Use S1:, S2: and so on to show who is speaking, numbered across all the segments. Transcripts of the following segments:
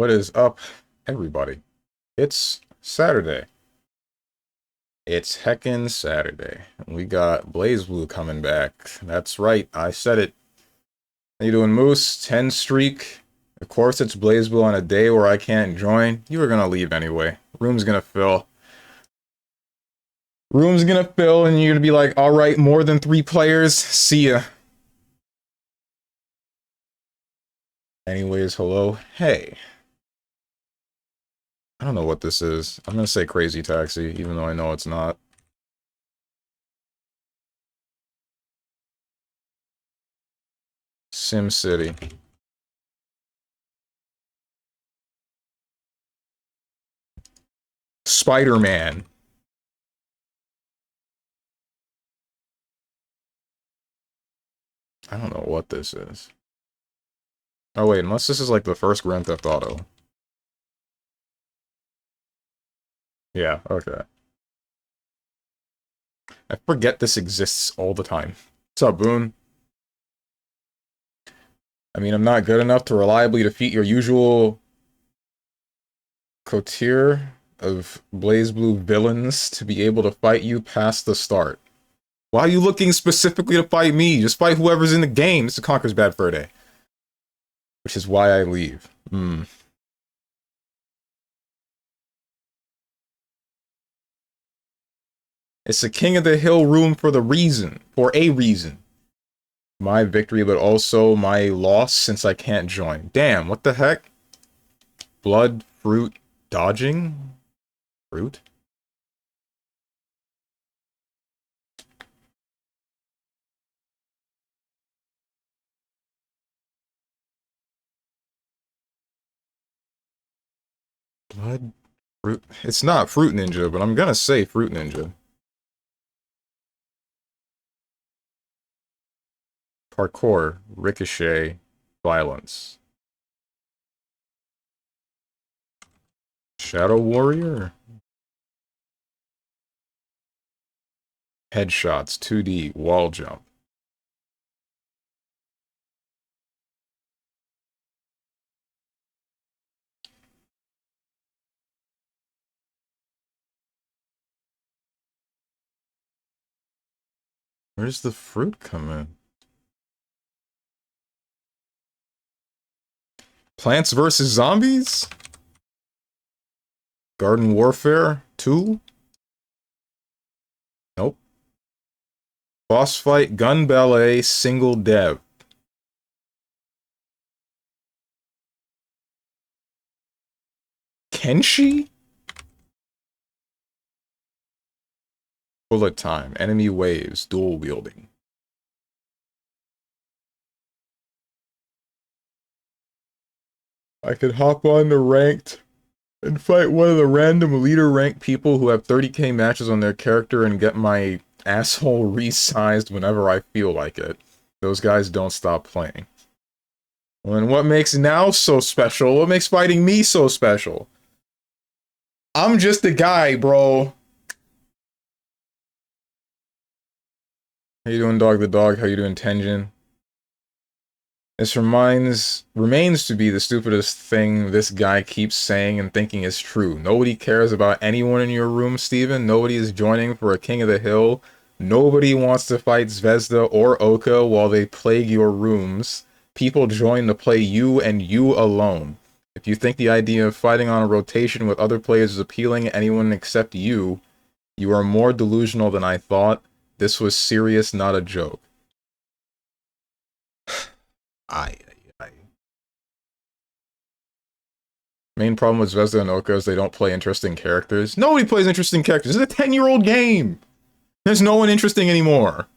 S1: What is up, everybody? It's Saturday. It's heckin' Saturday. We got BlazBlue coming back. That's right, I said it. How you doing, Moose? 10 streak. Of course, it's BlazBlue on a day where I can't join. You were gonna leave anyway. Room's gonna fill. Room's gonna fill, and you're gonna be like, alright, more than 3 players? See ya. Anyways, hello. Hey. I don't know what this is. I'm gonna say Crazy Taxi, even though I know it's not. Sim City. Spider-Man. I don't know what this is. Oh wait, unless this is like the first Grand Theft Auto. Yeah, okay. I forget this exists all the time. What's up, Boone? I mean, I'm not good enough to reliably defeat your usual coterie of BlazBlue villains to be able to fight you past the start. Why are you looking specifically to fight me? Just fight whoever's in the game. This is Conker's Bad Fur Day. Which is why I leave. It's the King of the Hill room for a reason. My victory, but also my loss since I can't join. Damn, what the heck? Blood, fruit, dodging? Fruit? Blood, fruit. It's not Fruit Ninja, but I'm gonna say Fruit Ninja. Parkour, ricochet, violence. Shadow Warrior? Headshots, 2D, wall jump. Where's the fruit come in? Plants vs. Zombies? Garden Warfare 2? Nope. Boss fight, gun ballet, single dev. Kenshi? Bullet time, enemy waves, dual wielding. I could hop on to ranked and fight one of the random leader rank people who have 30k matches on their character and get my asshole resized whenever I feel like it. Those guys don't stop playing. And what makes now so special? What makes fighting me so special? I'm just a guy, bro. How you doing, Dog the Dog? How you doing, Tenjin? This remains to be the stupidest thing this guy keeps saying and thinking is true. Nobody cares about anyone in your room, Steven. Nobody is joining for a King of the Hill. Nobody wants to fight Zvezda or Oka while they plague your rooms. People join to play you and you alone. If you think the idea of fighting on a rotation with other players is appealing to anyone except you, you are more delusional than I thought. This was serious, not a joke. I. Main problem with Zvezda and Oka is they don't play interesting characters. Nobody plays interesting characters. It's a 10-year-old game. There's no one interesting anymore.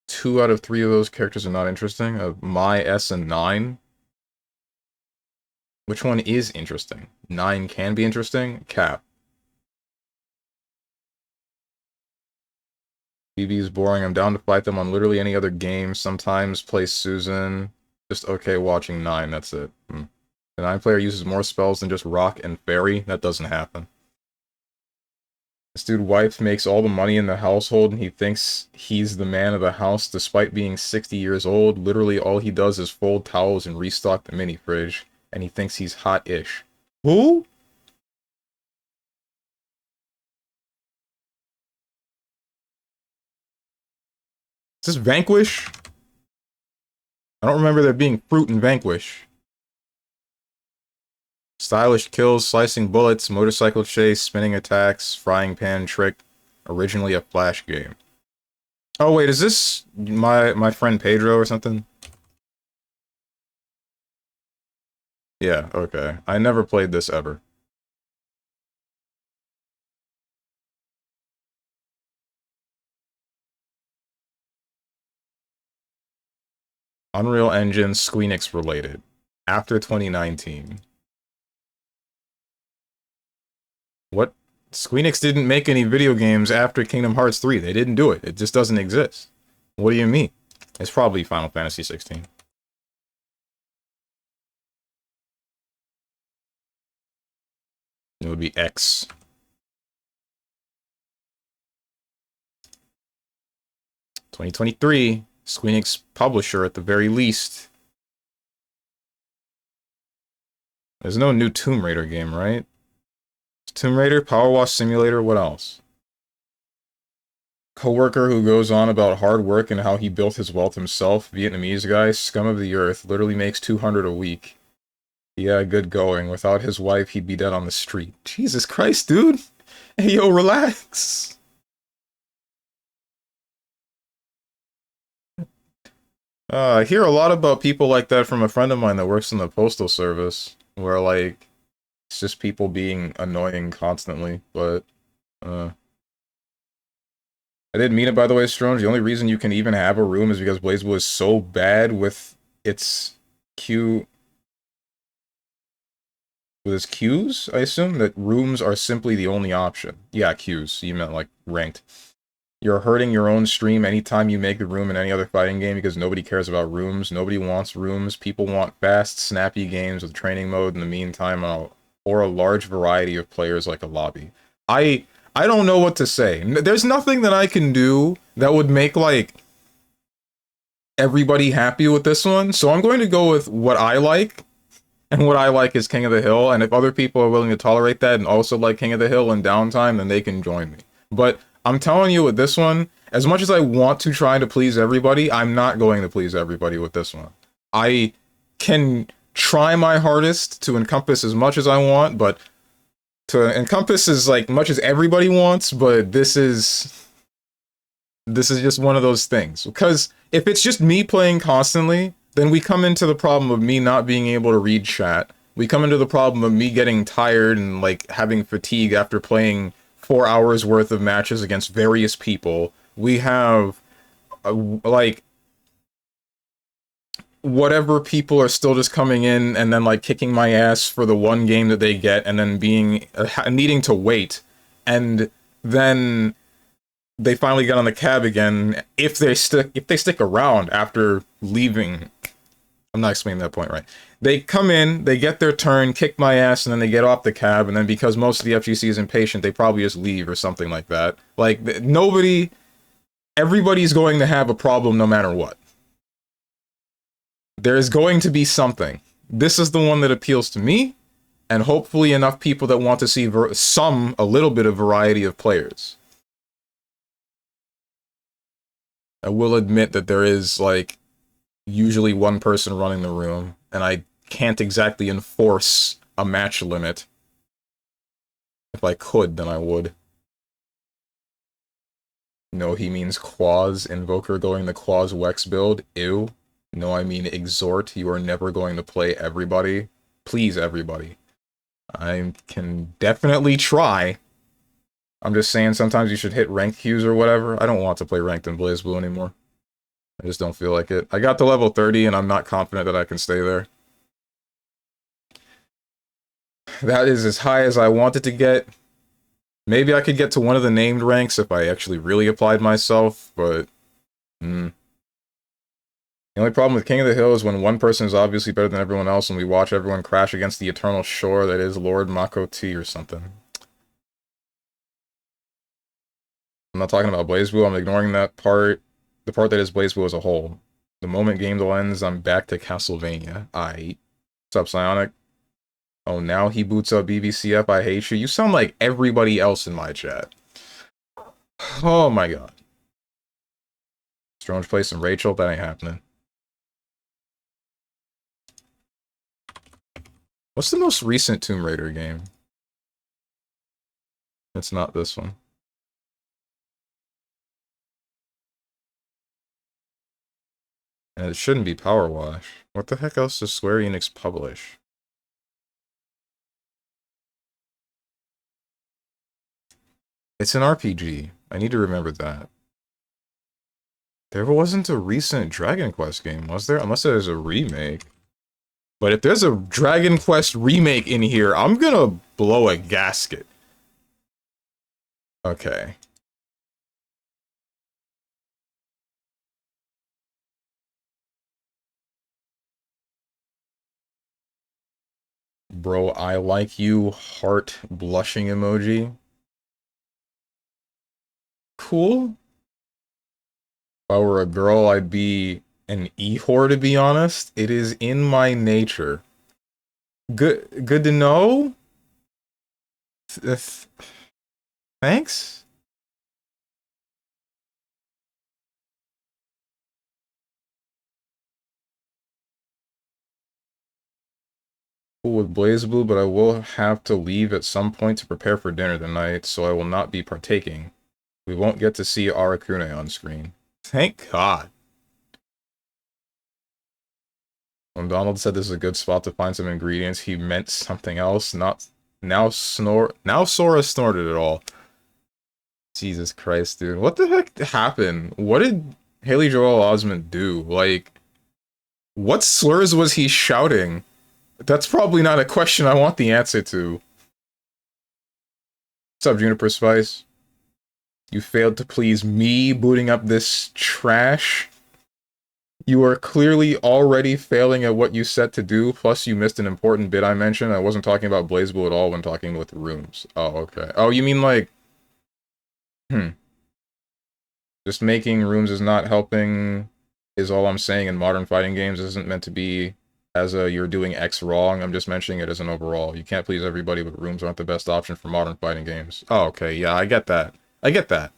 S1: Two out of 3 of those characters are not interesting. My, S, and 9. Which one is interesting? 9 can be interesting? Cap. BB is boring. I'm down to fight them on literally any other game. Sometimes play Susan. Just okay watching 9, that's it. The 9 player uses more spells than just Rock and Fairy. That doesn't happen. This dude wife makes all the money in the household and he thinks he's the man of the house despite being 60 years old. Literally all he does is fold towels and restock the mini fridge. And he thinks he's hot-ish. Who? Is this Vanquish? I don't remember there being fruit in Vanquish. Stylish kills, slicing bullets, motorcycle chase, spinning attacks, frying pan trick. Originally a Flash game. Oh wait, is this my friend Pedro or something? Yeah, okay. I never played this ever. Unreal Engine, Squeenix related. After 2019. What? Squeenix didn't make any video games after Kingdom Hearts 3. They didn't do it. It just doesn't exist. What do you mean? It's probably Final Fantasy 16. It would be X. (2023) Squeenix publisher at the very least. There's no new Tomb Raider game, right? Tomb Raider, Power Wash Simulator, what else? Coworker who goes on about hard work and how he built his wealth himself. Vietnamese guy, scum of the earth, literally makes 200 a week. Yeah, good going. Without his wife, he'd be dead on the street. Jesus Christ, dude! Hey, yo, relax! I hear a lot about people like that from a friend of mine that works in the postal service, where, like, it's just people being annoying constantly, but, I didn't mean it, by the way, Strange. The only reason you can even have a room is because BlazBlue is so bad with its queue... with its queues, I assume, that rooms are simply the only option. Yeah, queues. You meant, like, ranked. You're hurting your own stream anytime you make a room in any other fighting game because nobody cares about rooms. Nobody wants rooms. People want fast, snappy games with training mode in the meantime, or a large variety of players like a lobby. I don't know what to say. There's nothing that I can do that would make, like, everybody happy with this one, so I'm going to go with what I like, and what I like is King of the Hill, and if other people are willing to tolerate that and also like King of the Hill and Downtime, then they can join me. But I'm telling you with this one, as much as I want to try to please everybody, I'm not going to please everybody with this one. I can try my hardest to encompass as much as I want, but to encompass as like much as everybody wants, but this is just one of those things. Because if it's just me playing constantly, then we come into the problem of me not being able to read chat. We come into the problem of me getting tired and like having fatigue after playing 4 hours worth of matches against various people. We have like whatever people are still just coming in and then like kicking my ass for the one game that they get and then being needing to wait, and then they finally get on the cab again if they stick around after leaving. I'm not explaining that point right. They come in, they get their turn, kick my ass, and then they get off the cab, and then because most of the FGC is impatient, they probably just leave or something like that. Like, everybody's going to have a problem no matter what. There is going to be something. This is the one that appeals to me, and hopefully enough people that want to see a little bit of variety of players. I will admit that there is, like, usually one person running the room, and I can't exactly enforce a match limit. If I could, then I would. No, he means Quaz, Invoker going the Quaz Wex build. Ew. No, I mean exhort. You are never going to play everybody. Please, everybody. I can definitely try. I'm just saying sometimes you should hit ranked queues or whatever. I don't want to play ranked in BlazBlue anymore. I just don't feel like it. I got to level 30 and I'm not confident that I can stay there. That is as high as I wanted to get. Maybe I could get to one of the named ranks if I actually really applied myself, but... The only problem with King of the Hill is when one person is obviously better than everyone else and we watch everyone crash against the eternal shore that is Lord Mako T or something. I'm not talking about BlazBlue. I'm ignoring that part. The part that is BlazBlue as a whole. The moment game ends, I'm back to Castlevania. What's up, Psionic? Oh, now he boots up BBCF. I hate you. You sound like everybody else in my chat. Oh my god. Strange Place and Rachel, that ain't happening. What's the most recent Tomb Raider game? It's not this one. And it shouldn't be Power Wash. What the heck else does Square Enix publish? It's an RPG. I need to remember that. There wasn't a recent Dragon Quest game, was there? Unless there's a remake. But if there's a Dragon Quest remake in here, I'm gonna blow a gasket. Okay. Bro, I like you, heart blushing emoji. Cool. If I were a girl, I'd be an e-whore, to be honest. It is in my nature. Good to know? Thanks? Cool with BlazBlue, but I will have to leave at some point to prepare for dinner tonight, so I will not be partaking. We won't get to see Arakune on screen. Thank God. When Donald said this is a good spot to find some ingredients, he meant something else, not... Now Sora snorted it all. Jesus Christ, dude. What the heck happened? What did Haley Joel Osment do? Like, what slurs was he shouting? That's probably not a question I want the answer to. What's up, Juniper Spice? You failed to please me booting up this trash. You are clearly already failing at what you set to do, plus you missed an important bit I mentioned. I wasn't talking about BlazBlue at all when talking with rooms. Oh, okay. Oh, you mean like... Just making rooms is not helping, is all I'm saying in modern fighting games. This isn't meant to be as a you're doing X wrong. I'm just mentioning it as an overall. You can't please everybody, but rooms aren't the best option for modern fighting games. Oh, okay, yeah, I get that. I get that.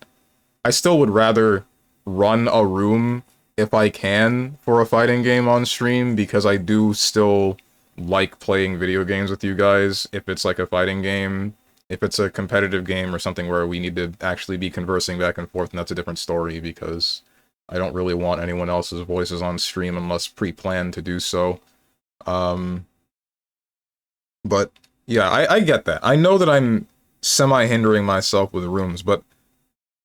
S1: I still would rather run a room if I can for a fighting game on stream, because I do still like playing video games with you guys if it's like a fighting game. If it's a competitive game or something where we need to actually be conversing back and forth, and that's a different story, because I don't really want anyone else's voices on stream unless pre-planned to do so. But yeah, I get that. I know that I'm semi-hindering myself with rooms, but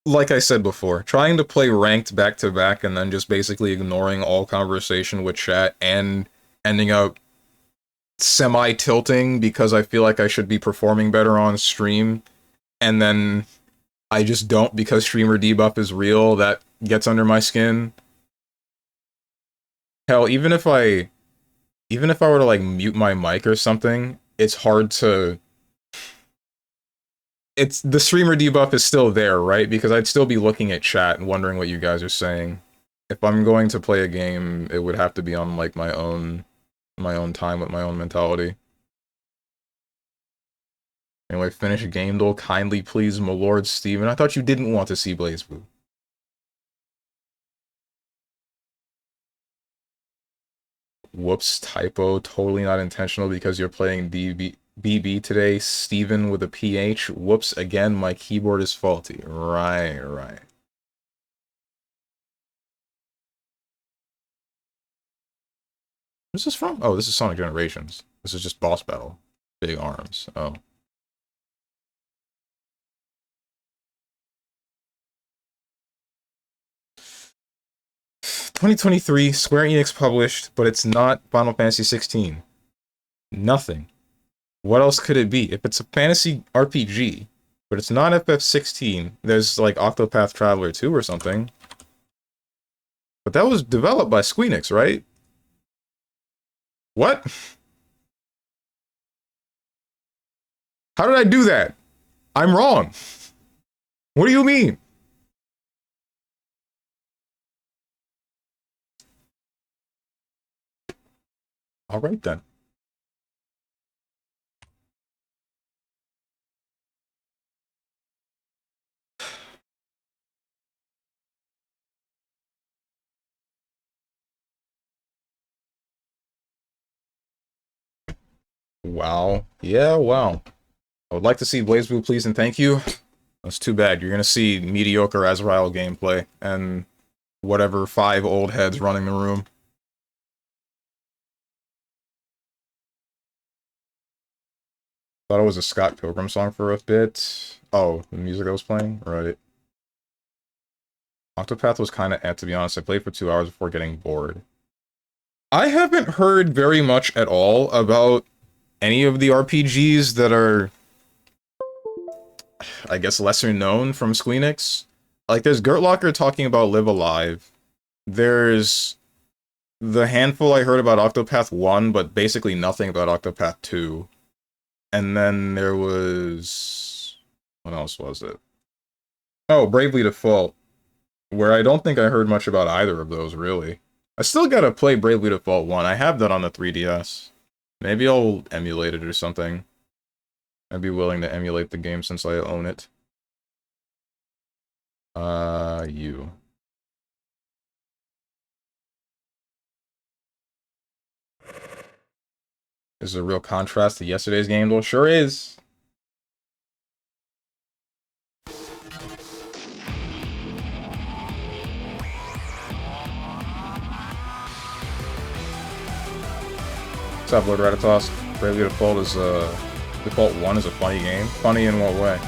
S1: like I said before, trying to play ranked back-to-back and then just basically ignoring all conversation with chat and ending up semi-tilting because I feel like I should be performing better on stream, and then I just don't because streamer debuff is real, that gets under my skin. Hell, even if I were to like mute my mic or something, it's hard to... the streamer debuff is still there, right? Because I'd still be looking at chat and wondering what you guys are saying. If I'm going to play a game, it would have to be on like my own time with my own mentality. Anyway, finish game duel. Kindly please, my lord Steven. I thought you didn't want to see BlazBlue. Whoops, typo. Totally not intentional because you're playing BB today. Steven with a PH. Whoops, again, my keyboard is faulty. Right. Where's this from? Oh, this is Sonic Generations. This is just boss battle. Big arms. Oh. "2023, Square Enix published, but it's not Final Fantasy 16. Nothing. What else could it be? If it's a fantasy RPG, but it's not FF16, there's like Octopath Traveler 2 or something. But that was developed by Squeenix, right? What? How did I do that? I'm wrong. What do you mean? Alright then. Wow. Yeah, wow. I would like to see BlazBlue, please and thank you. That's too bad. You're gonna see mediocre Azrael gameplay and whatever 5 old heads running the room. Thought it was a Scott Pilgrim song for a bit. Oh, the music that was playing? Right. Octopath was kind of to be honest. I played for 2 hours before getting bored. I haven't heard very much at all about any of the RPGs that are, I guess, lesser known from Squeenix. Like, there's Gertlocker talking about Live Alive. There's the handful I heard about Octopath 1, but basically nothing about Octopath 2. And then there was... what else was it? Oh, Bravely Default, where I don't think I heard much about either of those, really. I still gotta play Bravely Default 1. I have that on the 3DS. Maybe I'll emulate it or something. I'd be willing to emulate the game since I own it. You. This is a real contrast to yesterday's game, though. Sure is. What's up, Lord Ratatos? Bravely Default is, Default 1 is a funny game. Funny in what way?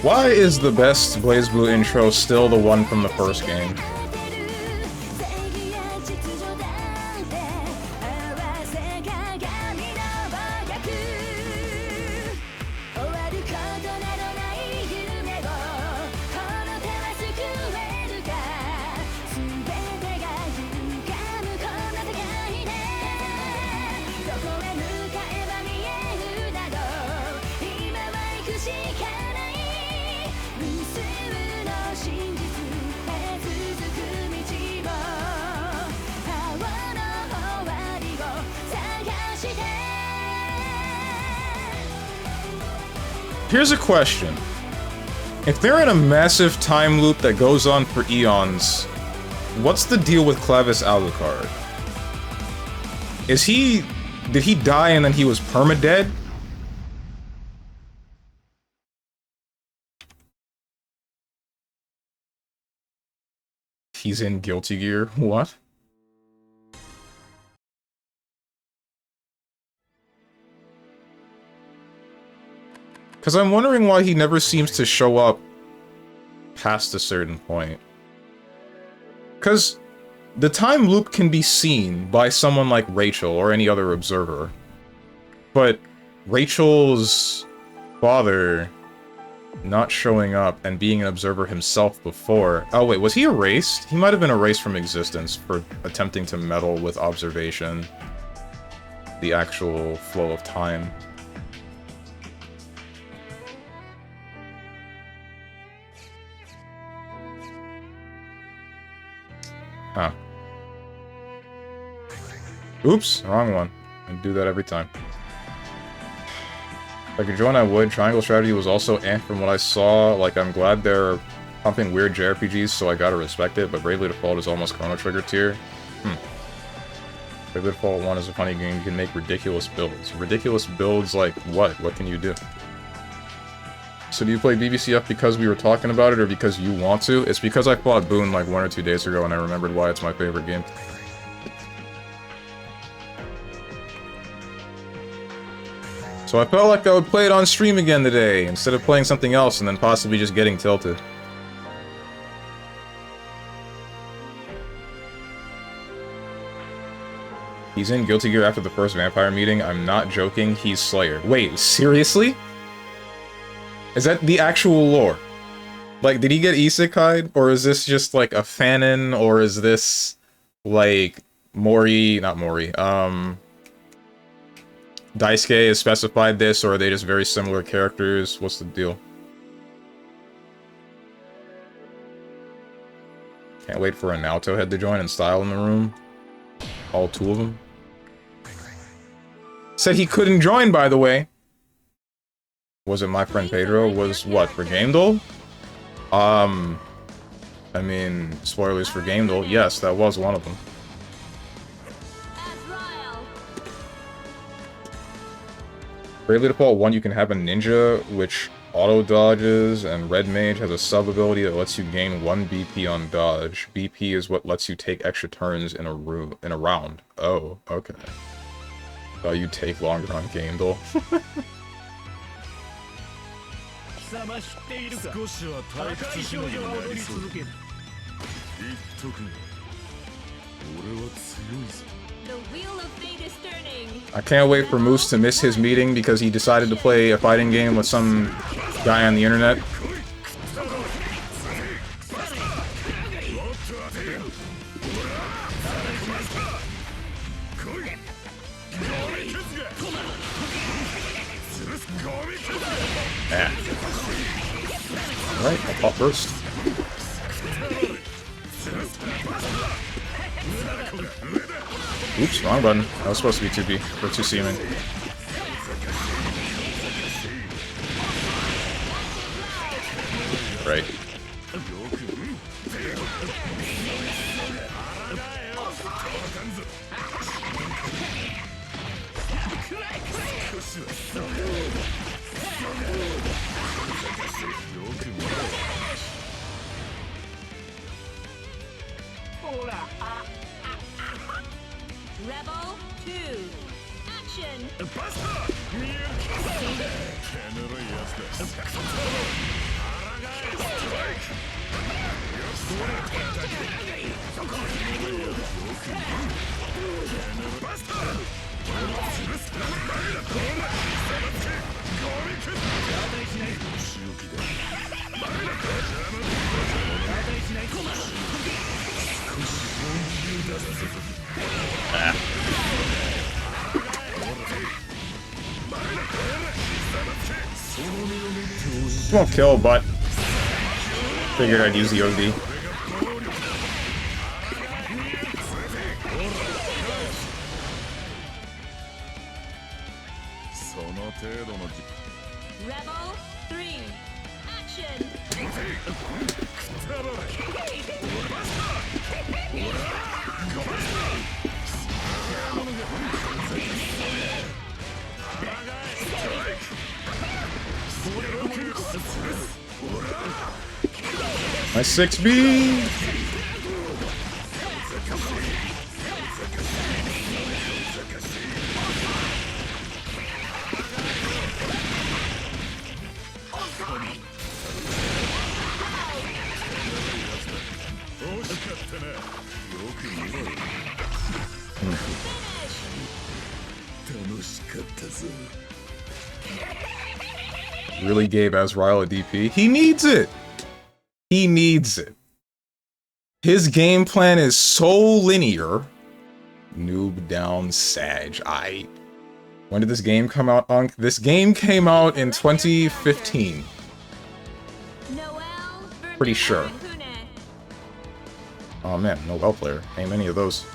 S1: Why is the best BlazBlue intro still the one from the first game? Here's a question. If they're in a massive time loop that goes on for eons, what's the deal with Clavis Alucard? Is he... did he die and then he was permadead? He's in Guilty Gear? What? Because I'm wondering why he never seems to show up past a certain point. Because the time loop can be seen by someone like Rachel or any other observer. But Rachel's father not showing up and being an observer himself before... oh wait, was he erased? He might have been erased from existence for attempting to meddle with observation. The actual flow of time. Huh. Oops, wrong one. I do that every time. If I could join, I would. Triangle Strategy was also from what I saw. Like, I'm glad they're pumping weird JRPGs, so I gotta respect it, but Bravely Default is almost Chrono Trigger tier. Bravely Default 1 is a funny game. You can make ridiculous builds. Ridiculous builds like what? What can you do? So do you play BBCF because we were talking about it, or because you want to? It's because I fought Boone like 1 or 2 days ago and I remembered why it's my favorite game. So I felt like I would play it on stream again today, instead of playing something else and then possibly just getting tilted. He's in Guilty Gear after the first vampire meeting. I'm not joking, he's Slayer. Wait, seriously? Is that the actual lore? Like, did he get isekai'd? Or is this just like a fanon? Or is this like Mori, not Mori, Daisuke has specified this, or are they just very similar characters? What's the deal? Can't wait for a Naoto head to join and Style in the room. All two of them. Said he couldn't join, by the way. Was it my friend Pedro? Was what, for Game Duel? I mean, spoilers for Game Duel. Yes, that was one of them. Bravely Default 1, you can have a ninja, which auto-dodges, and Red Mage has a sub-ability that lets you gain 1 BP on dodge. BP is what lets you take extra turns in a round. Oh, okay. Thought you take longer on Game Duel. I can't wait for Moose to miss his meeting because he decided to play a fighting game with some guy on the internet. Yeah. Alright, I'll pop first. Oops, wrong button. That was supposed to be 2B, or 2C, I mean. Right.
S2: Rebel 2. Action!
S1: Won't kill, but figured I'd use the OD.
S2: Rebel 3. Action!
S1: My 6B! Really gave Azrael a DP. He needs it! He needs it. His game plan is so linear. Noob down Sag. When did this game come out, Unk? This game came out in 2015. Pretty sure. Oh man, Noel player. Ain't many of those.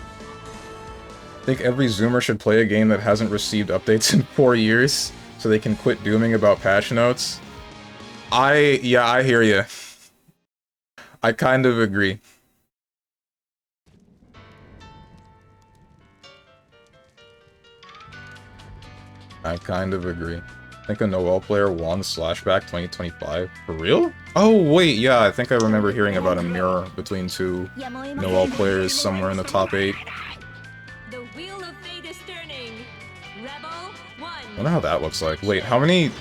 S1: I think every Zoomer should play a game that hasn't received updates in 4 years, so they can quit dooming about patch notes. Yeah, I hear you. I kind of agree. I kind of agree. I think a Noel player won Slashback 2025. For real? Oh, wait, yeah, I think I remember hearing about a mirror between two Noel players somewhere in the top 8.
S2: The wheel of fate is turning. Rebel 1.
S1: I wonder how that looks like. Wait, how many...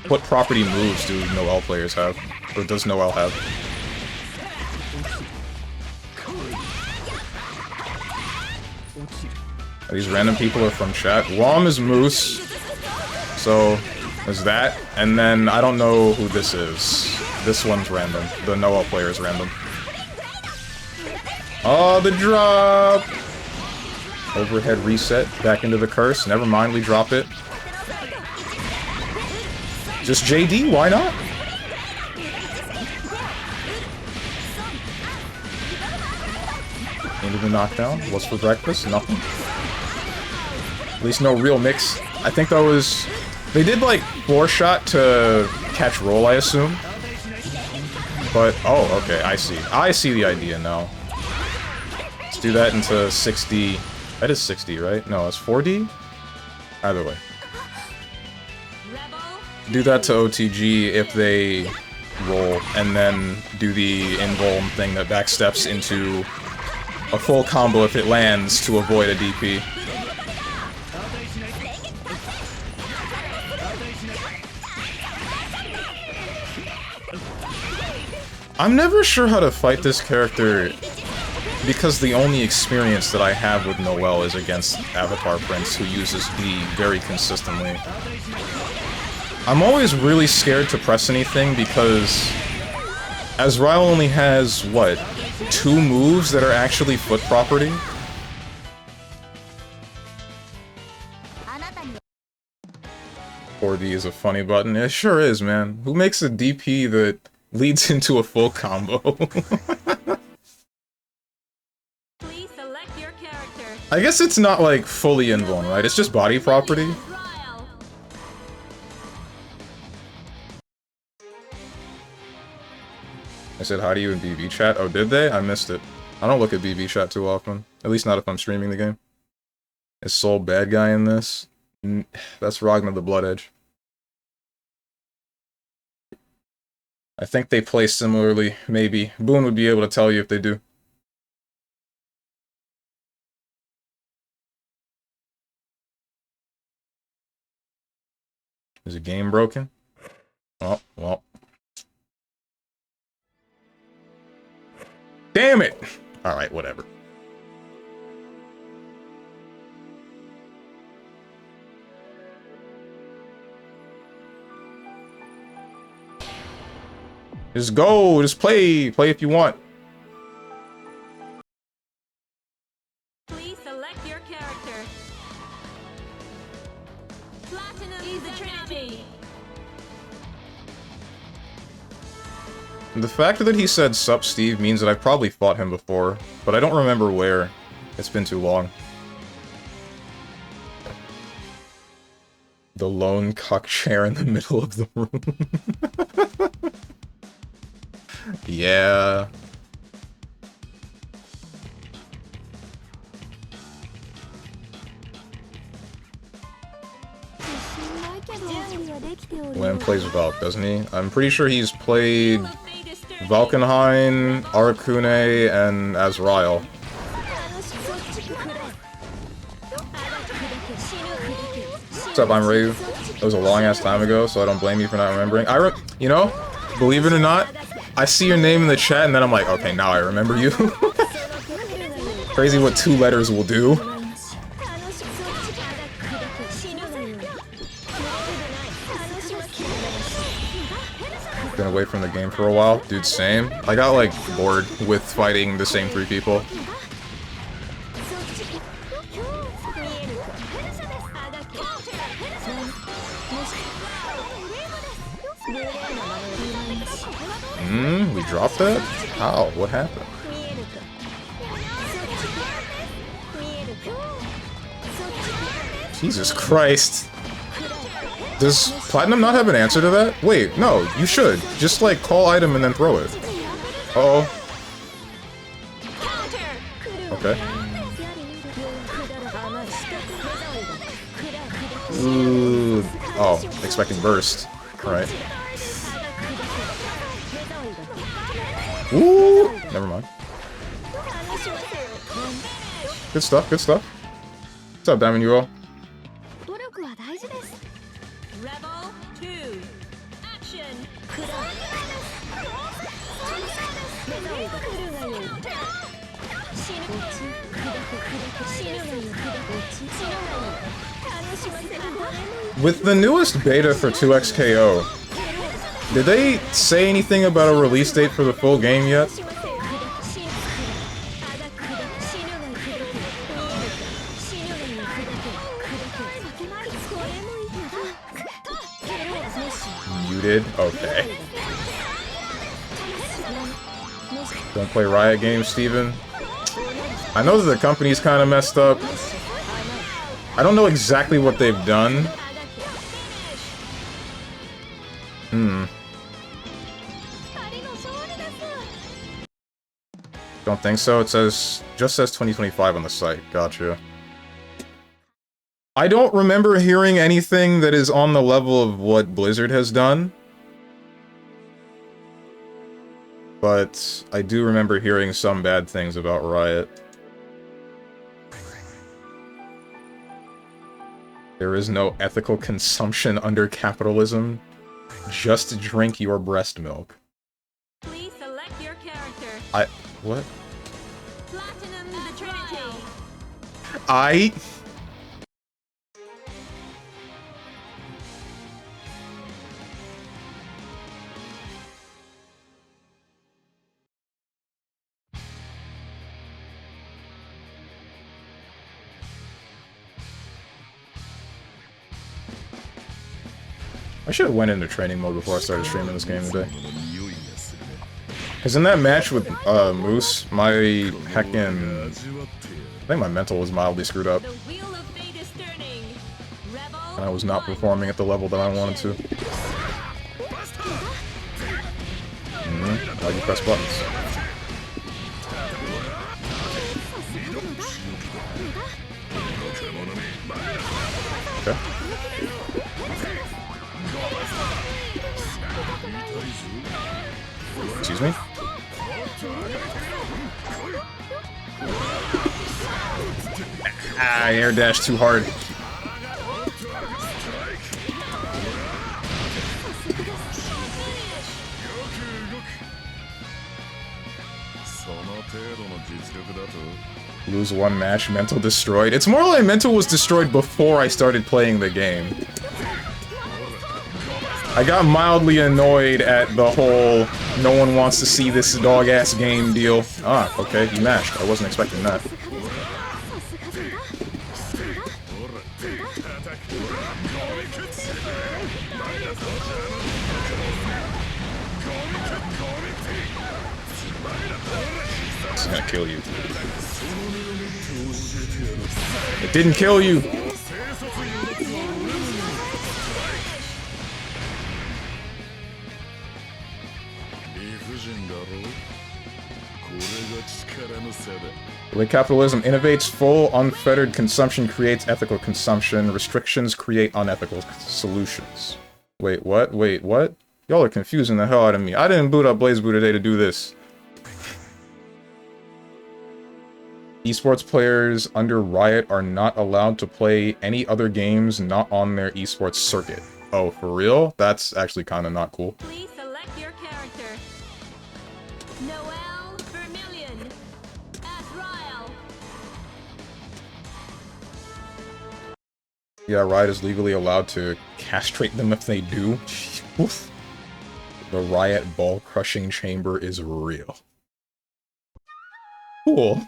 S1: What property moves do Noel players have? Or does Noel have? These random people are from chat. Wom is Moose. So, there's that. And then, I don't know who this is. This one's random. The Noel player is random. Oh, the drop! Overhead reset, back into the curse. Never mind, we drop it. Just JD, why not? Into the knockdown. What's for breakfast? Nothing. At least no real mix. I think that was... They did, like, 4-shot to catch roll, I assume. But, oh, okay, I see. I see the idea now. Let's do that into 60... That is 60, right? No, it's 4D? Either way. Do that to OTG if they roll, and then do the invuln thing that backsteps into a full combo if it lands to avoid a DP. I'm never sure how to fight this character because the only experience that I have with Noelle is against Avatar Prince, who uses B very consistently. I'm always really scared to press anything because Azrael only has, what, 2 moves that are actually foot property? .4D is a funny button. It sure is, man. Who makes a DP that leads into a full combo?
S2: Please select your character.
S1: I guess it's not like fully invuln, right? It's just body property. I said hi to you in BB chat. Oh, did they? I missed it. I don't look at BB chat too often. At least not if I'm streaming the game. Is Soul bad guy in this? That's Ragnar the Blood Edge. I think they play similarly, maybe. Boone would be able to tell you if they do. Is the game broken? Oh, well. Damn it! Alright, whatever. Just go! Just play! Play if you want.
S2: Please select your character. Platinum is the Trinity.
S1: The fact that he said "Sup, Steve" means that I've probably fought him before, but I don't remember where. It's been too long. The lone cuck chair in the middle of the room. Yeah. Lamb plays Valk, doesn't he? I'm pretty sure he's played Valkenhayn, Arakune, and Azrael. What's up, I'm Ryu. It was a long-ass time ago, so I don't blame you for not remembering. You know, believe it or not, I see your name in the chat, and then I'm like, okay, now I remember you. Crazy what 2 letters will do. Been away from the game for a while. Dude, same. I got, like, bored with fighting the same 3 people. We dropped that? How? What happened? Jesus Christ. Does Platinum not have an answer to that? Wait, no, you should. Just, like, call item and then throw it. Uh-oh. Okay. Ooh. Oh, expecting burst. Alright. Ooh! Never mind. Good stuff, good stuff. What's up, Diamond UO?
S2: Rebel 2. Action.
S1: With the newest beta for 2XKO, did they say anything about a release date for the full game yet? did? Okay. Don't play Riot games, Steven. I know that the company's kind of messed up. I don't know exactly what they've done. Don't think so. It just says 2025 on the site. Gotcha. I don't remember hearing anything that is on the level of what Blizzard has done. But I do remember hearing some bad things about Riot. There is no ethical consumption under capitalism. Just drink your breast milk.
S2: Please select your character.
S1: What?
S2: Platinum the Trinity.
S1: I should have went into training mode before I started streaming this game today. Because in that match with Moose, my heckin'... I think my mental was mildly screwed up. And I was not performing at the level that I wanted to. Why you press buttons? Okay. Excuse me? I air dashed too hard. Lose one match, mental destroyed. It's more like mental was destroyed before I started playing the game. I got mildly annoyed at the whole no one wants to see this dog-ass game deal. Ah, okay, you mashed. I wasn't expecting that. It's gonna kill you. It didn't kill you! The way capitalism innovates, full, unfettered consumption creates ethical consumption. Restrictions create unethical solutions. Wait, what? Wait, what? Y'all are confusing the hell out of me. I didn't boot up BlazBlue today to do this. Esports players under Riot are not allowed to play any other games not on their esports circuit. Oh, for real? That's actually kind of not cool.
S2: Please select your character. Noel Vermillion as Ryle.
S1: Yeah, Riot is legally allowed to castrate them if they do. Oof. The Riot ball-crushing chamber is real. Cool.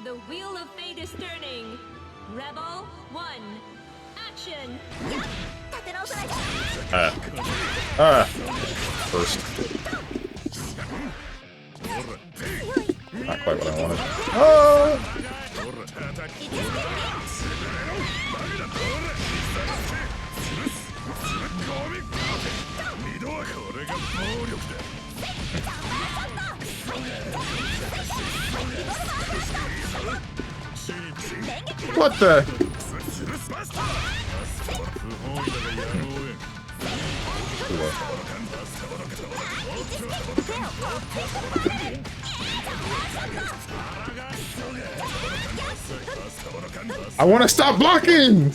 S2: The wheel of fate is turning. Rebel 1. Action.
S1: First. Not quite what I wanted. Oh! What the? I want to stop blocking!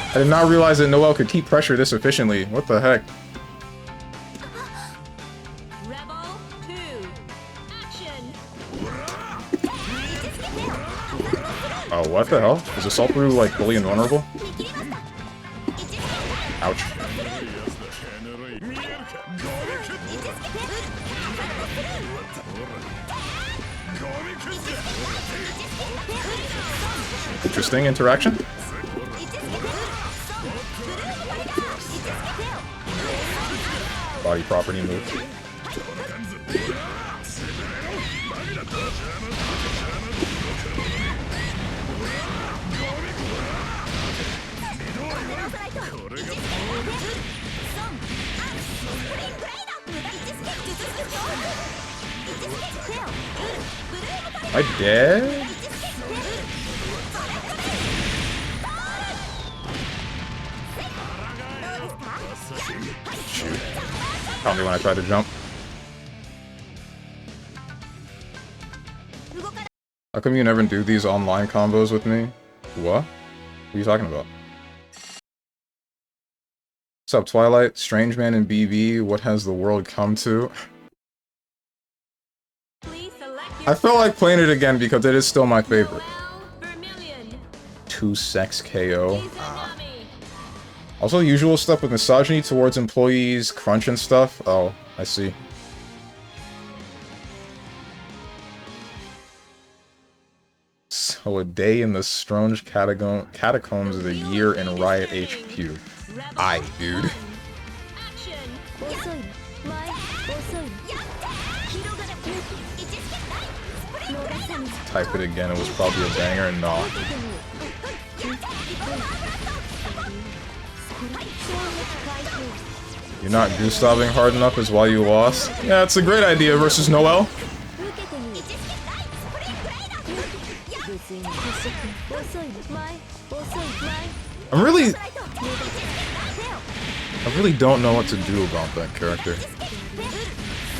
S1: I did not realize that Noel could keep pressure this efficiently. What the heck?
S2: Rebel 2. Action.
S1: Oh, what the hell? Is Assault Brew, like, fully invulnerable? Ouch. Interesting interaction. Body property move. Am I dead? Shoot. Tell me when I try to jump. How come you never do these online combos with me? What? What are you talking about? What's up, Twilight? Strange Man and BB, what has the world come to? I felt like playing it again because it is still my favorite. 2 sex KO. Also, usual stuff with misogyny towards employees, crunch and stuff. Oh, I see. So a day in the Stronge catacombs of the year in Riot HQ. Aye, dude. Type it again, it was probably a banger, no. You're not goose-stopping hard enough is why you lost? Yeah, it's a great idea versus Noel. I really don't know what to do about that character.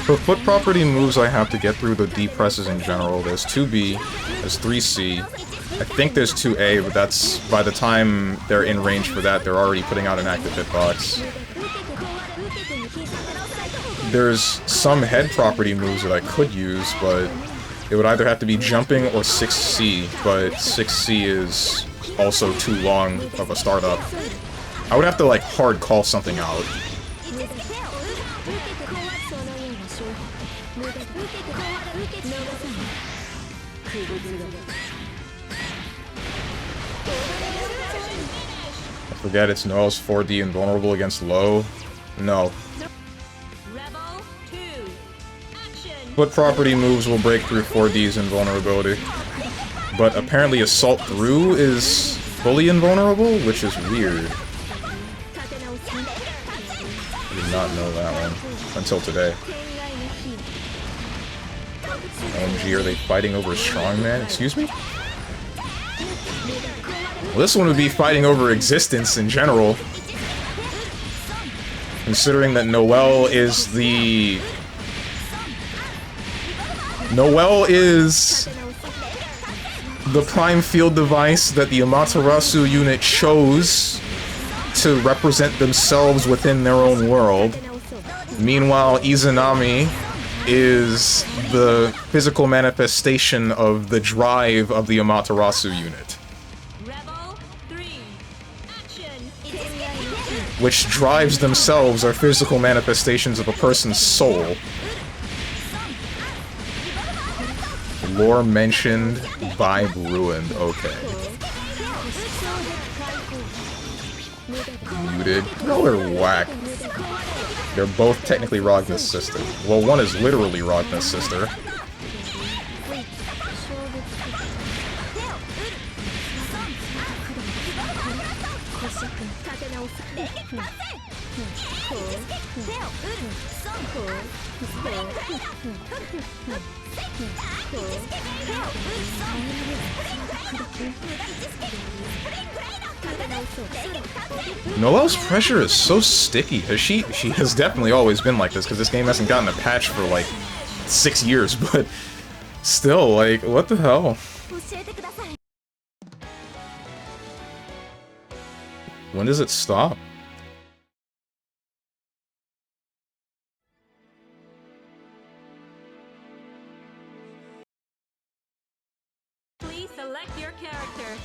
S1: For foot property moves I have to get through the D presses in general. There's 2B, there's 3C, I think there's 2A, but that's, by the time they're in range for that, they're already putting out an active hitbox. There's some head property moves that I could use, but it would either have to be jumping or 6C, but 6C is also too long of a startup. I would have to, like, hard call something out. I forget it's Noel's 4D invulnerable against low. No. Foot property moves will break through 4D's invulnerability. But apparently Assault Through is fully invulnerable, which is weird. I did not know that one until today. OMG, are they fighting over Strongman? Excuse me? Well, this one would be fighting over existence in general. Considering that Noel is the... Noel is the prime field device that the Amaterasu unit chose to represent themselves within their own world. Meanwhile, Izanami is the physical manifestation of the drive of the Amaterasu unit. Which drives themselves are physical manifestations of a person's soul. Lore mentioned, vibe ruined, okay. Muted. No, they're whack. They're both technically Ragna's sister. Well, one is literally Ragna's sister. Noel's pressure is so sticky. She has definitely always been like this, because this game hasn't gotten a patch for like 6 years, but still, like, what the hell? When does it stop?
S2: Please select your character.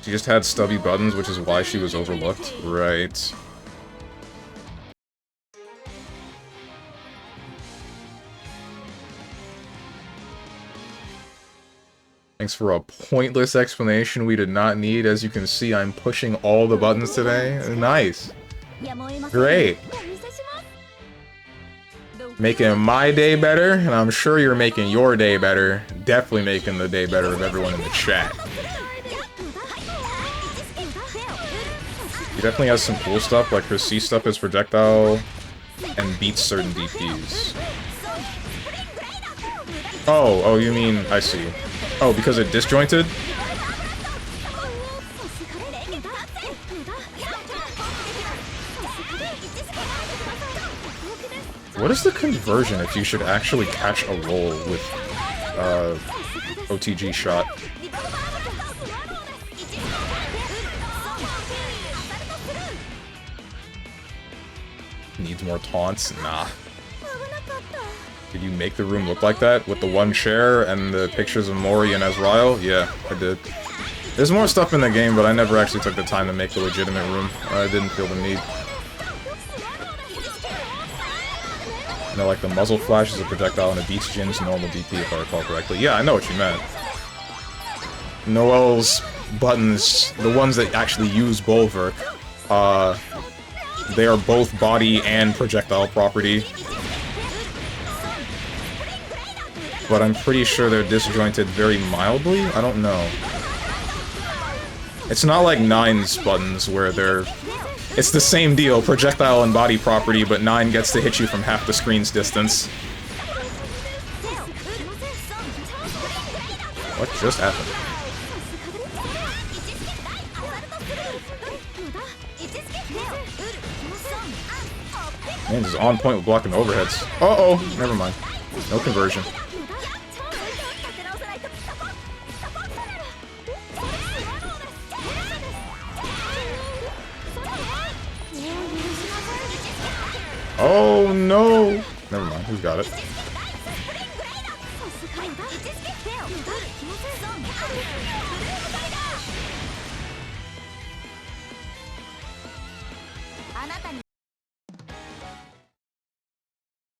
S1: She just had stubby buttons, which is why she was overlooked. Right. Thanks for a pointless explanation we did not need. As you can see, I'm pushing all the buttons today. Nice. Great. Making my day better, and I'm sure you're making your day better. Definitely making the day better of everyone in the chat. He definitely has some cool stuff, like her C stuff is projectile and beats certain DPs. Oh, you mean, I see. Oh, because it disjointed? What is the conversion if you should actually catch a roll with OTG shot? Needs more taunts? Nah. Did you make the room look like that? With the one chair and the pictures of Mori and Ezreal? Yeah, I did. There's more stuff in the game, but I never actually took the time to make the legitimate room. I didn't feel the need. You know, like the muzzle flash is a projectile and it beats Jin's normal DP, if I recall correctly. Yeah, I know what you meant. Noel's buttons, the ones that actually use Bulwark, they are both body and projectile property. But I'm pretty sure they're disjointed very mildly? I don't know. It's not like Nine's buttons where they're... It's the same deal, projectile and body property, but 9 gets to hit you from half the screen's distance. What just happened? Man, this is on point with blocking the overheads. Uh-oh, never mind. No conversion. Oh no! Never mind, who's got it?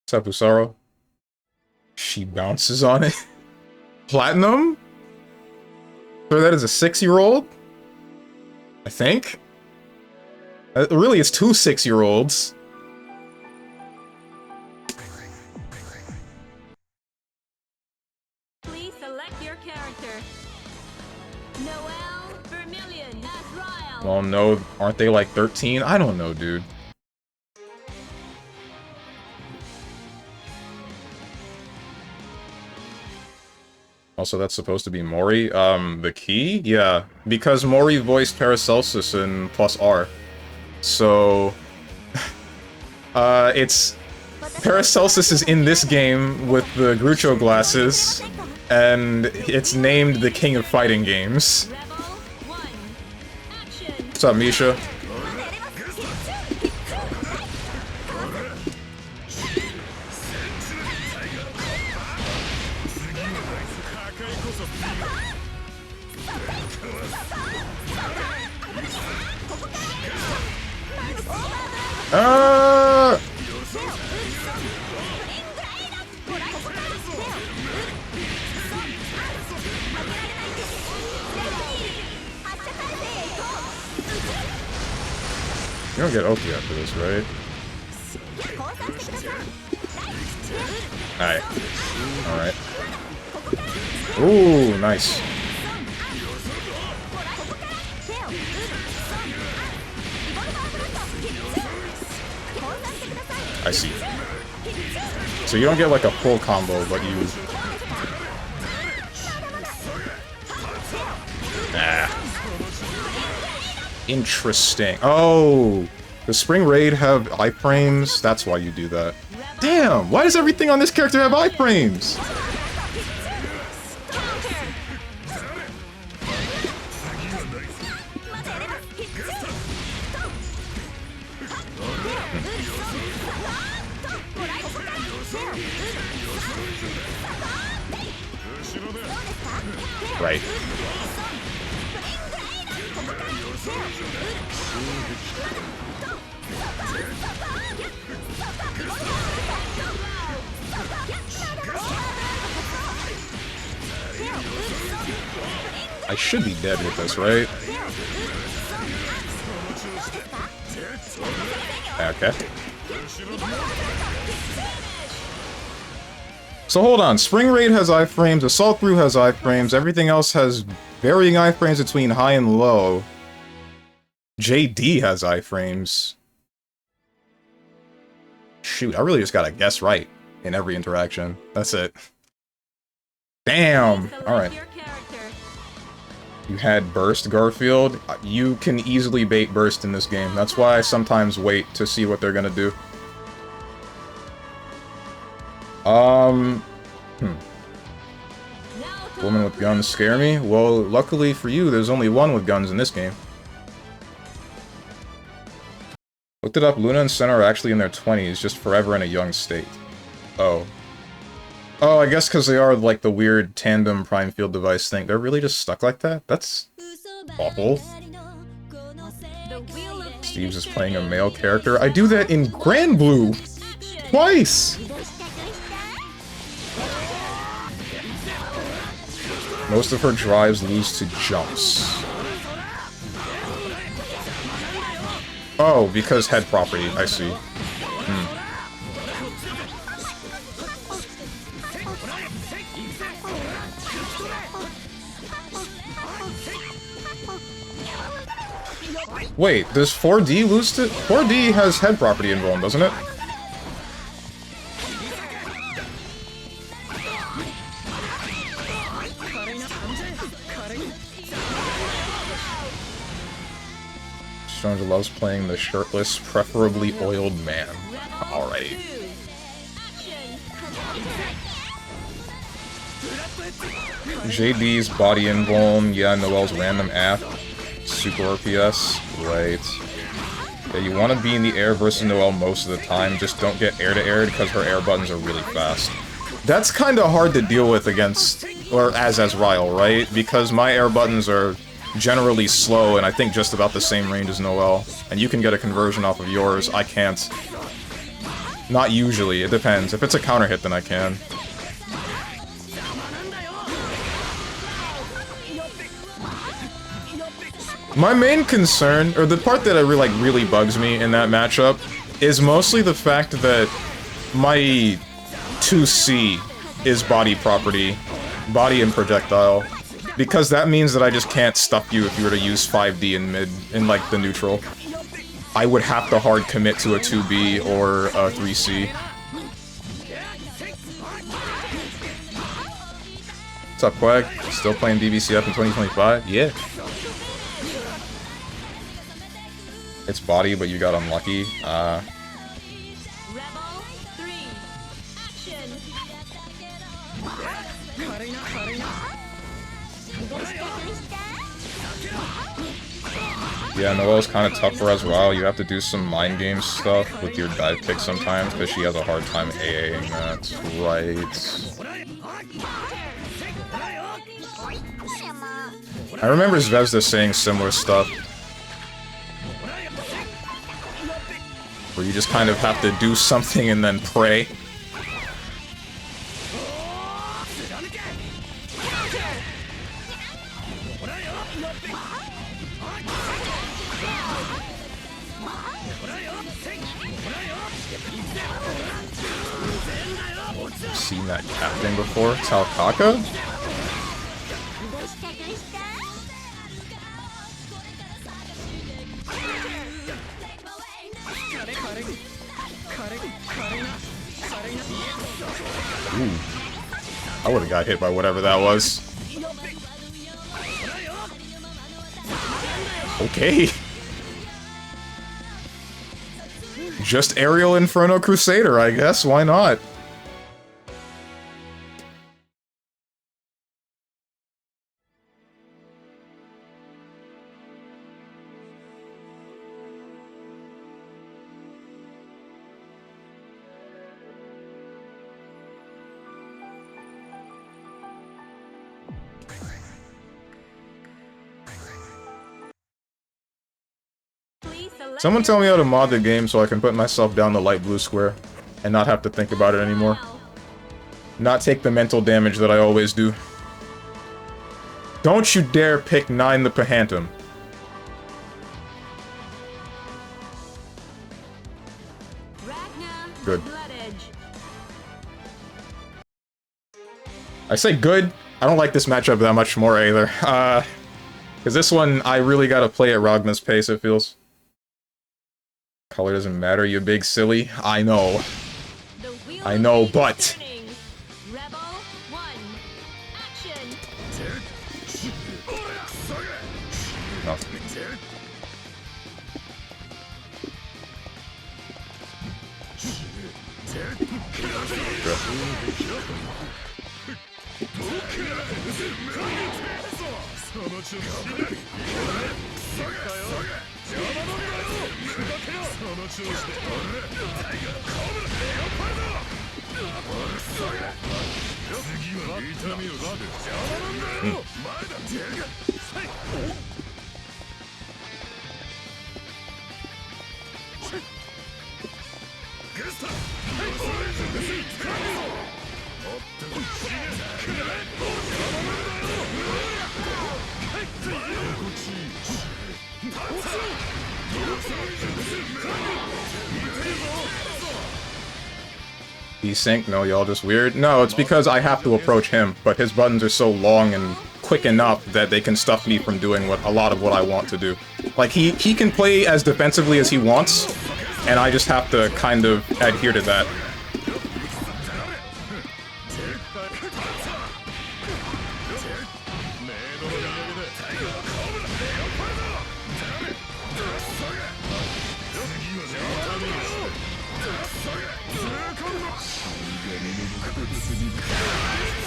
S1: What's up, Usaro? She bounces on it. Platinum? So that is a 6-year-old? I think? Really, it's 2 6-year-olds.
S2: Please select your character. Noel, Vermilion, Ezreal.
S1: Well, no, aren't they like 13? I don't know, dude. Also, that's supposed to be Mori. The key? Yeah, because Mori voiced Paracelsus in +R. So, it's... Paracelsus is in this game with the Groucho glasses, and it's named the King of Fighting Games. What's up, Misha? You don't get OP after this, right? Alright. Alright. Ooh, nice. I see. So you don't get like a full combo, but you... Ah. Interesting. Oh! Does Spring Raid have iframes? That's why you do that. Damn! Why does everything on this character have iframes? Right. I should be dead with this, right? Okay. So hold on, Spring Raid has iframes, Assault Through has iframes, everything else has varying iframes between high and low. JD has iframes. Shoot, I really just gotta guess right in every interaction. That's it. Damn! Alright. You had Burst, Garfield. You can easily bait Burst in this game. That's why I sometimes wait to see what they're gonna do. Women with guns scare me? Well, luckily for you, there's only one with guns in this game. Looked it up, Luna and Senna are actually in their 20s, just forever in a young state. Oh. Oh, I guess because they are, like, the weird tandem prime field device thing. They're really just stuck like that? That's awful. Steve's is playing a male character. I do that in BlazBlue! Twice! Most of her drives lose to jumps. Oh, because head property, I see. Wait, does 4D lose to... 4D has head property involved, doesn't it? Stranger loves playing the shirtless, preferably oiled man. Alright. JD's body invuln, yeah, Noelle's random app, super RPS, right. Yeah, you want to be in the air versus Noelle most of the time, just don't get air-to-air because her air buttons are really fast. That's kind of hard to deal with against, or as Ryle, right? Because my air buttons are generally slow, and I think just about the same range as Noelle. And you can get a conversion off of yours, I can't. Not usually, it depends. If it's a counter hit, then I can. My main concern, or the part that really bugs me in that matchup, is mostly the fact that my 2C is body property, body and projectile. Because that means that I just can't stuff you if you were to use 5D in mid, in like the neutral. I would have to hard commit to a 2B or a 3C. What's up, Quag? Still playing DBCF in 2025? Yeah. It's body, but you got unlucky. Yeah, Noelle's kind of tough for as well. You have to do some mind game stuff with your dive kick sometimes, because she has a hard time AAing that. Right. I remember Zvezda saying similar stuff. Where you just kind of have to do something and then pray. Seen that captain before? Talkaka? Ooh. I would've got hit by whatever that was. Okay. Just Aerial Inferno Crusader, I guess. Why not? Someone tell me how to mod the game so I can put myself down the light blue square and not have to think about it anymore. Not take the mental damage that I always do. Don't you dare pick 9 the Pahantum. Good. I say good. I don't like this matchup that much more either. Because this one, I really gotta play at Ragna's pace, it feels. Color doesn't matter, you big silly. I know. I know, but... No. Desync? No, y'all just weird? No, it's because I have to approach him, but his buttons are so long and quick enough that they can stuff me from doing a lot of what I want to do. Like, he can play as defensively as he wants, and I just have to kind of adhere to that.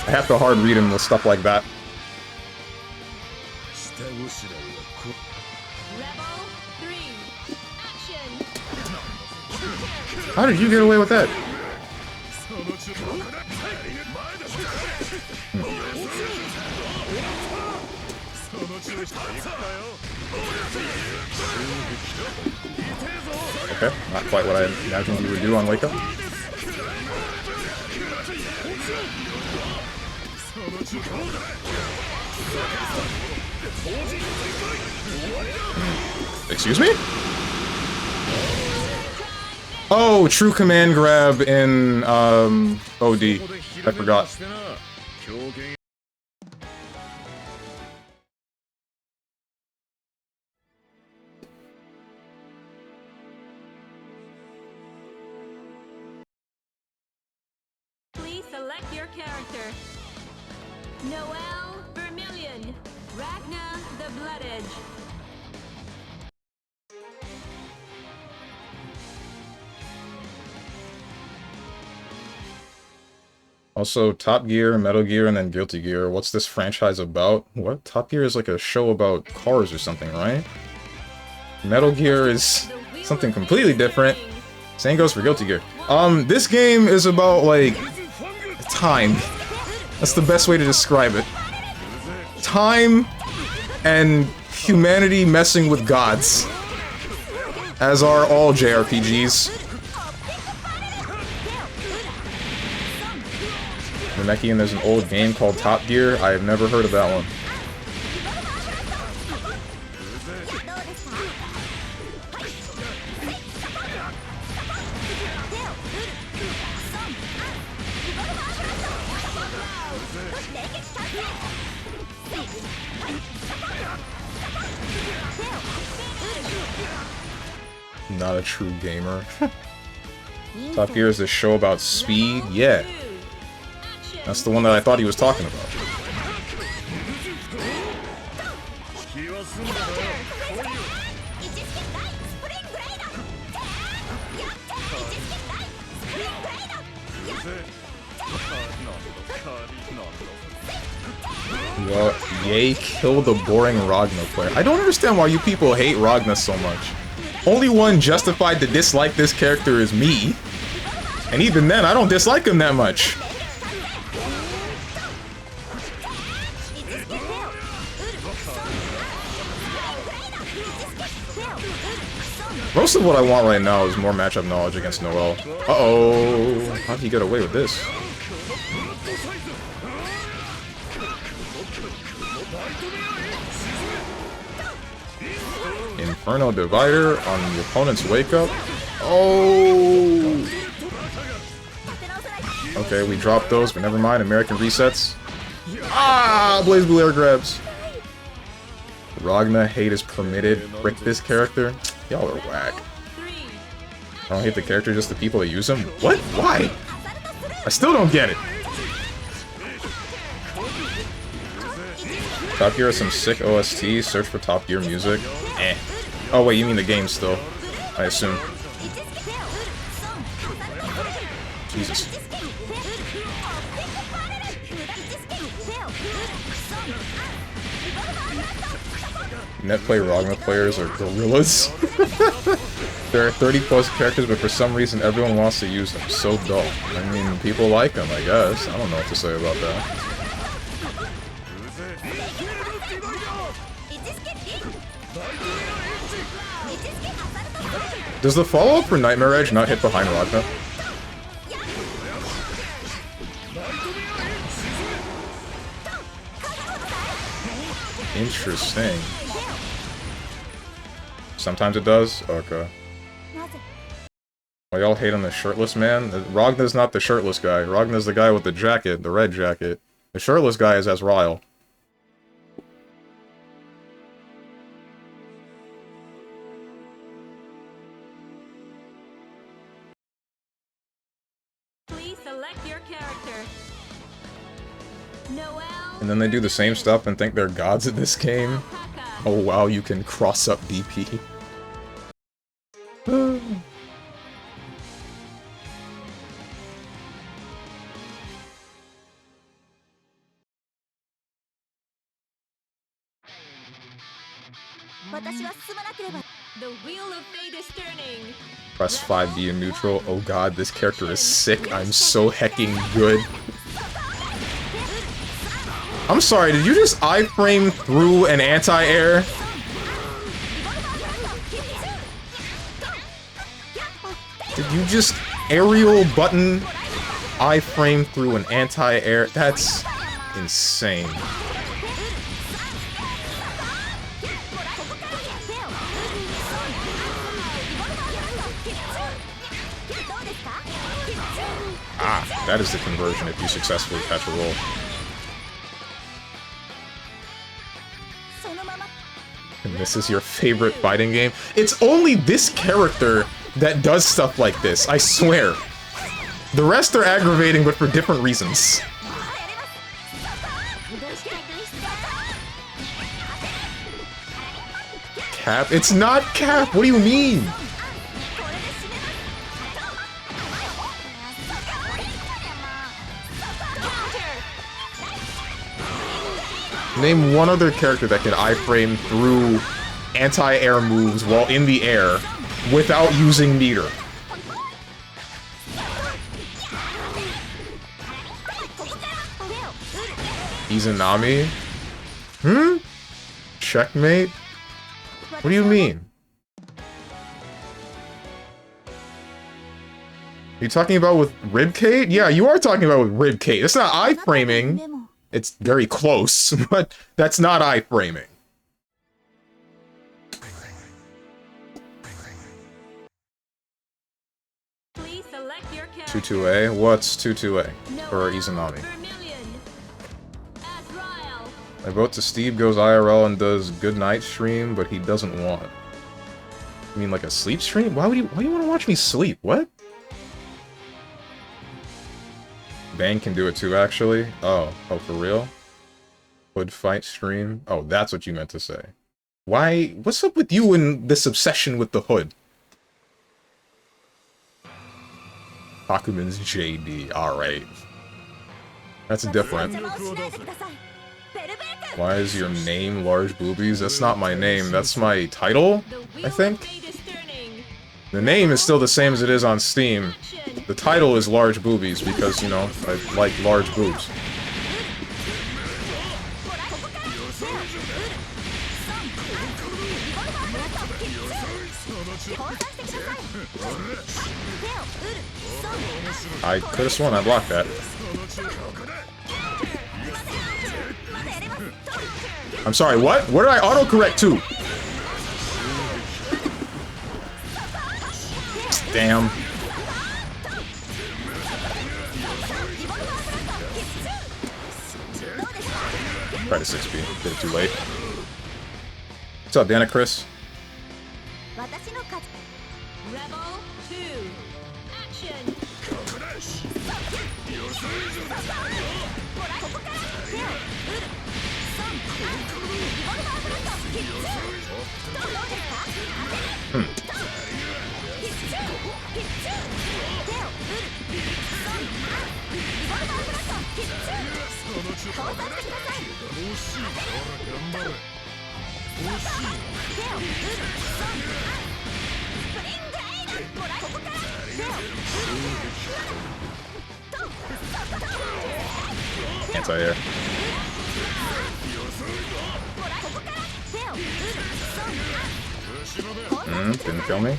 S1: I have to hard read him with stuff like that. How did you get away with that? Okay, not quite what I imagined you would do on Wake Up. Excuse me? Oh, true command grab in, OD. I forgot.
S2: Please select your character. Noel Vermilion, Ragna the Blood Edge.
S1: Also, Top Gear, Metal Gear, and then Guilty Gear. What's this franchise about? What? Top Gear is like a show about cars or something, right? Metal Gear is something completely different. Same goes for Guilty Gear. This game is about, like, time. That's the best way to describe it. Time and humanity messing with gods. As are all JRPGs. Namekian, there's an old game called Top Gear. I have never heard of that one. Not a true gamer. Top Gear is a show about speed? Yeah. That's the one that I thought he was talking about. Well, yay, kill the boring Ragna player. I don't understand why you people hate Ragna so much. Only one justified to dislike this character is me. And even then, I don't dislike him that much. Most of what I want right now is more matchup knowledge against Noel. Uh-oh. How'd he get away with this? Inferno Divider on the opponent's wake up. Oh! Okay, we dropped those, but never mind. American resets. Ah! BlazBlue air grabs. Ragna hate is permitted. Frick this character. Y'all are whack. I don't hate the character, just the people that use him. What? Why? I still don't get it. Top Gear has some sick OST. Search for Top Gear music. Eh. Oh wait, you mean the game still? I assume. Jesus. Netplay Ragna players are gorillas. There are 30 plus characters, but for some reason everyone wants to use them. So dull. I mean, people like them, I guess. I don't know what to say about that. Does the follow-up for Nightmare Edge not hit behind Ragna? Interesting. Sometimes it does? Okay. Well, y'all hate on the shirtless man? Ragna's not the shirtless guy. Ragna's the guy with the jacket, the red jacket. The shirtless guy is Azrael.
S2: Please select your character. Noel.
S1: And then they do the same stuff and think they're gods at this game. Oh wow, you can cross up DP.
S2: The wheel of fate is turning.
S1: Press 5B in neutral. Oh god, this character is sick. I'm so hecking good. I'm sorry, did you just iframe through an anti-air? Did you just aerial button iframe through an anti-air? That's insane. Ah, that is the conversion if you successfully catch a roll. And this is your favorite fighting game? It's only this character that does stuff like this, I swear. The rest are aggravating, but for different reasons. Cap? It's not Cap! What do you mean? Name one other character that can iframe through anti-air moves while in the air without using meter. Izanami? Hmm? Checkmate? What do you mean? Are you talking about with Ribcade? Yeah, you are talking about with Ribcade. It's not iframing. It's very close, but that's not iframing.
S2: Please select your character.
S1: 22A? What's 22A for Izanami? I vote to Steve goes IRL and does good night stream, but he doesn't want. You mean like a sleep stream? Why do you want to watch me sleep? What? Bang can do it too, actually. Oh, for real? Hood fight stream? Oh, that's what you meant to say. Why? What's up with you and this obsession with the hood? Hakumen's JD. Alright. That's different. Why is your name Large Boobies? That's not my name. That's my title, I think? The name is still the same as it is on Steam. The title is Large Boobies because, you know, I like large boobs. I could have sworn I blocked that. I'm sorry, what? Where did I autocorrect to? Damn. Try to 6B. Did it too late. What's up, Dana Chris?
S2: Rebel 2. Action.
S1: Anti-air. Didn't kill me.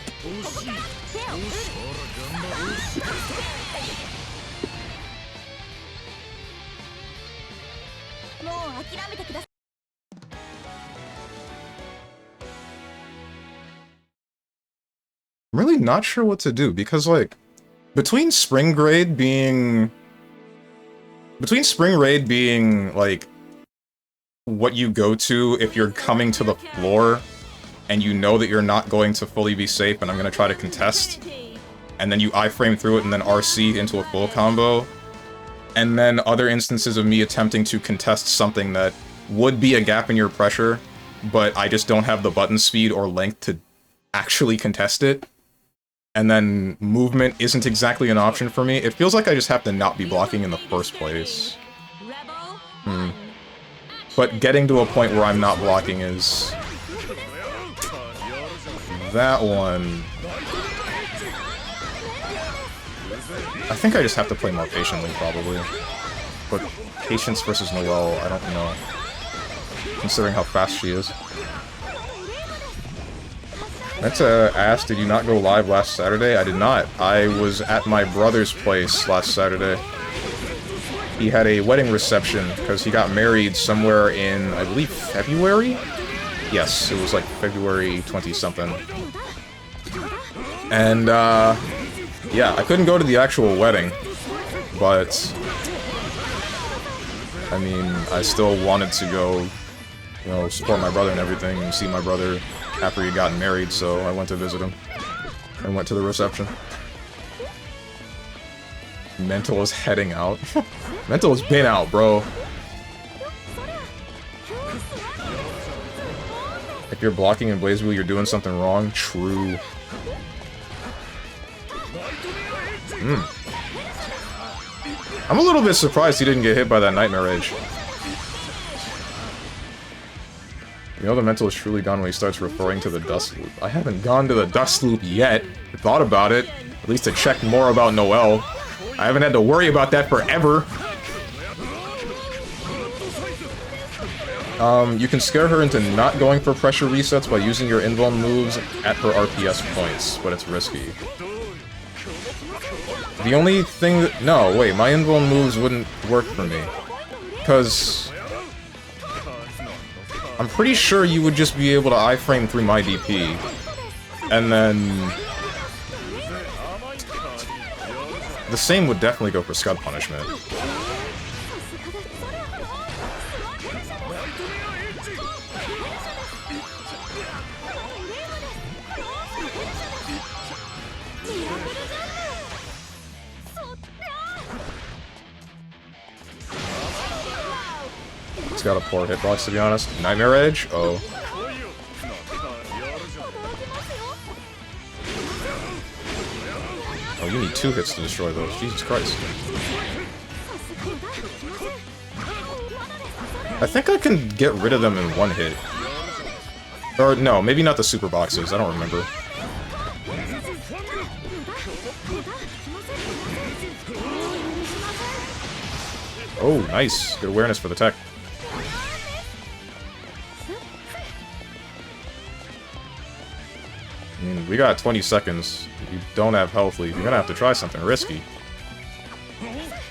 S1: I'm really not sure what to do, because, like, between Spring Raid being, like, what you go to if you're coming to the floor, and you know that you're not going to fully be safe, and I'm gonna try to contest, and then you iframe through it and then RC into a full combo, and then other instances of me attempting to contest something that would be a gap in your pressure, but I just don't have the button speed or length to actually contest it, and then movement isn't exactly an option for me. It feels like I just have to not be blocking in the first place. But getting to a point where I'm not blocking is... that one... I think I just have to play more patiently, probably. But Patience versus Noelle, I don't know. Considering how fast she is. That's asked, did you not go live last Saturday? I did not. I was at my brother's place last Saturday. He had a wedding reception, because he got married somewhere in, I believe, February? Yes, it was like February 20-something. And, yeah, I couldn't go to the actual wedding, but... I mean, I still wanted to go, you know, support my brother and everything, and see my brother after he had gotten married, so I went to visit him. And went to the reception. Mental is heading out. Mental has been out, bro. If you're blocking in BlazBlue, you're doing something wrong. True. I'm a little bit surprised he didn't get hit by that Nightmare Edge. You know the mental is truly gone when he starts referring to the dust loop. I haven't gone to the dust loop yet. I thought about it. At least to check more about Noelle. I haven't had to worry about that forever. You can scare her into not going for pressure resets by using your invuln moves at her RPS points, but it's risky. The only thing that... No, wait, my invuln moves wouldn't work for me. Because... I'm pretty sure you would just be able to iframe through my DP. And then... the same would definitely go for Scud Punishment. It's got a poor hitbox, to be honest. Nightmare Edge? Oh. Oh, you need 2 hits to destroy those. Jesus Christ. I think I can get rid of them in 1 hit. Or, no, maybe not the super boxes. I don't remember. Oh, nice. Good awareness for the tech. I mean, we got 20 seconds. You don't have health lead. You're gonna have to try something risky.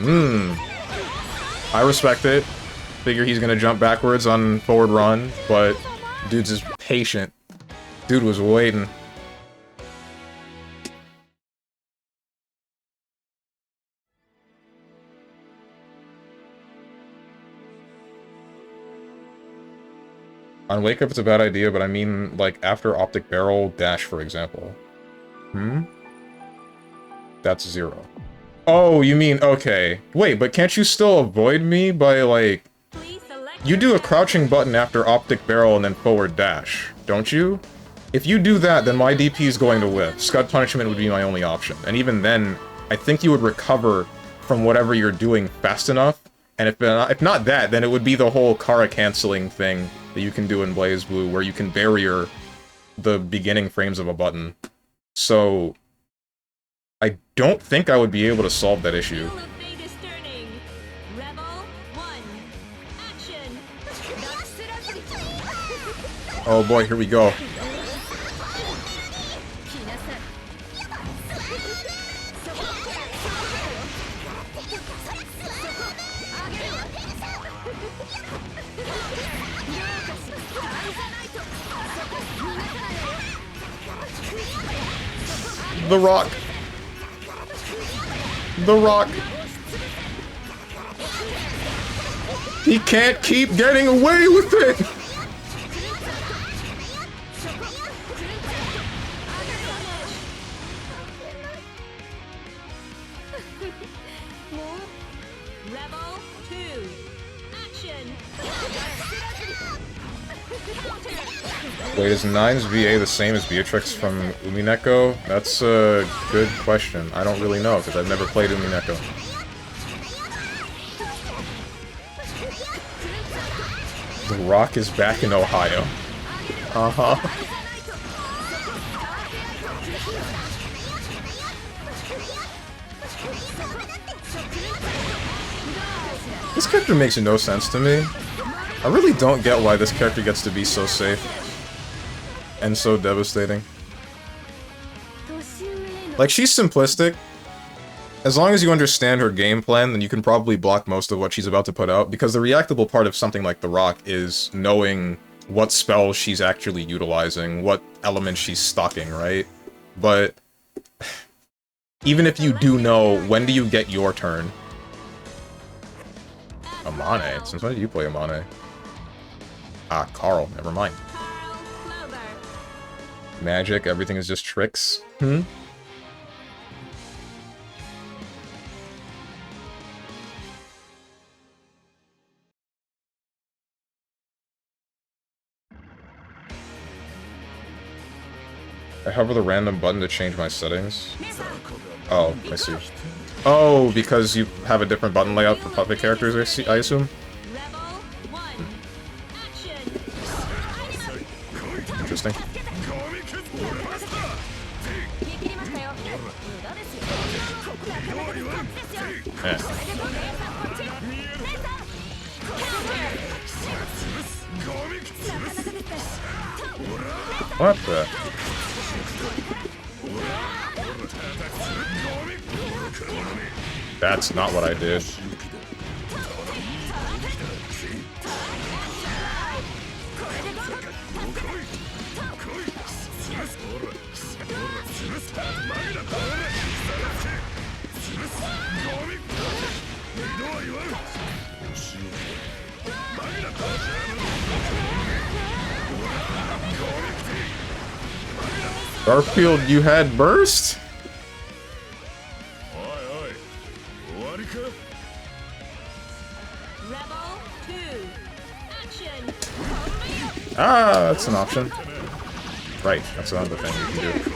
S1: I respect it. Figure he's gonna jump backwards on forward run, but dude's just patient. Dude was waiting. On Wake Up, it's a bad idea, but I mean, like, after Optic Barrel, dash, for example. Hmm? That's 0. Oh, you mean, okay. Wait, but can't you still avoid me by, like... You do a crouching button after Optic Barrel and then forward dash, don't you? If you do that, then my DP is going to whiff. Scud Punishment would be my only option. And even then, I think you would recover from whatever you're doing fast enough. And if not that, then it would be the whole Kara canceling thing that you can do in BlazBlue, where you can barrier the beginning frames of a button. So, I don't think I would be able to solve that issue. Oh boy, here we go. The Rock. The Rock. He can't keep getting away with it! Wait, is 9's VA the same as Beatrix from Umineko? That's a good question. I don't really know, because I've never played Umineko. The Rock is back in Ohio. Uh-huh. This character makes no sense to me. I really don't get why this character gets to be so safe. And so devastating. Like, she's simplistic. As long as you understand her game plan, then you can probably block most of what she's about to put out, because the reactable part of something like The Rock is knowing what spells she's actually utilizing, what elements she's stocking, right? But even if you do know, when do you get your turn? Amane? Since when did you play Amane? Ah, Carl. Never mind. Magic, everything is just tricks. Hmm? I hover the random button to change my settings. Oh, I see. Oh, because you have a different button layout for puppet characters, I assume? Interesting. Eh. What the? That's not what I did. Garfield, you had burst? Ah, that's an option. Right, that's another thing you can do.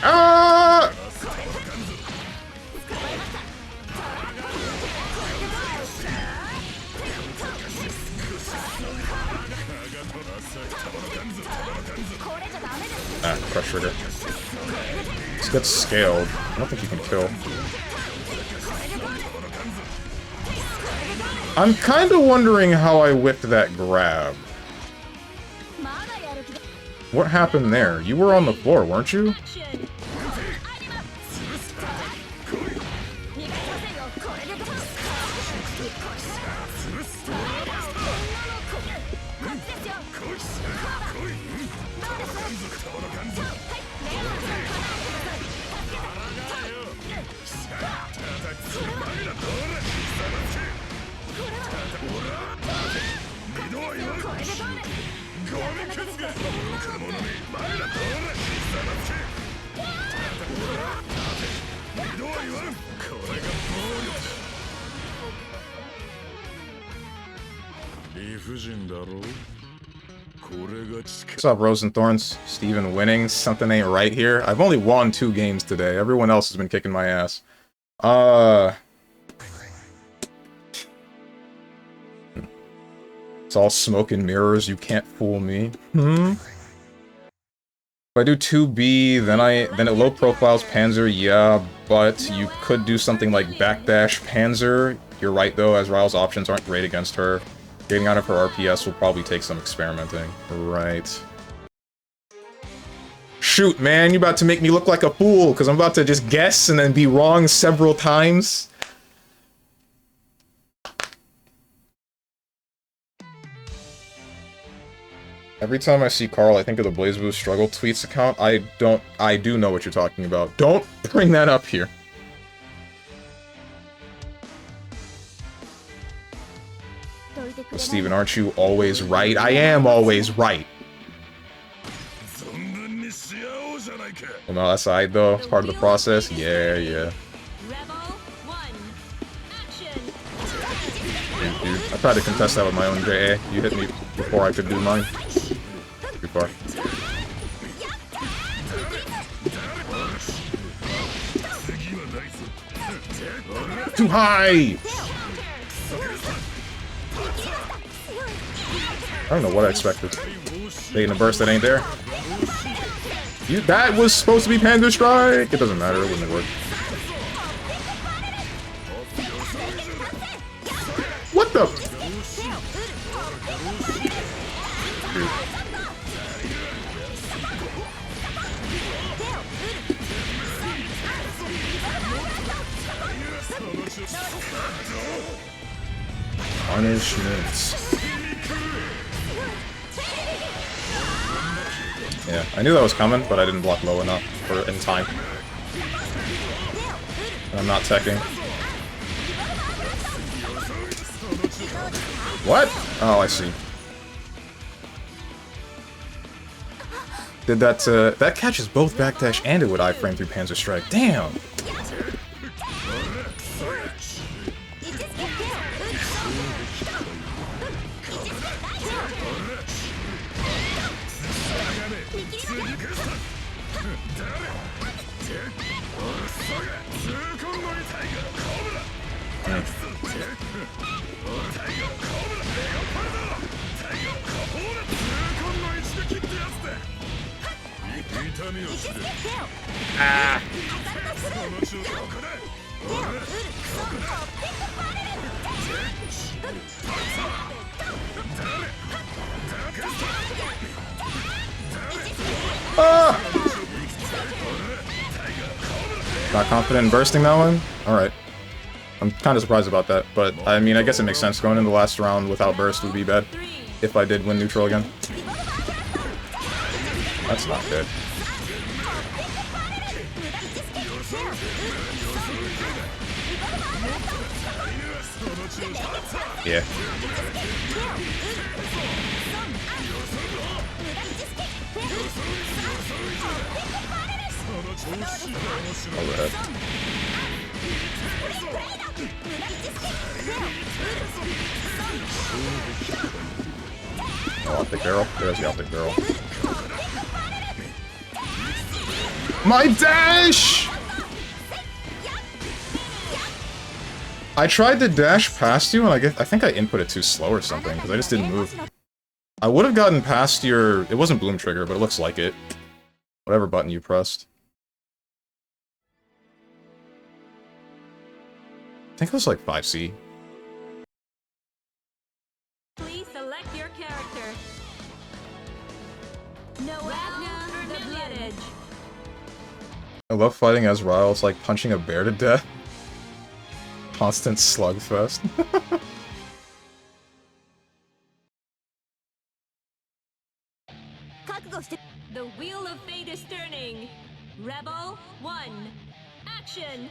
S1: Ah! Ah, crush trigger. This gets scaled. I don't think you can kill. I'm kind of wondering how I whipped that grab. What happened there? You were on the floor, weren't you? What's up, Rose and Thorns? Steven winning. Something ain't right here. I've only won 2 games today. Everyone else has been kicking my ass. It's all smoke and mirrors. You can't fool me. If I do 2B, then it low profiles Panzer, yeah, but you could do something like backdash Panzer. You're right though, as Ryle's options aren't great against her. Getting out of her RPS will probably take some experimenting. Right. Shoot, man, you're about to make me look like a fool, because I'm about to just guess and then be wrong several times. Every time I see Carl, I think of the BlazBlue Struggle Tweets account. I do know what you're talking about. Don't bring that up here. Steven, aren't you always right? I am always right. Well, no, aside though, it's part of the process. Yeah. Dude, I tried to contest that with my own JA. You hit me before I could do mine. Too far. Too high! I don't know what I expected. Taking a burst that ain't there. That was supposed to be Panzer Strike! It doesn't matter, it wouldn't have worked. What the? Dude. Punishments. Yeah, I knew that was coming, but I didn't block low enough for in time. And I'm not teching. What? Oh, I see. Did that, that catches both backdash and it would iframe through Panzer Strike. Damn! Ah. Ah. Not confident in bursting that one? Alright. I'm kind of surprised about that, but I mean, I guess it makes sense. Going into the last round without burst would be bad. If I did win neutral again. That's not good. Yeah. All right. Oh, optic barrel. There's the optic barrel. My dash! I tried to dash past you, and I think I inputted too slow or something, because I just didn't move. I would have gotten past your... It wasn't Bloom Trigger, but it looks like it. Whatever button you pressed. I think it was like 5C.
S2: Please select your character. Ragna the Blood Edge.
S1: I love fighting as Ryle. It's like punching a bear to death. Constant slugfest.
S2: The wheel of fate is turning. Rebel 1. Action!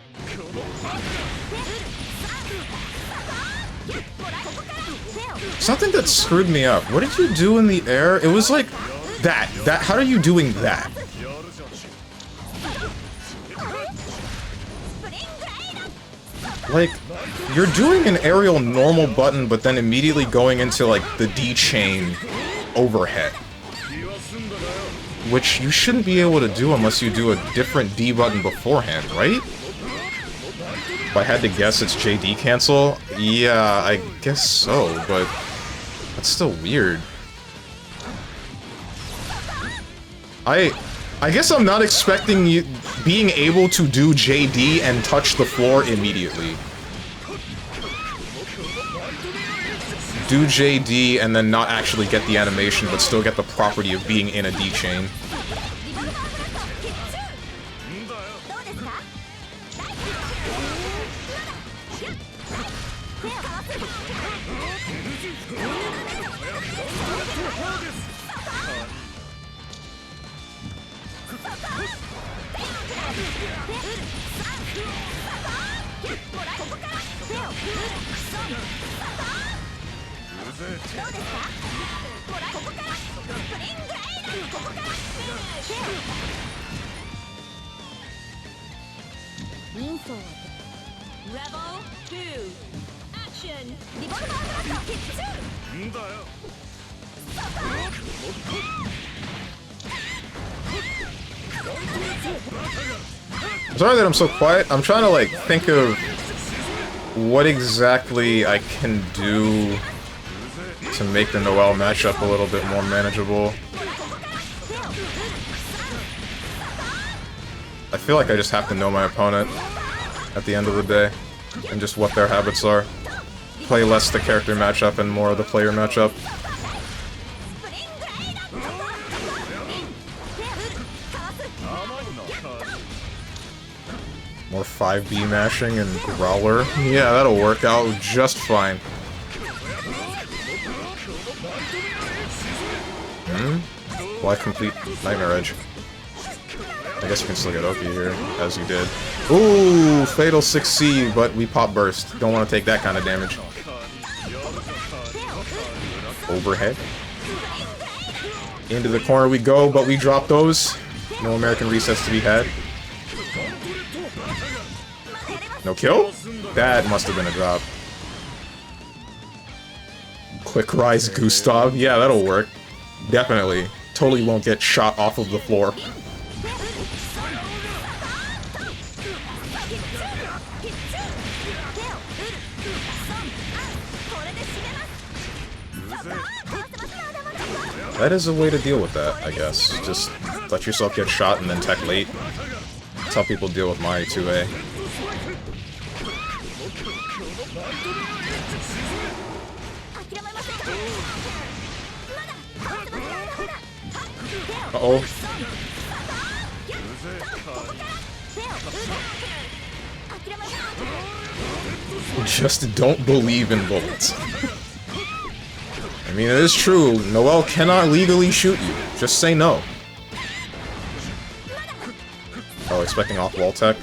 S1: Something that screwed me up. What did you do in the air? It was like that. How are you doing that? Like, you're doing an aerial normal button, but then immediately going into, like, the D-chain overhead. Which you shouldn't be able to do unless you do a different D button beforehand, right? If I had to guess, it's JD cancel? Yeah, I guess so, but that's still weird. I guess I'm not expecting you being able to do JD and touch the floor immediately. Do JD and then not actually get the animation, but still get the property of being in a D chain.
S2: Rebel 2. Action!
S1: Sorry that I'm so quiet. I'm trying to, like, think of what exactly I can do to make the Noelle matchup a little bit more manageable. I feel like I just have to know my opponent at the end of the day, and just what their habits are. Play less the character matchup and more the player matchup. More 5B mashing and Growler. Yeah, that'll work out just fine. Why complete Nightmare Edge? I guess you can still get Oki here, as you did. Ooh, Fatal 6C, but we pop Burst. Don't want to take that kind of damage. Overhead. Into the corner we go, but we drop those. No American resets to be had. No kill? That must have been a drop. Quick Rise Gustav. Yeah, that'll work. Definitely. Totally won't get shot off of the floor. That is a way to deal with that, I guess. Just let yourself get shot and then tech late. That's how people deal with my 2A. Uh-oh. Just don't believe in bullets. I mean, it is true. Noelle cannot legally shoot you. Just say no. Oh, expecting off-wall tech?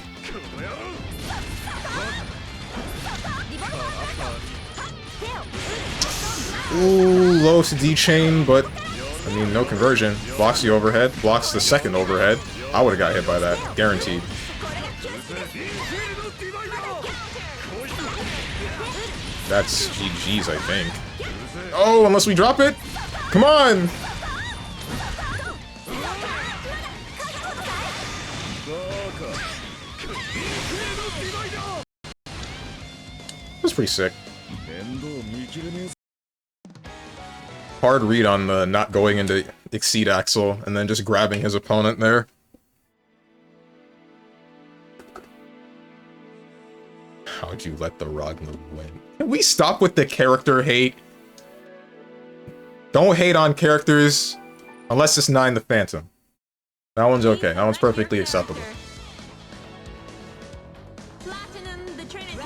S1: Ooh, low to D-chain, but I mean, no conversion. Blocks the overhead, blocks the second overhead. I would've got hit by that, guaranteed. That's GG's, I think. Oh, unless we drop it? Come on! That's pretty sick. Hard read on the not going into Exceed Axel and then just grabbing his opponent there. How'd you let the Ragnar win? Can we stop with the character hate? Don't hate on characters unless it's 9 the Phantom. That one's okay. That one's perfectly acceptable.
S2: Platinum the Trinity.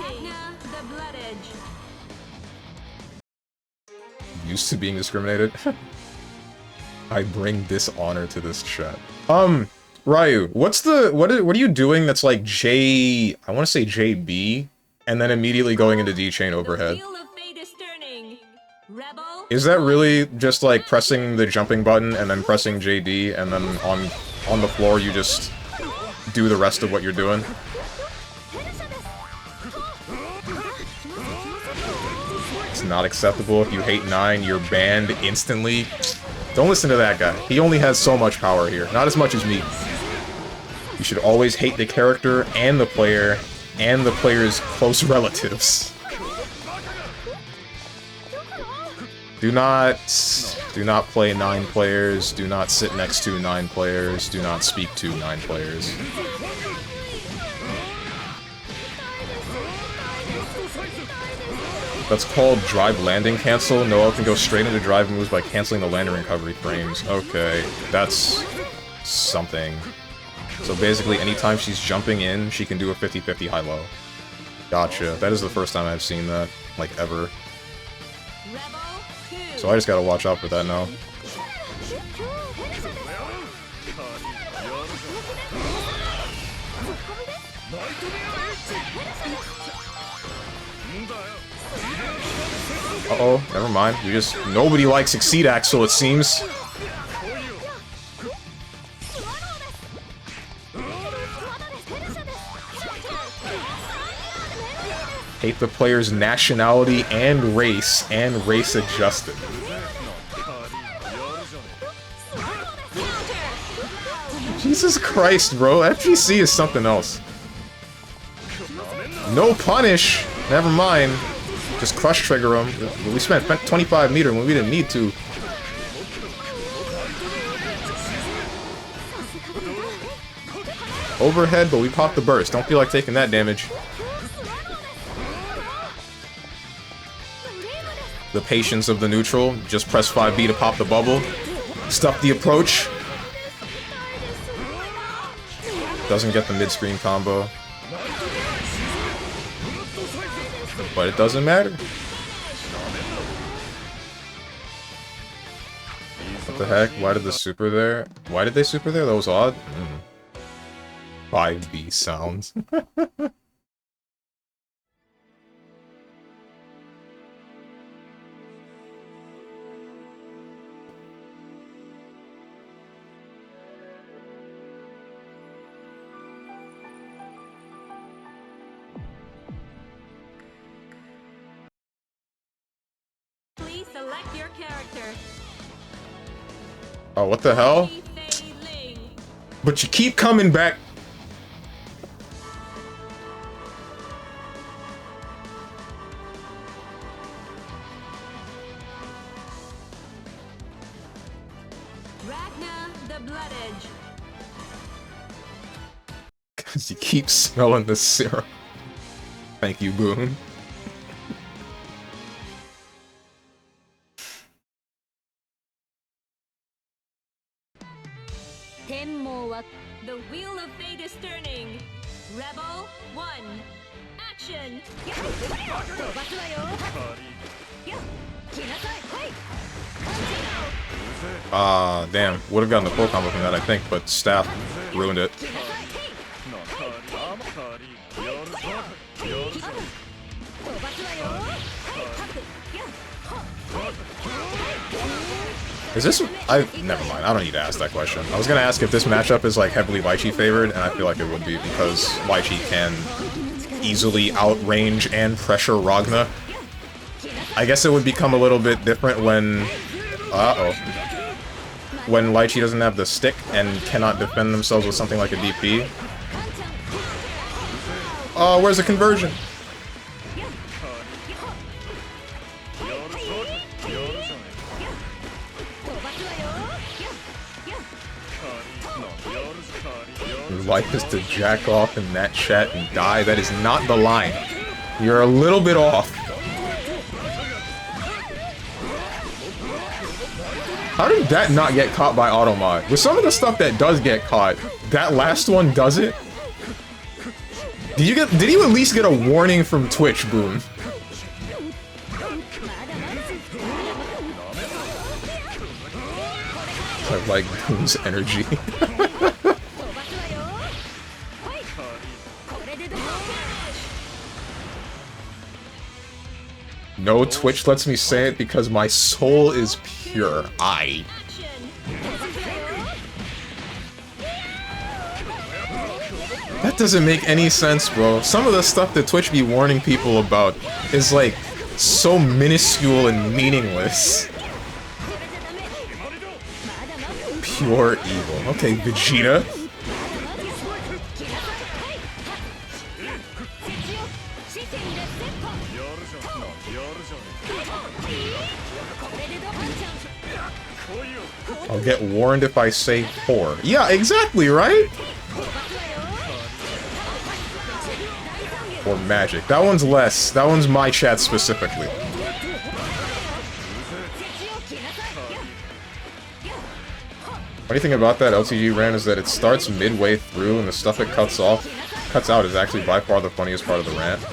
S2: the blood edge.
S1: Used to being discriminated. I bring dishonor to this chat. Ryu, what are you doing that's like I want to say JB, and then immediately going into D chain overhead?
S2: The wheel of fate is turning. Rebel.
S1: Is that really just like pressing the jumping button and then pressing JD, and then on the floor you just do the rest of what you're doing? It's not acceptable. If you hate 9, you're banned instantly. Don't listen to that guy. He only has so much power here. Not as much as me. You should always hate the character and the player and the player's close relatives. Do not play 9 players. Do not sit next to 9 players. Do not speak to 9 players. That's called drive landing cancel. Noelle can go straight into drive moves by canceling the landing recovery frames. Okay, that's something. So basically, anytime she's jumping in, she can do a 50-50 high-low. Gotcha. That is the first time I've seen that, like, ever. So I just gotta watch out for that now. Uh-oh, never mind. Nobody likes Succeed Axel, it seems. Hate the player's nationality and race adjusted. Jesus Christ, bro. FGC is something else. No punish! Never mind. Just crush trigger him. We spent 25 meter when we didn't need to. Overhead, but we popped the burst. Don't feel like taking that damage. The patience of the neutral. Just press 5B to pop the bubble. Stuff the approach. Doesn't get the mid-screen combo. But it doesn't matter. What the heck? Why did the super there? Why did they super there? That was odd. 5B sounds.
S2: Please select your character.
S1: Oh, what the hell? But you keep coming back.
S2: Ragna the blood edge.
S1: Because you keep smelling the syrup. Thank you, Boone.
S2: The wheel of fate is turning. Rebel 1. Action.
S1: Damn. Would have gotten the full combo from that, I think, but staff ruined it. Is this... never mind, I don't need to ask that question. I was gonna ask if this matchup is, like, heavily Lychee favored, and I feel like it would be, because Lychee can easily outrange and pressure Ragna. I guess it would become a little bit different when... when Lychee doesn't have the stick and cannot defend themselves with something like a DP. Oh, where's the conversion? Your life is to jack off in that chat and die. That is not the line. You're a little bit off. How did that not get caught by automod? With some of the stuff that does get caught, that last one does it? Did you at least get a warning from Twitch, Boom? I like Boom's energy. No, Twitch lets me say it because my soul is pure. That doesn't make any sense, bro. Some of the stuff that Twitch be warning people about is like so minuscule and meaningless. Pure evil. Okay, Vegeta. I'll get warned if I say poor. Yeah, exactly, right? Or magic. That one's less. That one's my chat specifically. Funny thing about that LTG rant is that it starts midway through and the stuff it cuts out is actually by far the funniest part of the rant.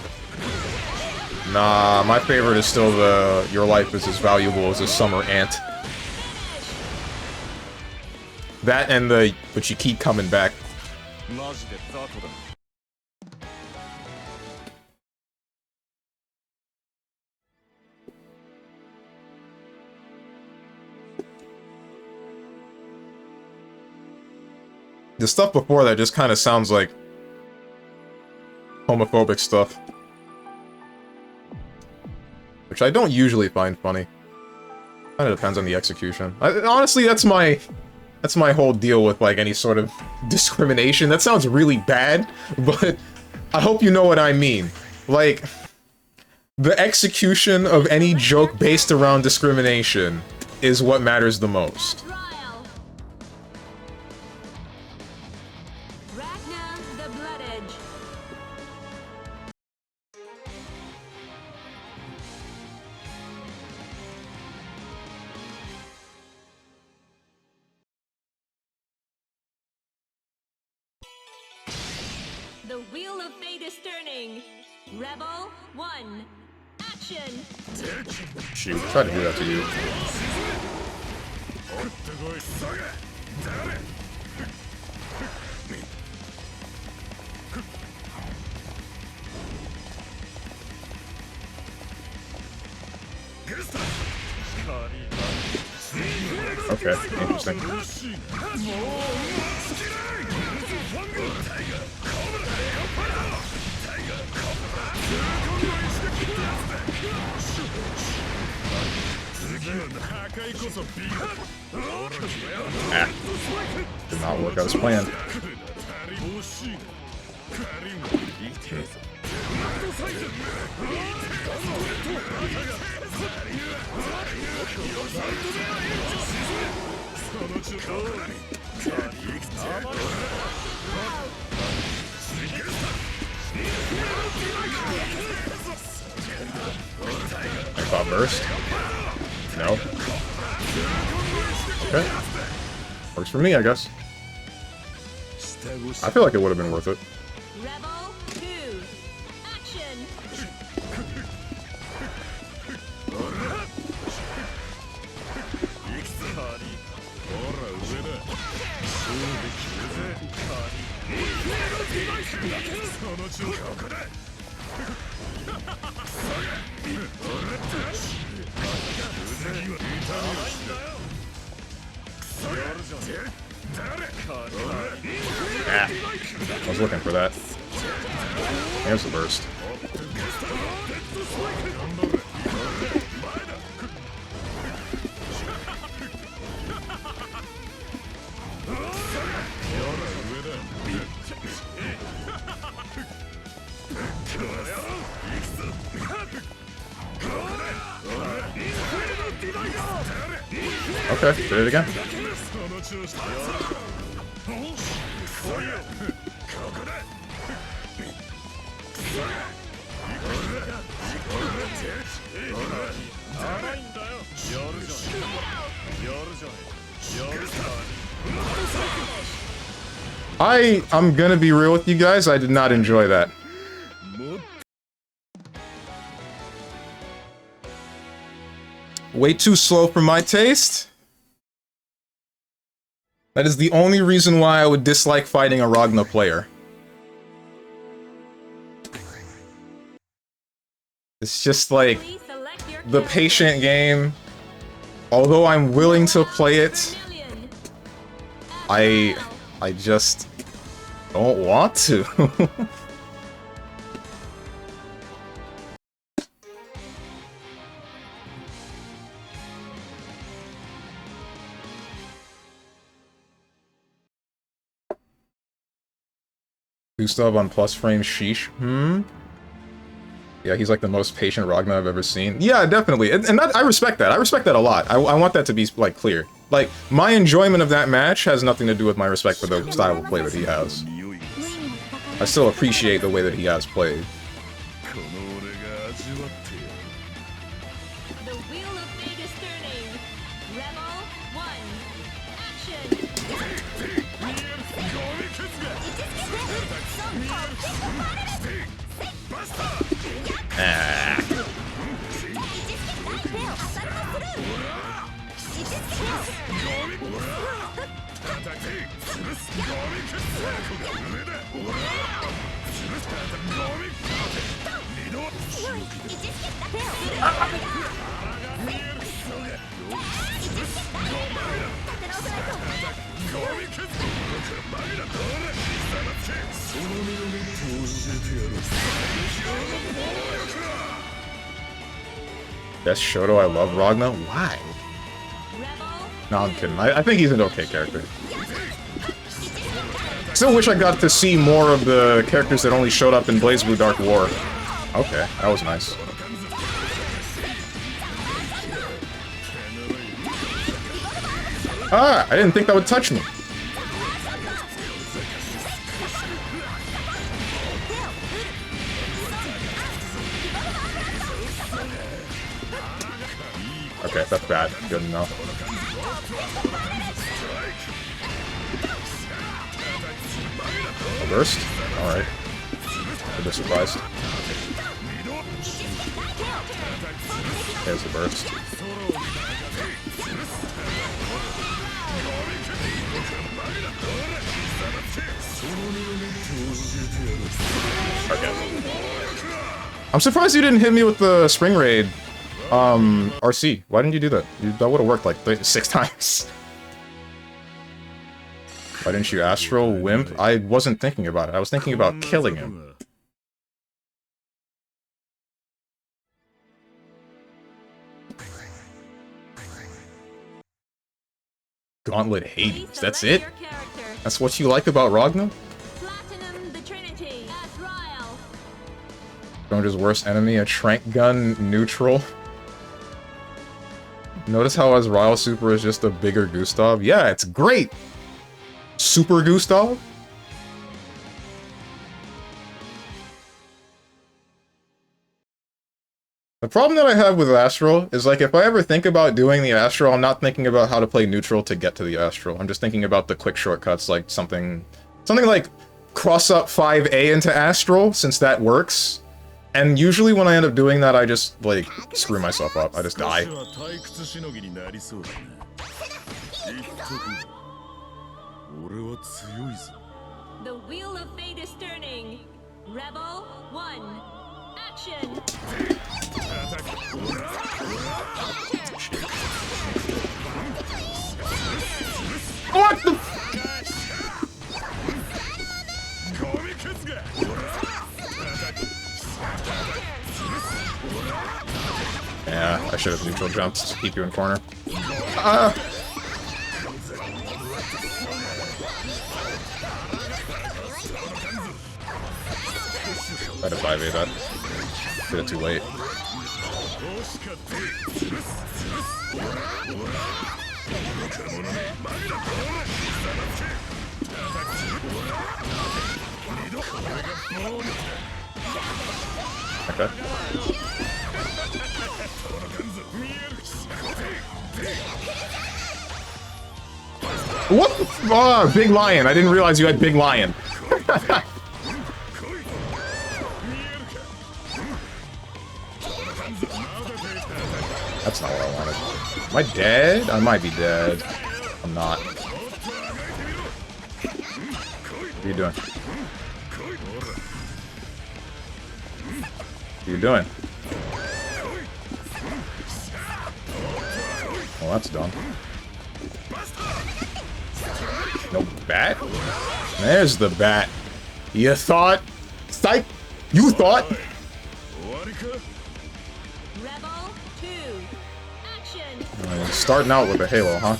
S1: Nah, my favorite is still the "Your life is as valuable as a summer ant." That and the "But you keep coming back." The stuff before that just kind of sounds like homophobic stuff. Which I don't usually find funny. Kind of depends on the execution. Honestly, that's my whole deal with, like, any sort of discrimination. That sounds really bad, but I hope you know what I mean. Like, the execution of any joke based around discrimination is what matters the most.
S2: The wheel of fate is turning. Rebel 1. Action.
S1: Shoot, try to do that to you. Okay, interesting. Ah, did not work out as planned. I thought burst. No. Okay. Works for me, I guess. I feel like it would have been worth it.
S2: Rebel 2. Action.
S1: Ah, I was looking for that. There's the burst. Okay, did it again. I'm gonna be real with you guys, I did not enjoy that. Way too slow for my taste. That is the only reason why I would dislike fighting a Ragna player. It's just like the patient game. Although I'm willing to play it, I just don't want to. Gustav on plus frame, sheesh. Yeah, he's like the most patient Ragna I've ever seen. Yeah, definitely. And that, I respect that. I respect that a lot. I want that to be, like, clear. Like, my enjoyment of that match has nothing to do with my respect for the style of play that he has. I still appreciate the way that he has played.
S2: The wheel of fate is turning. Rebel 1. Action.
S1: Best Shoto, I love Ragna? Why? No, I'm kidding. I think he's an okay character. Still wish I got to see more of the characters that only showed up in BlazBlue Dark War. Okay, that was nice. Ah, I didn't think that would touch me. Okay, that's bad. Good enough. A burst? Alright. A bit surprised. There's the burst. Okay. I'm surprised you didn't hit me with the Spring Raid. RC. Why didn't you do that? That would have worked like 6 times. Why didn't you Astral Wimp? I wasn't thinking about it. I was thinking about killing him. Gauntlet Hades. That's it? That's what you like about Ragna? Joner's worst enemy, a Trank Gun neutral. Notice how Azrael Super is just a bigger Gustav? Yeah, it's great! Super Gustav? The problem that I have with Astral is, like, if I ever think about doing the Astral, I'm not thinking about how to play neutral to get to the Astral. I'm just thinking about the quick shortcuts, like something like cross up 5A into Astral, since that works. And usually when I end up doing that, I just, like, screw myself up. I just die.
S2: The wheel of fate is turning. Rebel 1. Action.
S1: What the Yeah, I should have neutral jumped to keep you in corner. I'd have 5A that. Did it too late. Okay. What the oh, Big Lion. I didn't realize you had Big Lion. That's not what I wanted. Am I dead? I might be dead. I'm not. What are you doing? What are you doing? Well, that's dumb. No bat? There's the bat. You thought? Psych! You thought?
S2: Rebel 2. Action.
S1: Starting out with a halo, huh?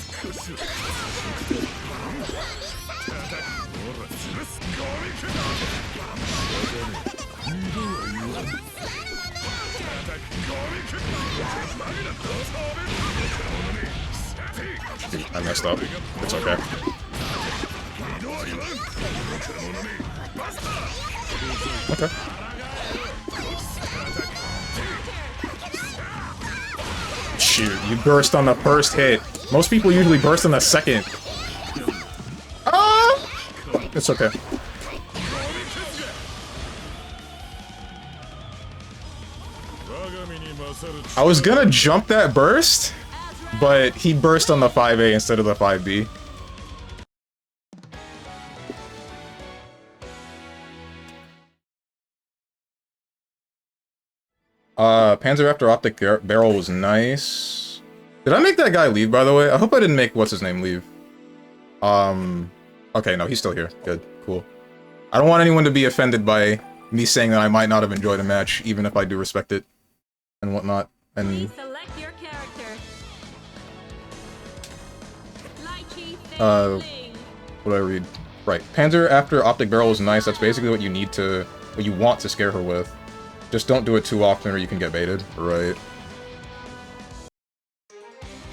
S1: I messed up. It's okay. Okay. Shoot, you burst on the first hit. Most people usually burst on the second. Ah! It's okay. I was gonna jump that burst, but he burst on the 5A instead of the 5B. Panzeraptor Optic Barrel was nice. Did I make that guy leave, by the way? I hope I didn't make what's-his-name leave. Okay, no, he's still here. Good, cool. I don't want anyone to be offended by me saying that I might not have enjoyed a match, even if I do respect it and whatnot. And
S2: Please select your character. Lychee
S1: what did I read? Right. Panzeraptor Optic Barrel is nice. That's basically what you need to, what you want to scare her with. Just don't do it too often or you can get baited. Right.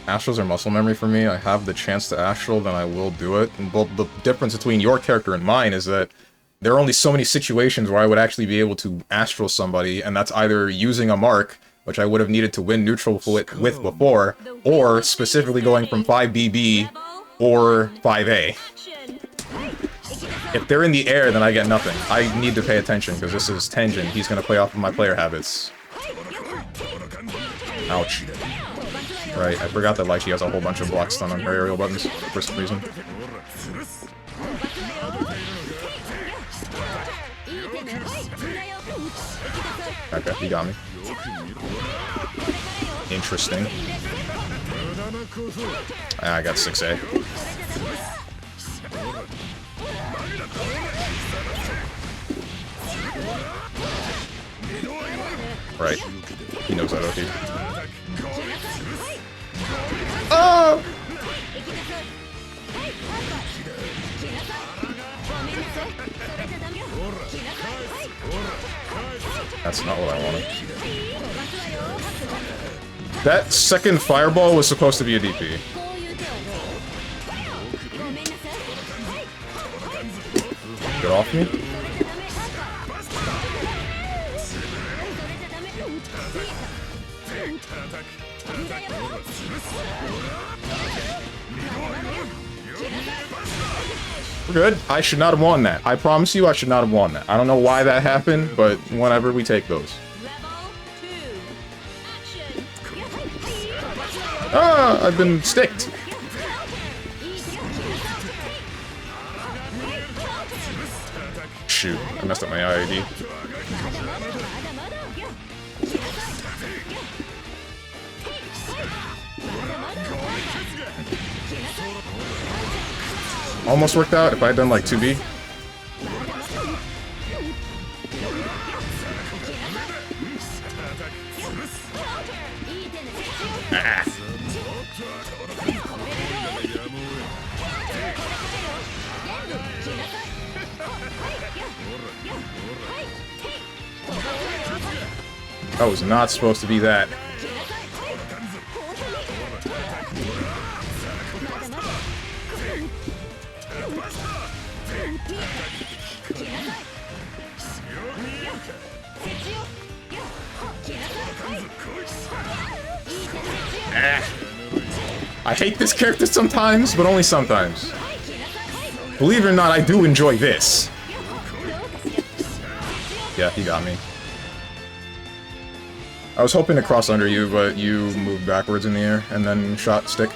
S1: Astrals are muscle memory for me. I have the chance to astral, then I will do it. And the difference between your character and mine is that there are only so many situations where I would actually be able to astral somebody, and that's either using a mark, which I would have needed to win neutral with before, or specifically going from 5BB or 5A. If they're in the air, then I get nothing. I need to pay attention, because this is Tenjin. He's going to play off of my player habits. Ouch. Right, I forgot that Lychee has a whole bunch of block stun on her aerial buttons for some reason. Okay, he got me. Interesting. I got 6A. Right. He knows that OT. Oh! That's not what I wanted. That second fireball was supposed to be a DP. Get off me. We're good. I should not have won that. I promise you I should not have won that. I don't know why that happened, but whenever we take those. Ah, I've been sticked. Shoot, I messed up my IID. Almost worked out if I had done like 2B. Ah. That was not supposed to be that. I hate this character sometimes, but only sometimes. Believe it or not, I do enjoy this. Yeah, he got me. I was hoping to cross under you, but you moved backwards in the air and then shot stick.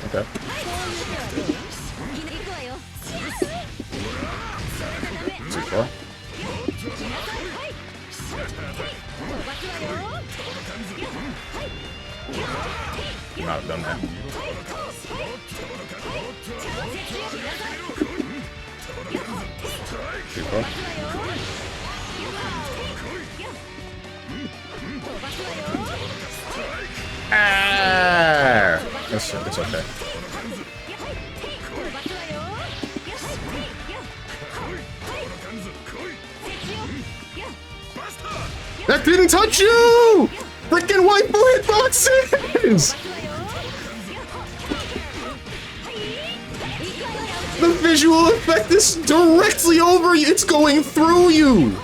S1: Okay. Too far. Not done that. Too far. Ah! It's okay. That didn't touch you! Freaking waifu hitboxes! The visual effect is directly over you! It's going through you!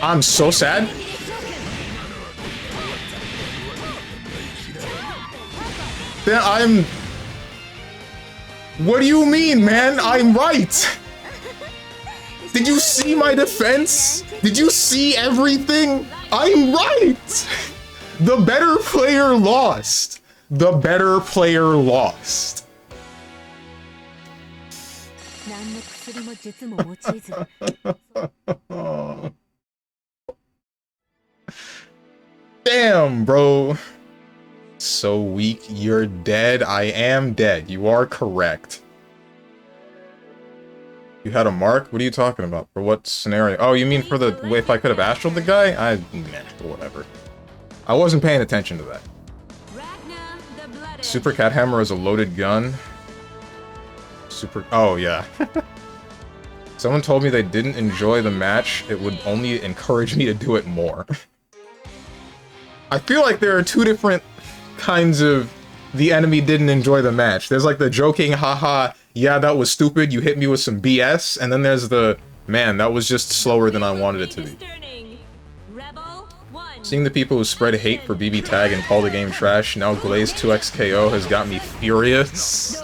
S1: I'm so sad. Then I'm... What do you mean, man? I'm right! Did you see my defense? Did you see everything? I'm right! The better player lost. The better player lost. Damn, bro. So weak, you're dead. I am dead. You are correct. You had a mark? What are you talking about? For what scenario? Oh, you mean for the if I could have astraled the guy? Nah, whatever. I wasn't paying attention to that. Super Cat Hammer is a loaded gun. Oh, yeah. Someone told me they didn't enjoy the match. It would only encourage me to do it more. I feel like there are two different kinds of the enemy didn't enjoy the match. There's like the joking, haha, yeah, that was stupid, you hit me with some BS, and then there's the, man, that was just slower than I wanted it to be. Seeing the people who spread hate for BB Tag and call the game trash, now Glaze 2xKO has got me furious.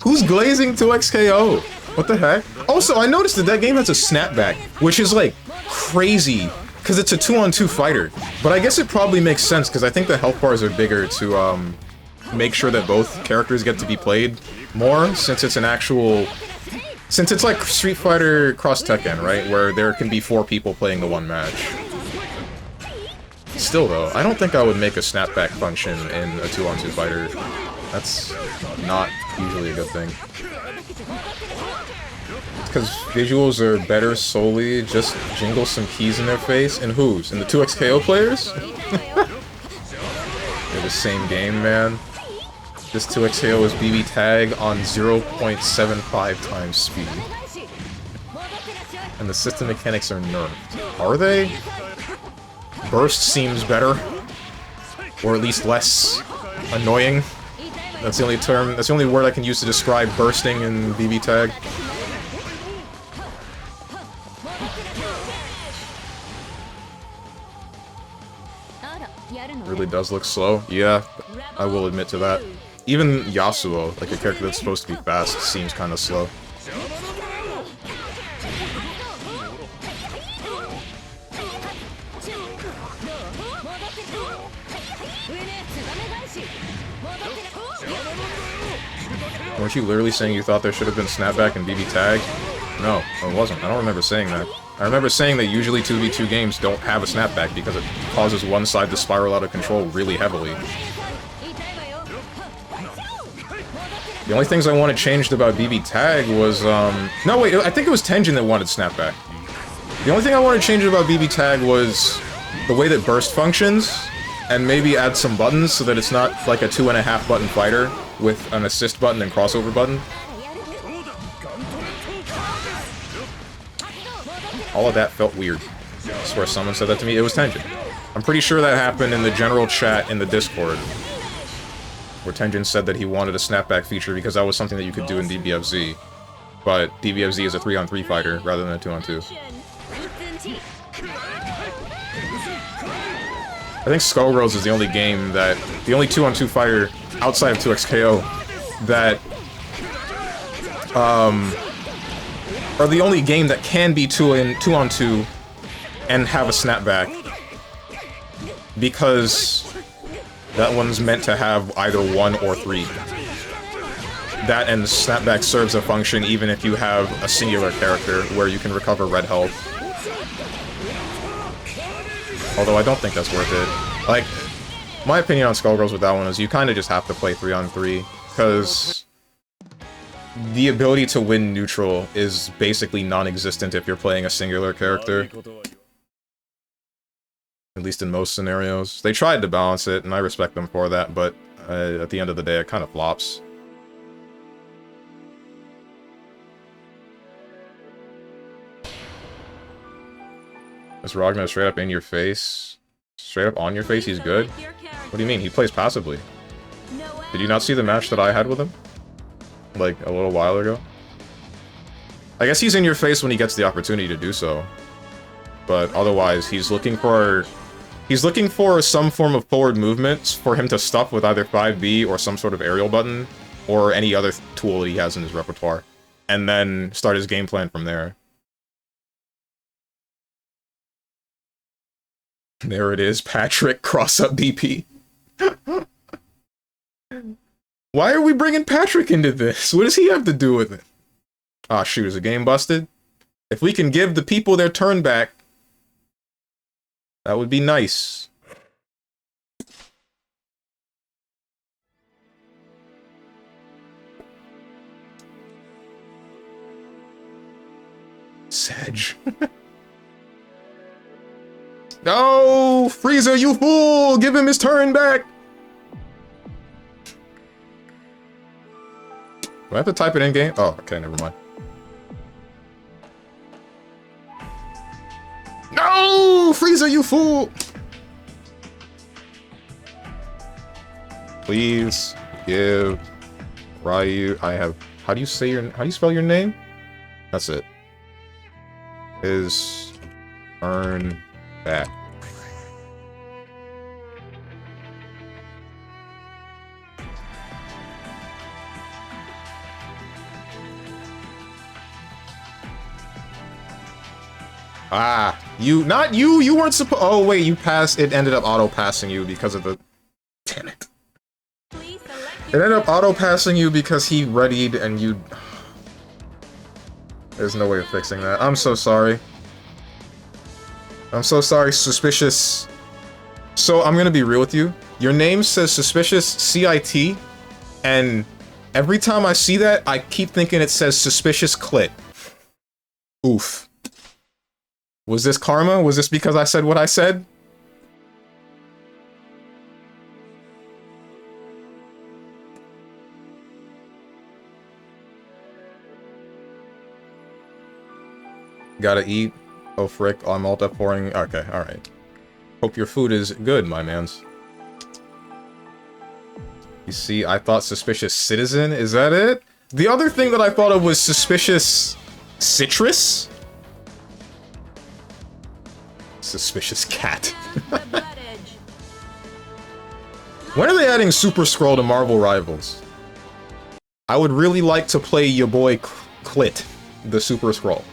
S1: Who's glazing 2xKO? What the heck? Also, I noticed that that game has a snapback, which is like crazy, because it's a 2-on-2 fighter. But I guess it probably makes sense, because I think the health bars are bigger to make sure that both characters get to be played more, since it's an actual... Since it's like Street Fighter Cross Tekken, right? Where there can be 4 people playing the one match. Still though, I don't think I would make a snapback function in a 2-on-2 fighter. That's not usually a good thing. Because visuals are better solely, just jingle some keys in their face. And whose? In the 2xKO players? They're the same game, man. This 2xKO is BB Tag on 0.75 times speed. And the system mechanics are nerfed. Are they? Burst seems better. Or at least less annoying. That's the only term, that's the only word I can use to describe bursting in BB Tag. Really does look slow. Yeah, I will admit to that. Even Yasuo, like a character that's supposed to be fast, seems kind of slow. Weren't you literally saying you thought there should have been snapback and BB Tag? No, it wasn't. I don't remember saying that. I remember saying that usually 2v2 games don't have a snapback because it causes one side to spiral out of control really heavily. The only things I wanted changed about BB Tag was, no wait, I think it was Tenjin that wanted snapback. The only thing I wanted changed about BB Tag was the way that burst functions, and maybe add some buttons so that it's not like a 2.5 button fighter with an assist button and crossover button. All of that felt weird. I swear someone said that to me. It was Tenjin. I'm pretty sure that happened in the general chat in the Discord, where Tenjin said that he wanted a snapback feature because that was something that you could do in DBFZ. But DBFZ is a 3-on-3 fighter rather than a 2-on-2. I think Skullgirls is the only game that, the only 2-on-2 fighter outside of 2XKO that, or the only game that can be 2-on-2 and have a snapback, because that one's meant to have either 1 or 3. That and snapback serves a function even if you have a singular character where you can recover red health. Although I don't think that's worth it. Like, my opinion on Skullgirls with that one is you kind of just have to play 3-on-3, because the ability to win neutral is basically non-existent if you're playing a singular character. At least in most scenarios. They tried to balance it, and I respect them for that, but at the end of the day, it kind of flops. Is Ragnar straight up in your face? Straight up on your face, he's good? What do you mean? He plays passively. Did you not see the match that I had with him? Like, a little while ago? I guess he's in your face when he gets the opportunity to do so. But otherwise, he's looking for some form of forward movements for him to stuff with either 5B or some sort of aerial button, or any other tool that he has in his repertoire. And then start his game plan from there. There it is, Patrick, cross-up DP. Why are we bringing Patrick into this? What does he have to do with it? Ah, shoot, is the game busted? If we can give the people their turn back, that would be nice. Sedge. No! Frieza, you fool! Give him his turn back! Do I have to type it in-game? Oh, okay, never mind. No! Frieza, you fool! Please give Ryu... I have... How do you say your... How do you spell your name? That's it. His... turn... back. Ah, not you, you weren't supposed- oh wait, you passed, it ended up auto-passing you because of the- damn it. It ended up auto-passing you because he readied and you- there's no way of fixing that. I'm so sorry. I'm so sorry, Suspicious. So, I'm gonna be real with you. Your name says Suspicious CIT, and every time I see that, I keep thinking it says Suspicious Clit. Oof. Was this karma? Was this because I said what I said? Gotta eat. Oh frick, I'm multi-pouring. Okay, alright. Hope your food is good, my mans. You see, I thought Suspicious Citizen, is that it? The other thing that I thought of was Suspicious Citrus? Suspicious Cat. When are they adding Super Scroll to Marvel Rivals? I would really like to play your boy Clit, the Super Scroll.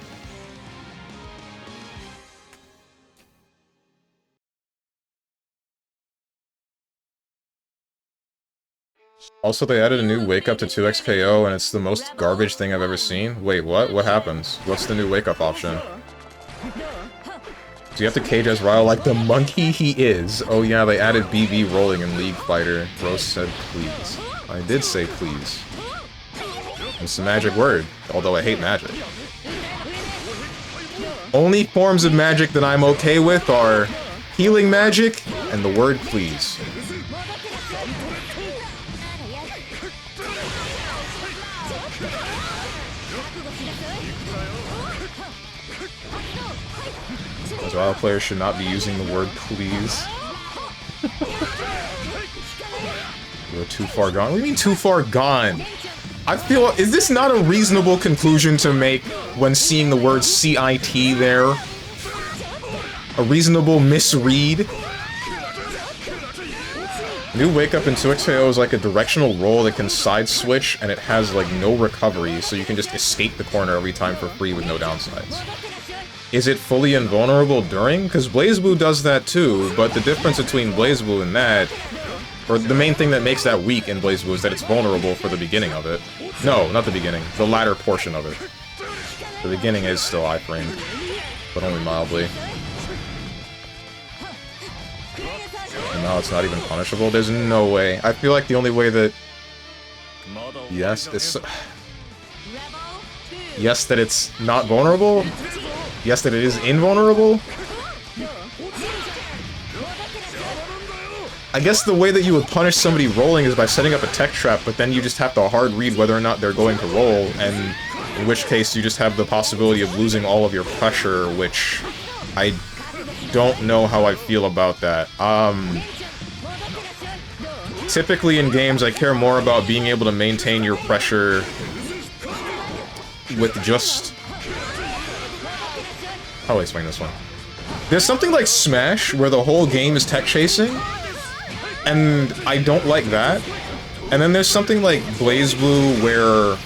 S1: Also, they added a new wake up to 2XKO, and it's the most garbage thing I've ever seen. Wait, what? What happens? What's the new wake up option? Do you have to cage as Ryle like the monkey he is? Oh yeah, they added BB rolling in League Fighter. Rose said please. I did say please. It's a magic word, although I hate magic. Only forms of magic that I'm okay with are healing magic and the word please. As well, players should not be using the word please. You're too far gone. What do you mean too far gone? I feel, is this not a reasonable conclusion to make when seeing the word CIT there? A reasonable misread? New Wake Up in 2XAO is like a directional roll that can side switch, and it has like no recovery, so you can just escape the corner every time for free with no downsides. Is it fully invulnerable during? Because BlazBlue does that too, but the difference between BlazBlue and that, or the main thing that makes that weak in BlazBlue is that it's vulnerable for the beginning of it. No, not the beginning, the latter portion of it. The beginning is still iframed, but only mildly. And now it's not even punishable? There's no way. I feel like the only way that... Yes, it's... Yes, that it's not vulnerable? Yes, that it is invulnerable? I guess the way that you would punish somebody rolling is by setting up a tech trap, but then you just have to hard read whether or not they're going to roll, and in which case you just have the possibility of losing all of your pressure, which I don't know how I feel about that. Typically in games, I care more about being able to maintain your pressure with just... How do I explain this one? There's something like Smash, where the whole game is tech chasing, and I don't like that. And then there's something like BlazBlue, where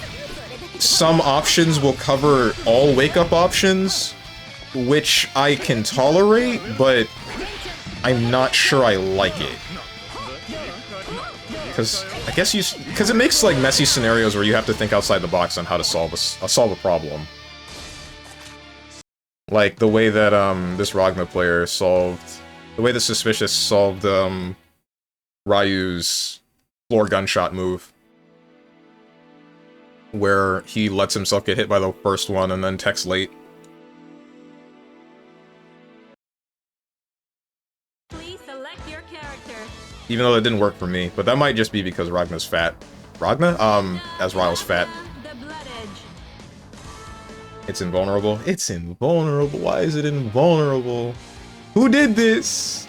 S1: some options will cover all wake-up options, which I can tolerate, but I'm not sure I like it. Because I guess because it makes like messy scenarios where you have to think outside the box on how to solve a problem. Like the way that this Ragna player solved, the way the Suspicious solved Ryu's floor gunshot move, where he lets himself get hit by the first one and then techs late.
S2: Please select your character.
S1: Even though that didn't work for me, but that might just be because Ragna's fat. Ragna? As Ryle's fat.
S2: The blood edge.
S1: It's invulnerable? It's invulnerable. Why is it invulnerable? Who did this?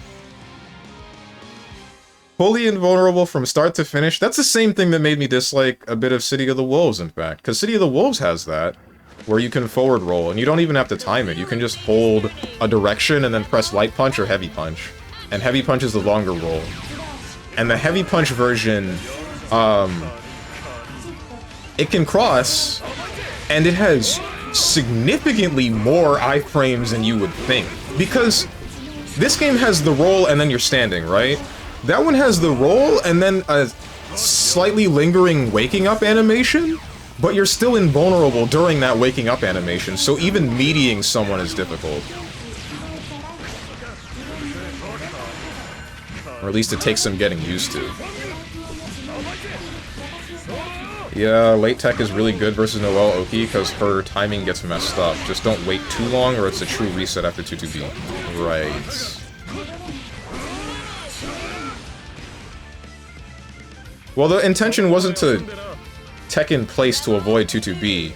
S1: Fully invulnerable from start to finish? That's the same thing that made me dislike a bit of City of the Wolves, in fact. Because City of the Wolves has that, where you can forward roll, and you don't even have to time it. You can just hold a direction and then press light punch or heavy punch. And heavy punch is the longer roll. And the heavy punch version, it can cross, and it has significantly more iframes than you would think. Because this game has the roll and then you're standing, right? That one has the roll and then a slightly lingering waking up animation, but you're still invulnerable during that waking up animation, so even meeting someone is difficult. Or at least it takes some getting used to. Yeah, late tech is really good versus Noelle Oki because her timing gets messed up. Just don't wait too long or it's a true reset after 2-2B. Right. Well, the intention wasn't to tech in place to avoid 2-2B.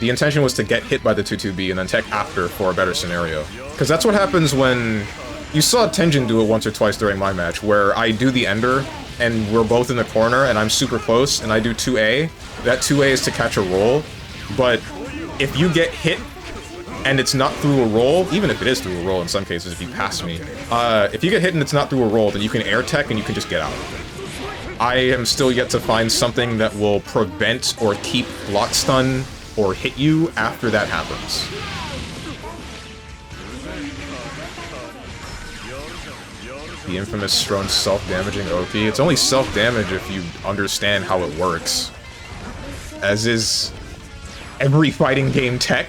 S1: The intention was to get hit by the 2-2B and then tech after for a better scenario. Because that's what happens when... You saw Tenjin do it once or twice during my match, where I do the ender, and we're both in the corner, and I'm super close, and I do 2A. That 2A is to catch a roll, but if you get hit, and it's not through a roll, even if it is through a roll in some cases, if you pass me, if you get hit and it's not through a roll, then you can air tech and you can just get out. I am still yet to find something that will prevent or keep block stun or hit you after that happens. The infamous Strong self-damaging OP. It's only self-damage if you understand how it works. As is every fighting game tech.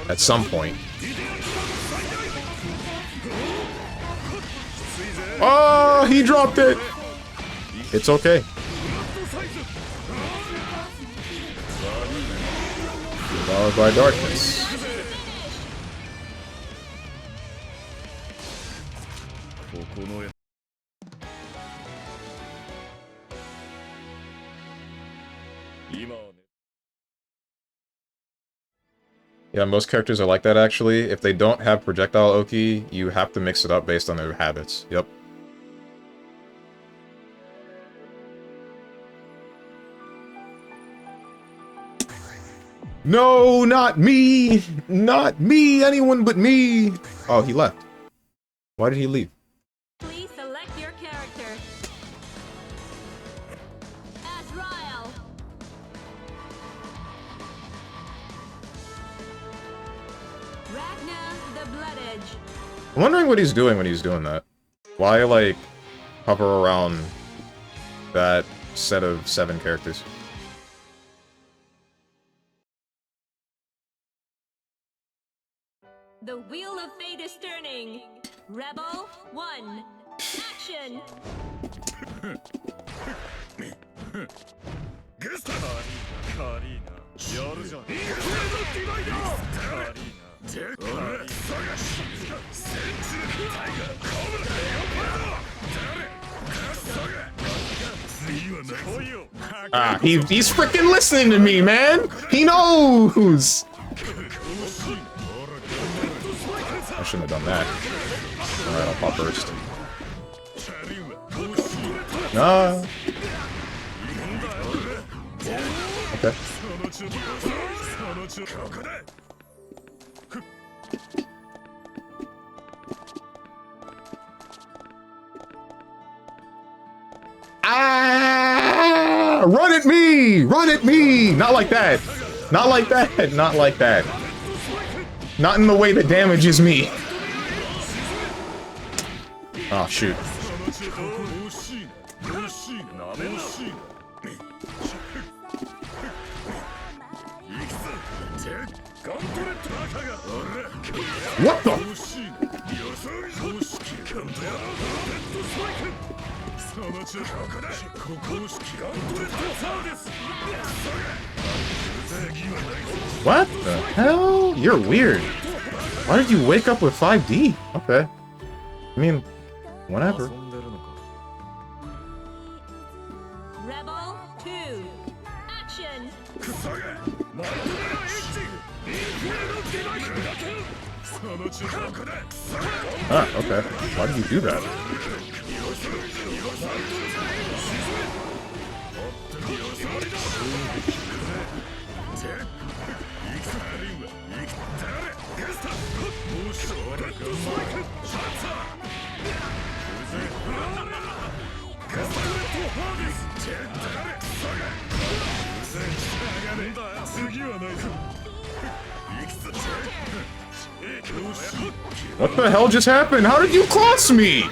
S1: At some point. Oh, he dropped it! It's okay. Followed by darkness. Yeah, most characters are like that, actually. If they don't have projectile Oki, you have to mix it up based on their habits. Yep. No, not me! Not me! Anyone but me! Oh, he left. Why did he leave?
S2: Please select your character. Azrael. Ragna the Blood Edge.
S1: I'm wondering what he's doing when he's doing that. Why, like, hover around that set of 7 characters?
S2: The Wheel of Fate is turning. Rebel 1. Action.
S1: Ah, he's freaking listening to me, man! He knows! I shouldn't have done that. Alright, I'll pop burst. No. Okay. Ah! Run at me! Run at me! Not like that. Not like that. Not like that. Not in the way that damages me. Oh, shoot. What the? What the hell? You're weird. Why did you wake up with 5D? Okay. I mean, whatever.
S2: Rebel 2. Action.
S1: Ah, okay. Why did you do that? What the hell just happened? How did you cross me?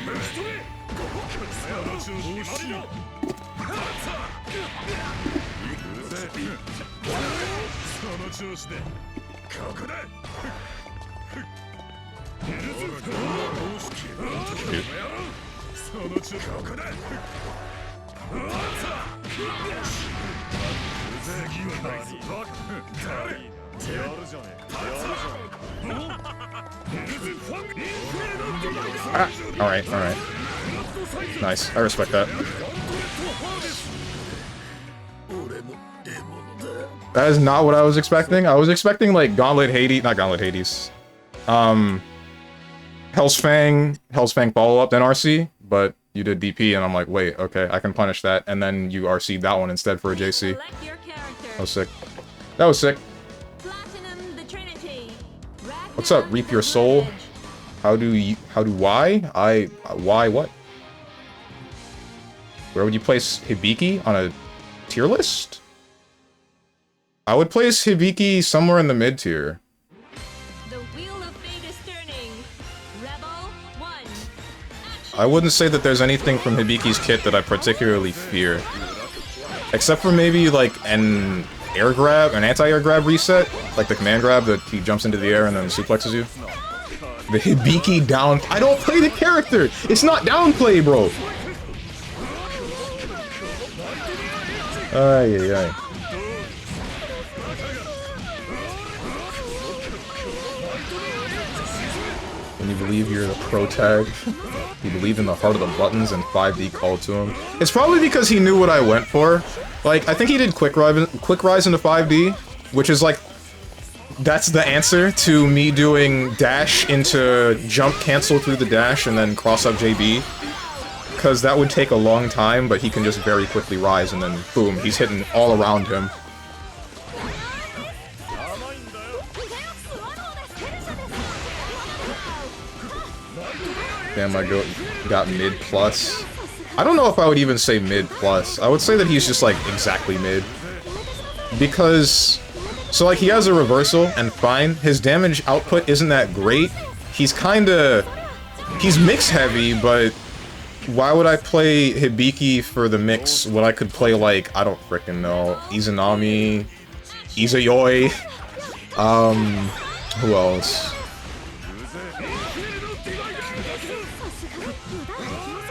S1: Ah, alright, alright. Nice, I respect that. That is not what I was expecting. I was expecting, like, Gauntlet Hades, not Gauntlet Hades. Hell's Fang follow-up, then RC, but you did DP, and I'm like, wait, okay, I can punish that, and then you RC'd that one instead for a JC. That was sick. That was sick. What's up, Reap Your Soul? Why what? Where would you place Hibiki? On a tier list? I would place Hibiki somewhere in the mid tier.
S2: The Wheel of Fate is turning. Rebel 1.
S1: I wouldn't say that there's anything from Hibiki's kit that I particularly fear. Except for maybe like an air grab, an anti-air grab reset, like the command grab that he jumps into the air and then suplexes you. The Hibiki down. I don't play the character. It's not downplay, bro. Ay, ay, ay. When you believe you're the pro tag, you believe in the heart of the buttons and 5D called to him. It's probably because he knew what I went for, Like, I think he did quick rise into 5D, which is like, that's the answer to me doing dash into jump cancel through the dash and then cross up JB. Because that would take a long time, but he can just very quickly rise and then boom, he's hitting all around him. Damn, I got mid plus. I don't know if I would even say mid plus. I would say that he's just like exactly mid. Because, so like he has a reversal and fine, his damage output isn't that great. He's mix heavy, but why would I play Hibiki for the mix when I could play like, I don't frickin' know, Izanami, Izayoi, who else?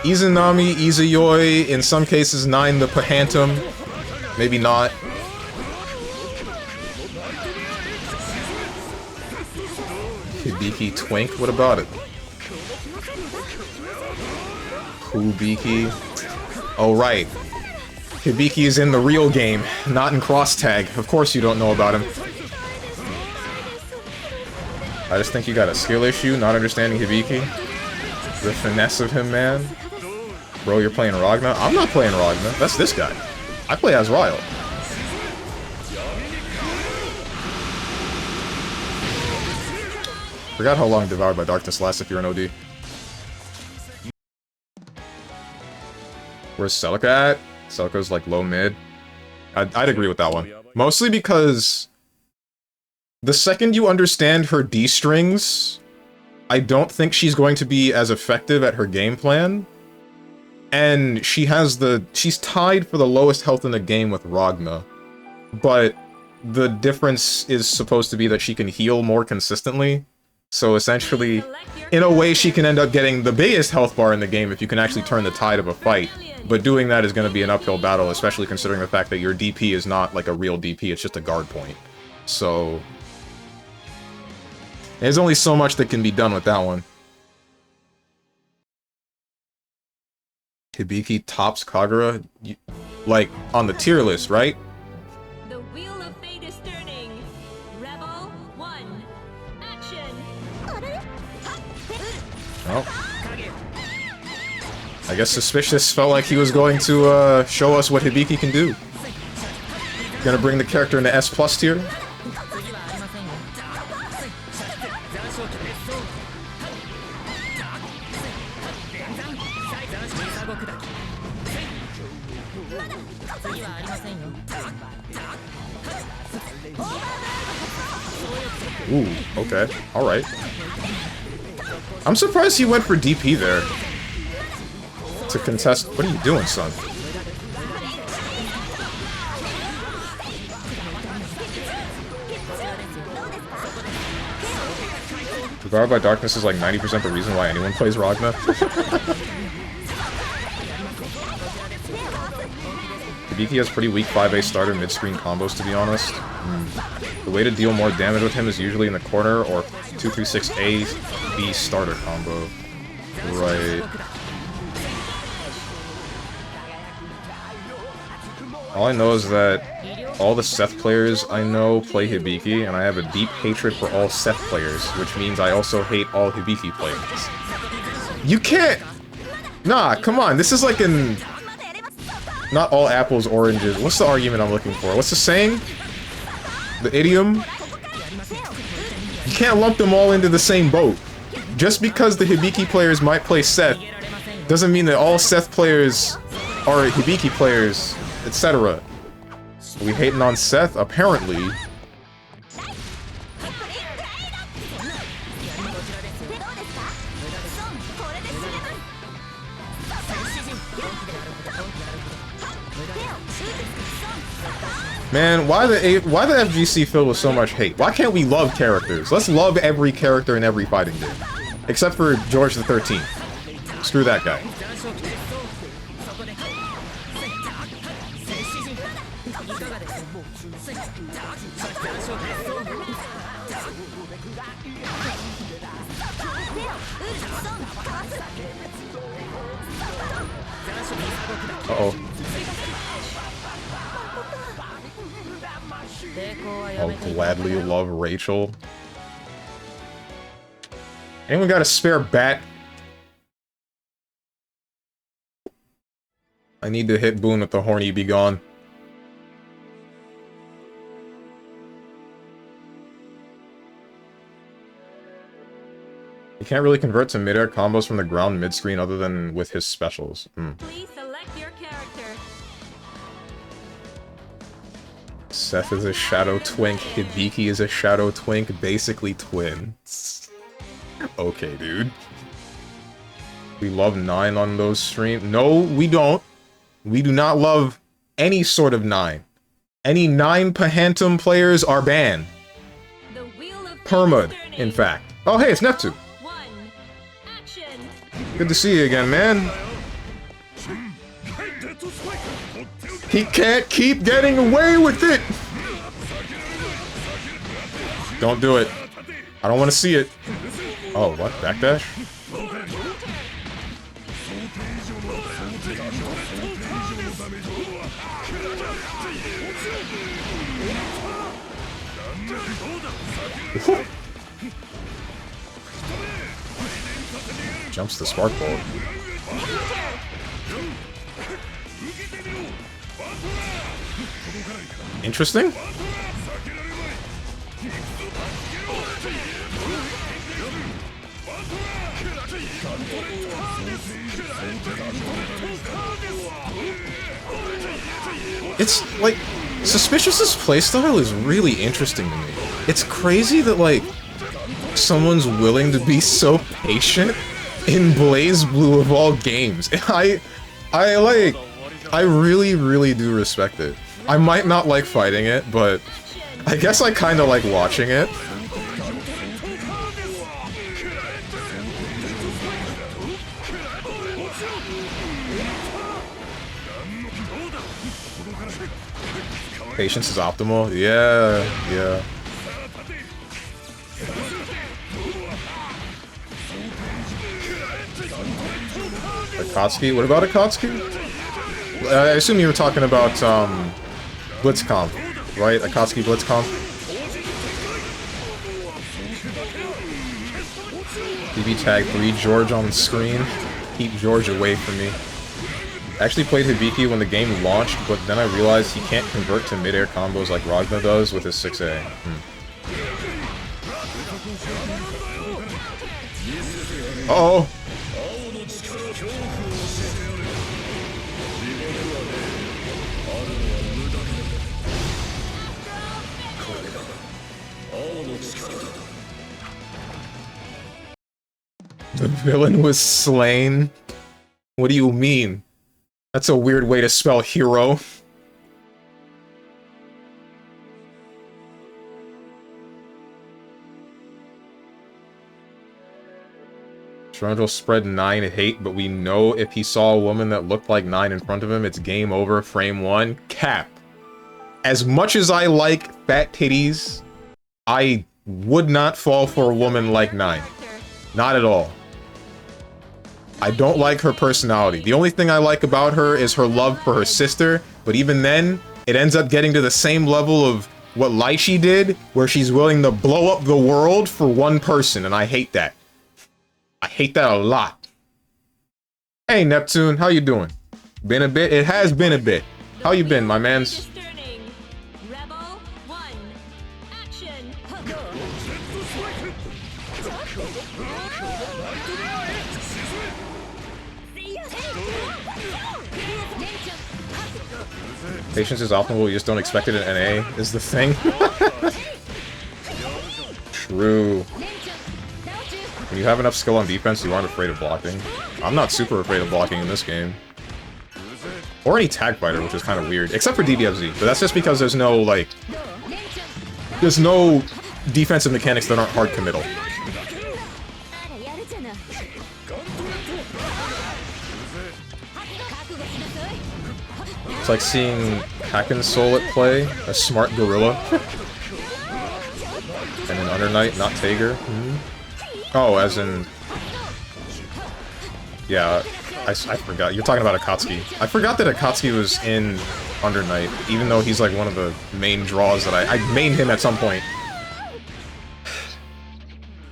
S1: Izanami, Izayoi, in some cases 9 the Pahantum, maybe not. Hibiki Twink, what about it? Hibiki. Oh right. Hibiki is in the real game, not in cross tag. Of course you don't know about him. I just think you got a skill issue, not understanding Hibiki. The finesse of him, man. Bro, you're playing Ragna? I'm not playing Ragna. That's this guy. I play as Ryle. Forgot how long Devoured by Darkness lasts if you're an OD. Where's Celica at? Celica's like low mid. I'd agree with that one. Mostly because the second you understand her D strings, I don't think she's going to be as effective at her game plan. And she's tied for the lowest health in the game with Ragna. But the difference is supposed to be that she can heal more consistently. So essentially, in a way, she can end up getting the biggest health bar in the game if you can actually turn the tide of a fight. But doing that is going to be an uphill battle, especially considering the fact that your DP is not like a real DP, it's just a guard point. So there's only so much that can be done with that one. Hibiki tops Kagura, like, on the tier list, right?
S2: The wheel of fate is turning. Rebel 1. Action.
S1: Oh. I guess Suspicious felt like he was going to show us what Hibiki can do. Gonna bring the character into S+ tier? Ooh, okay. Alright. I'm surprised he went for DP there. To contest. What are you doing, son? Devoured by Darkness is like 90% the reason why anyone plays Ragna. Hibiki has pretty weak 5A starter mid-screen combos, to be honest. The way to deal more damage with him is usually in the corner or 236A B starter combo. Right. All I know is that all the Seth players I know play Hibiki, and I have a deep hatred for all Seth players, which means I also hate all Hibiki players. You can't! Nah, come on, this is like an... Not all apples, oranges. What's the argument I'm looking for? What's the saying? The idiom? You can't lump them all into the same boat. Just because the Hibiki players might play Seth, doesn't mean that all Seth players are Hibiki players, etc. We hating on Seth? Apparently. Man, why the FGC filled with so much hate? Why can't we love characters? Let's love every character in every fighting game. Except for George the 13th. Screw that guy. Uh-oh. I'll gladly love Rachel. Anyone got a spare bat? I need to hit Boone with the horny be gone. You can't really convert to mid-air combos from the ground mid-screen other than with his specials.
S2: Please select your character.
S1: Seth is a shadow twink, Hibiki is a shadow twink, basically twins. Okay, dude. We love 9 on those streams. No, we don't. We do not love any sort of 9. Any 9 Pahantum players are banned.
S2: The wheel of
S1: Permad, in fact. Oh, hey, it's Neptune. Good to see you again, man. He can't keep getting away with it! Don't do it. I don't want to see it. Oh, what? Backdash? Jumps the spark bolt. Interesting. It's like Suspicious's playstyle is really interesting to me. It's crazy that like someone's willing to be so patient in BlazBlue of all games. I really do respect it. I might not like fighting it, but I guess I kind of like watching it. Patience is optimal. Yeah. Akatsuki? What about Akatsuki? I assume you were talking about, Blitzcomp, right? Akatsuki Blitzcomp? BB tag 3 George on the screen. Keep George away from me. I actually played Hibiki when the game launched, but then I realized he can't convert to mid-air combos like Ragna does with his 6A. Uh-oh! The villain was slain? What do you mean? That's a weird way to spell hero. Strongman spread 9 hate, but we know if he saw a woman that looked like 9 in front of him, it's game over, frame 1. Cap. As much as I like fat titties, I would not fall for a woman like 9. Not at all. I don't like her personality. The only thing I like about her is her love for her sister, but even then, it ends up getting to the same level of what Lychee did, where she's willing to blow up the world for one person, and I hate that. I hate that a lot. Hey, Neptune, how you doing? Been a bit? It has been a bit. How you been, my mans? Patience is optimal, you just don't expect it in NA, is the thing. True. When you have enough skill on defense, you aren't afraid of blocking. I'm not super afraid of blocking in this game. Or any tag fighter, which is kind of weird. Except for DBFZ, but that's just because there's no, like... There's no defensive mechanics that aren't hard committal. It's like seeing Hack-and-Soul at play, a smart gorilla. And an Under Knight, not Tager. Oh, as in... Yeah, I forgot. You're talking about Akatsuki. I forgot that Akatsuki was in Under Knight, even though he's like one of the main draws that I mained him at some point.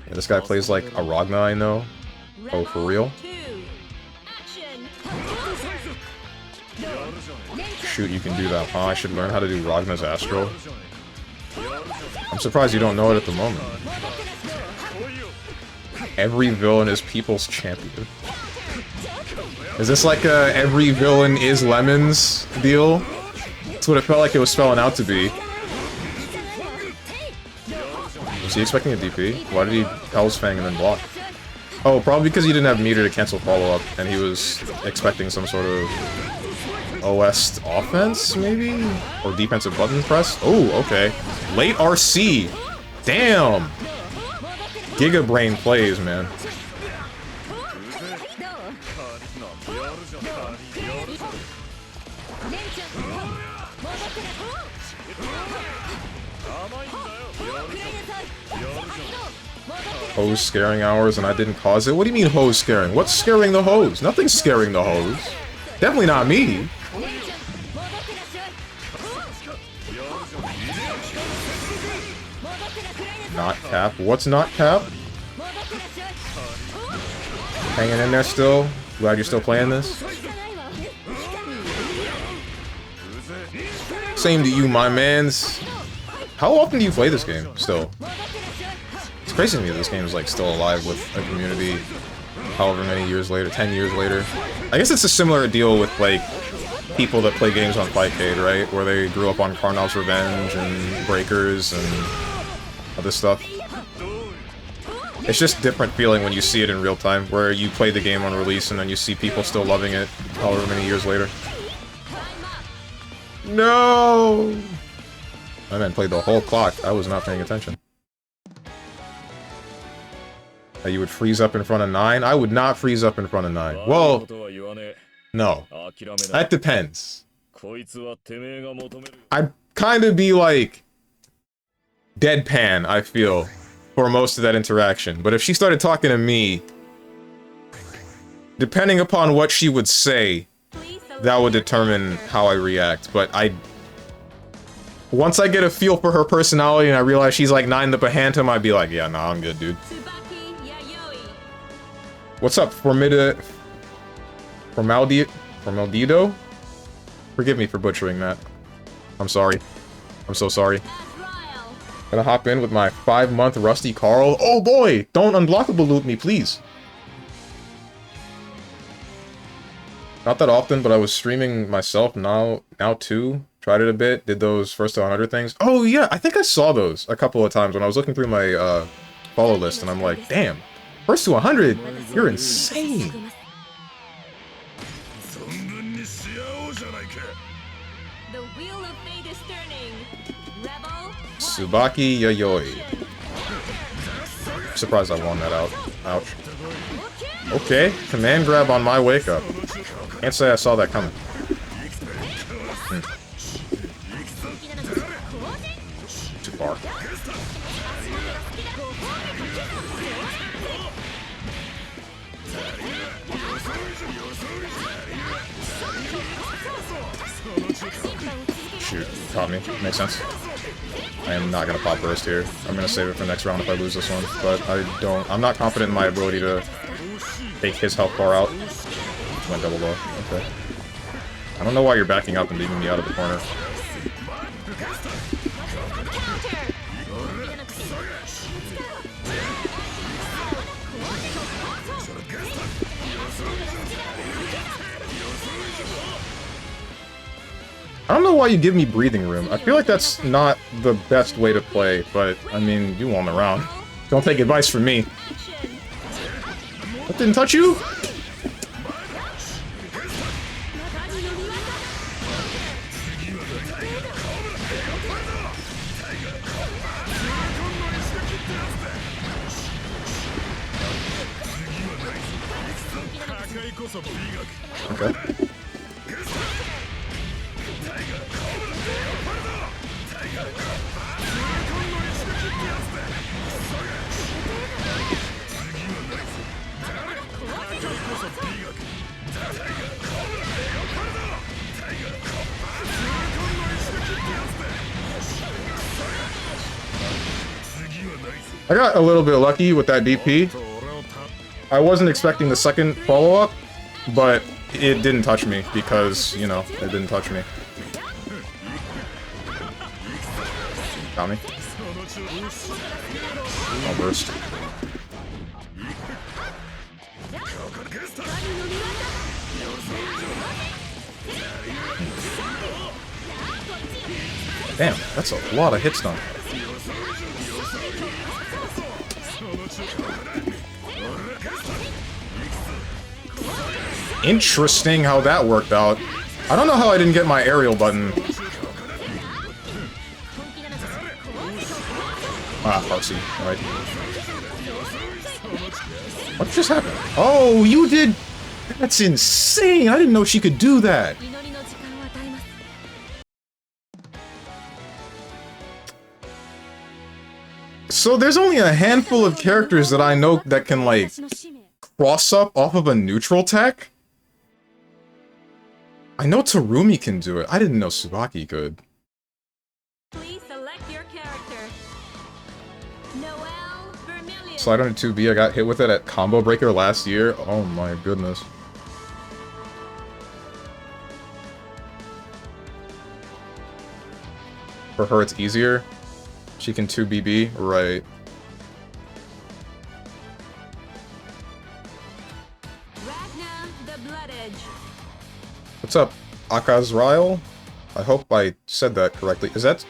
S1: Yeah, this guy plays like a Ragna, I know. Oh, for real? Shoot, you can do that, huh? I should learn how to do Ragna's Astral. I'm surprised you don't know it at the moment. Every villain is people's champion. Is this like a every villain is Lemons deal? That's what it felt like it was spelling out to be. Was he expecting a DP? Why did he Hell's Fang and then block? Oh, probably because he didn't have meter to cancel follow-up, and he was expecting some sort of OS offense, maybe? Or defensive button press? Oh, okay. Late RC! Damn! Giga Brain plays, man. Hose scaring hours and I didn't cause it? What do you mean hose scaring? What's scaring the hose? Nothing's scaring the hose. Definitely not me. Not cap. What's not cap? Hanging in there still? Glad you're still playing this? Same to you, my mans. How often do you play this game still? It's crazy to me that this game is like still alive with a community however many years later, 10 years later. I guess it's a similar deal with like people that play games on Fightcade, right? Where they grew up on Karnav's Revenge and Breakers and other stuff. It's just different feeling when you see it in real time, where you play the game on release and then you see people still loving it however many years later. No! My man played the whole clock. I was not paying attention. That you would freeze up in front of 9? I would not freeze up in front of 9. Well, no. That depends. I'd kind of be like deadpan, I feel, for most of that interaction. But if she started talking to me, depending upon what she would say, that would determine how I react. But once I get a feel for her personality and I realize she's like 9 the Bahantum, I'd be like, yeah, nah, I'm good, dude. What's up, Formaldido? Forgive me for butchering that. I'm sorry. I'm so sorry. Gonna hop in with my 5-month Rusty Carl. Oh boy! Don't unblockable loot me, please. Not that often, but I was streaming myself now too. Tried it a bit, did those first to 100 things. Oh yeah, I think I saw those a couple of times when I was looking through my follow list, and I'm like, damn. First to 100? You're insane!
S2: The wheel of fate is turning. Rebel.
S1: Tsubaki Yayoi. Surprised I won that out. Ouch. Okay, command grab on my wake up. Can't say I saw that coming. Too far. Shoot, caught me. Makes sense. I am not gonna pop burst here. I'm gonna save it for next round if I lose this one. But I'm not confident in my ability to take his health bar out. Went double low. Okay. I don't know why you're backing up and leaving me out of the corner. I don't know why you give me breathing room. I feel like that's not the best way to play, but, I mean, you won the round. Don't take advice from me. That didn't touch you? Okay. I got a little bit lucky with that DP. I wasn't expecting the second follow-up, but it didn't touch me because, you know, it didn't touch me. Got me. I'll burst. Damn, that's a lot of hit stun. Interesting how that worked out. I don't know how I didn't get my aerial button. Ah, Parsi, right. What just happened? Oh, you did... That's insane! I didn't know she could do that! So there's only a handful of characters that I know that can, like, cross up off of a neutral tech? I know Terumi can do it. I didn't know Tsubaki could.
S2: Please select your character. Noel Vermilion.
S1: Slide on 2B, I got hit with it at Combo Breaker last year. Oh my goodness. For her, it's easier. She can 2BB, right. What's up, Akazrael? I hope I said that correctly. Is that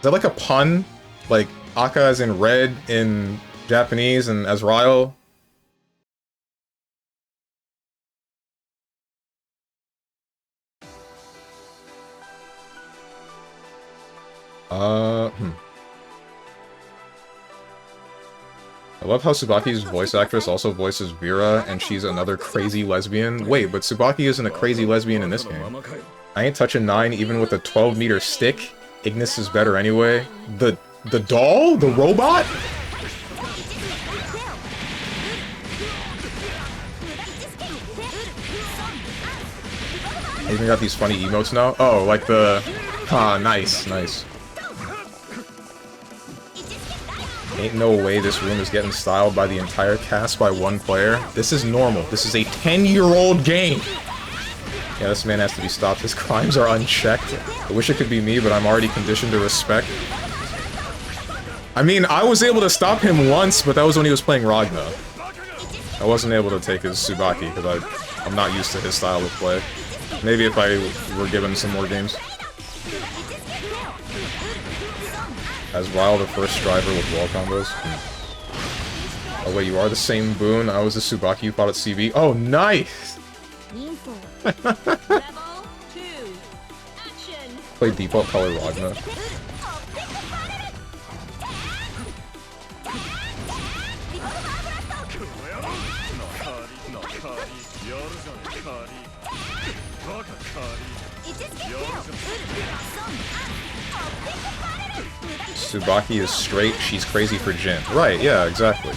S1: like a pun? Like, Aka as in red in Japanese and Azrael? I love how Tsubaki's voice actress also voices Vera, and she's another crazy lesbian. Wait, but Tsubaki isn't a crazy lesbian in this game. I ain't touching 9 even with a 12-meter stick. Ignis is better anyway. The doll? The robot? I even got these funny emotes now. Oh, like the... Ah, nice, nice. Ain't no way this room is getting styled by the entire cast by one player. This is normal. This is a 10-year-old game. Yeah, this man has to be stopped. His crimes are unchecked. I wish it could be me, but I'm already conditioned to respect. I mean, I was able to stop him once, but that was when he was playing Ragna. I wasn't able to take his Tsubaki, because I'm not used to his style of play. Maybe if I were given some more games. As Wild, the first driver with wall combos. Oh wait, you are the same Boon. I was the Tsubaki you fought at CB. Oh, nice! Play default color Ragna. Tsubaki is straight, she's crazy for Jin. Right, yeah, exactly.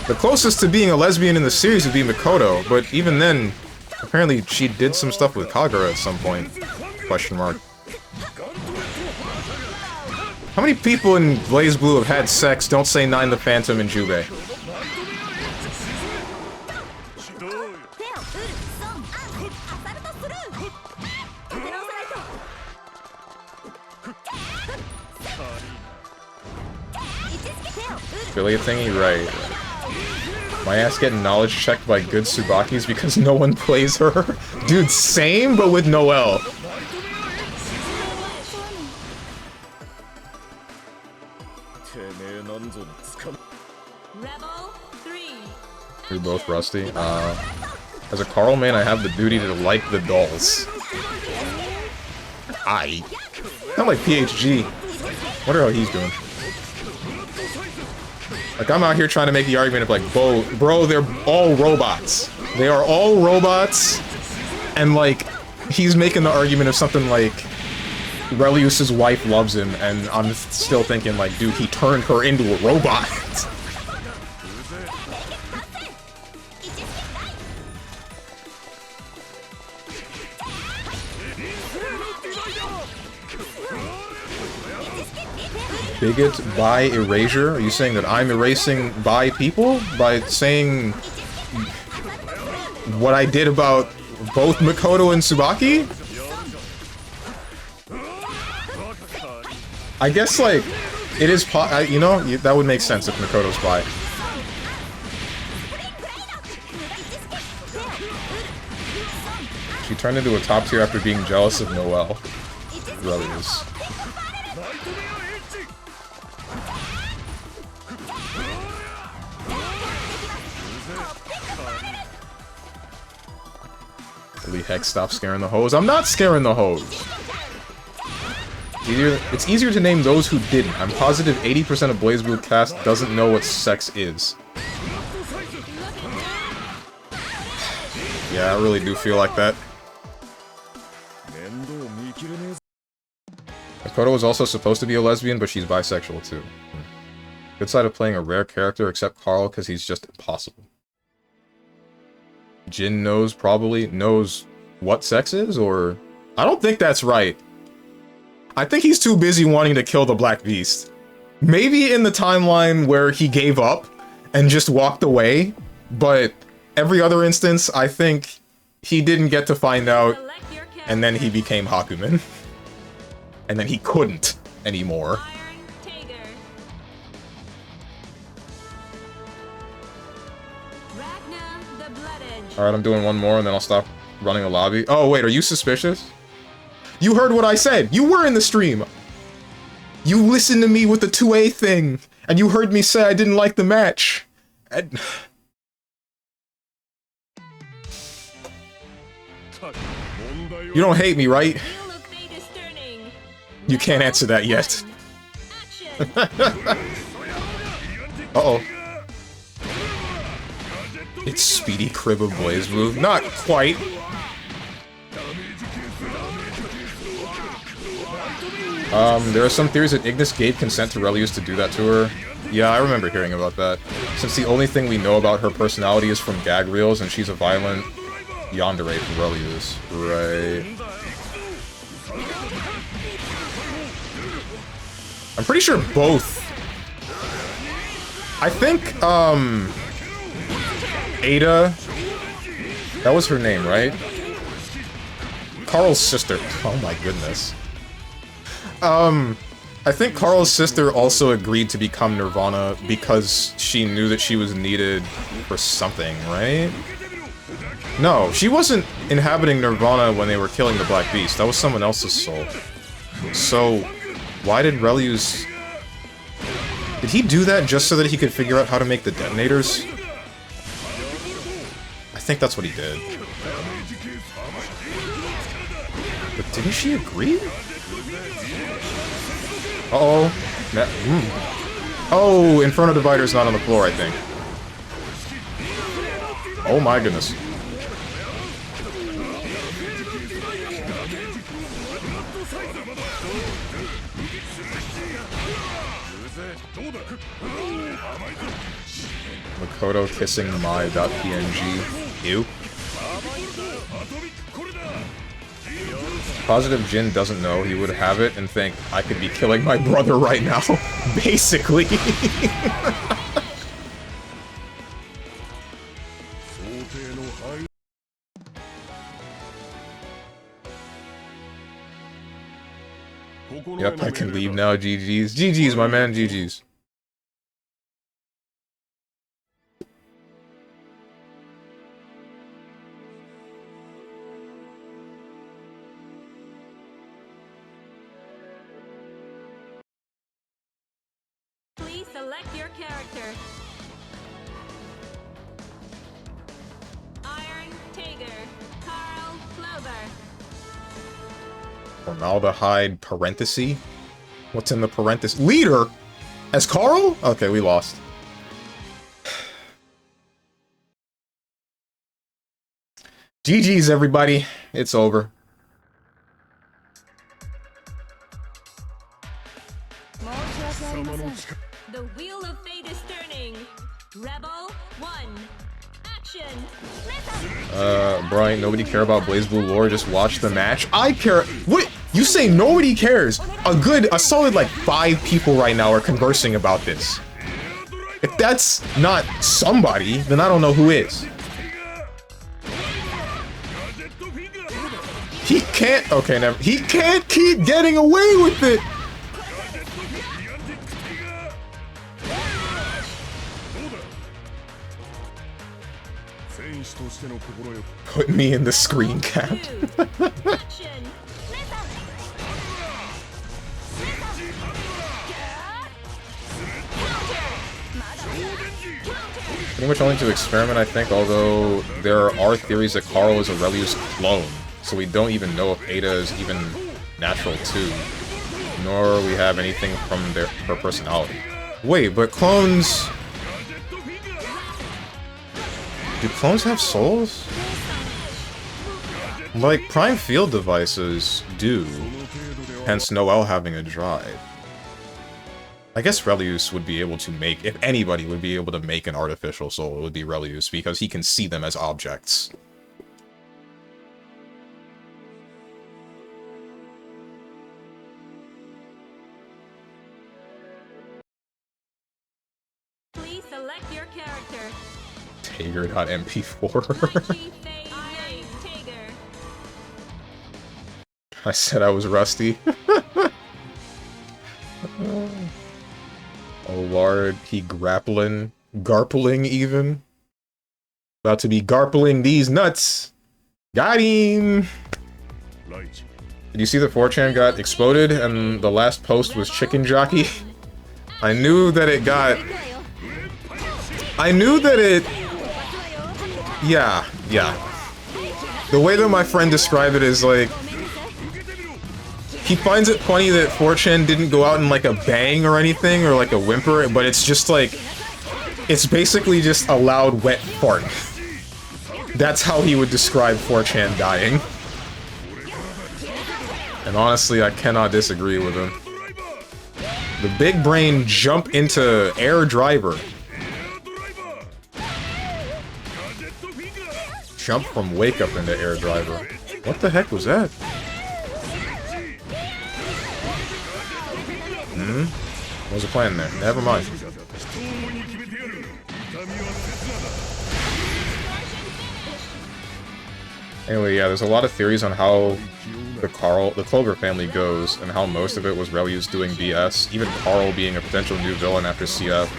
S1: The closest to being a lesbian in the series would be Mikoto, but even then, apparently she did some stuff with Kagura at some point. Question mark. How many people in BlazBlue have had sex, don't say 9 the Phantom and Jubei? Affiliate thingy? Right. My ass getting knowledge checked by good Tsubakis because no one plays her? Dude, same, but with Noelle. We're both rusty. As a Carl main, I have the duty to like the dolls. Not like PHG. Wonder how he's doing. Like, I'm out here trying to make the argument of, like, bro, they're all robots. They are all robots, and, like, he's making the argument of something like, Relius's wife loves him, and I'm still thinking, like, dude, he turned her into a robot. Bigot by erasure? Are you saying that I'm erasing bi people? By saying what I did about both Makoto and Tsubaki? I guess, like, it is you know, that would make sense if Makoto's bi. She turned into a top tier after being jealous of Noelle. Really is. Holy heck, stop scaring the hoes. I'm not scaring the hoes! It's easier to name those who didn't. I'm positive 80% of BlazBlue cast doesn't know what sex is. Yeah, I really do feel like that. Makoto was also supposed to be a lesbian, but she's bisexual too. Good side of playing a rare character, except Carl, because he's just impossible. Jin probably knows what sex is, or... I don't think that's right. I think he's too busy wanting to kill the Black Beast. Maybe in the timeline where he gave up and just walked away, but every other instance, I think he didn't get to find out, and then he became Hakumen. And then he couldn't anymore. Alright, I'm doing one more and then I'll stop running a lobby. Oh, wait, are you suspicious? You heard what I said! You were in the stream! You listened to me with the 2A thing! And you heard me say I didn't like the match! And... You don't hate me, right? You can't answer that yet. Uh-oh. It's Speedy Crib of BlazBlue. Not quite. There are some theories that Ignis gave consent to Relius to do that to her. Yeah, I remember hearing about that. Since the only thing we know about her personality is from gag reels, and she's a violent yandere for Relius. Right. I'm pretty sure both. I think, Ada, that was her name, right? Carl's sister. Oh my goodness. I think Carl's sister also agreed to become Nirvana because she knew that she was needed for something, right? No, she wasn't inhabiting Nirvana when they were killing the Black Beast. That was someone else's soul. So, why did Relius... Did he do that just so that he could figure out how to make the detonators? I think that's what he did. But didn't she agree? Uh-oh. Oh, Inferno Divider's not on the floor, I think. Oh my goodness. Makoto kissing my.png. Ew. Positive Jin doesn't know, he would have it and think, I could be killing my brother right now. Basically. Yep, I can leave now, GG's. GG's, my man, GG's.
S2: Select your character. Iron Tiger, Carl Clover.
S1: Formaldehyde parenthesis? What's in the parenthesis? Leader? As Carl? Okay, we lost. GG's, everybody. It's over.
S2: The wheel of fate is turning. Rebel 1. Action.
S1: Brian, nobody care about BlazBlue lore, just watch the match. I care. What? You say nobody cares. A solid like 5 people right now are conversing about this. If that's not somebody, then I don't know who is. He can't, okay, never. He can't keep getting away with it. Put me in the screen cap. Pretty much only to experiment, I think, although there are theories that Carl is Aurelius' clone, so we don't even know if Ada is even natural too, nor we have anything from her personality. Wait, but clones... Do clones have souls? Like, prime field devices do, hence Noel having a drive. I guess Relius would be able to make, if anybody would be able to make an artificial soul, it would be Relius, because he can see them as objects.
S2: Please select your character.
S1: Tager.mp4. I said I was rusty. Oh lord, he grappling, garpling even. About to be garpling these nuts. Got him! Did you see the 4chan got exploded and the last post was chicken jockey? I knew that it got... I knew that it... Yeah. The way that my friend described it is like... He finds it funny that 4chan didn't go out in like a bang or anything, or like a whimper, but it's just like... It's basically just a loud wet fart. That's how he would describe 4chan dying. And honestly, I cannot disagree with him. The big brain jump into air driver. Jump from wake up into air driver. What the heck was that? What was the plan there? Never mind. Anyway, yeah, there's a lot of theories on how the Clover family goes, and how most of it was Relius doing BS, even Carl being a potential new villain after CF,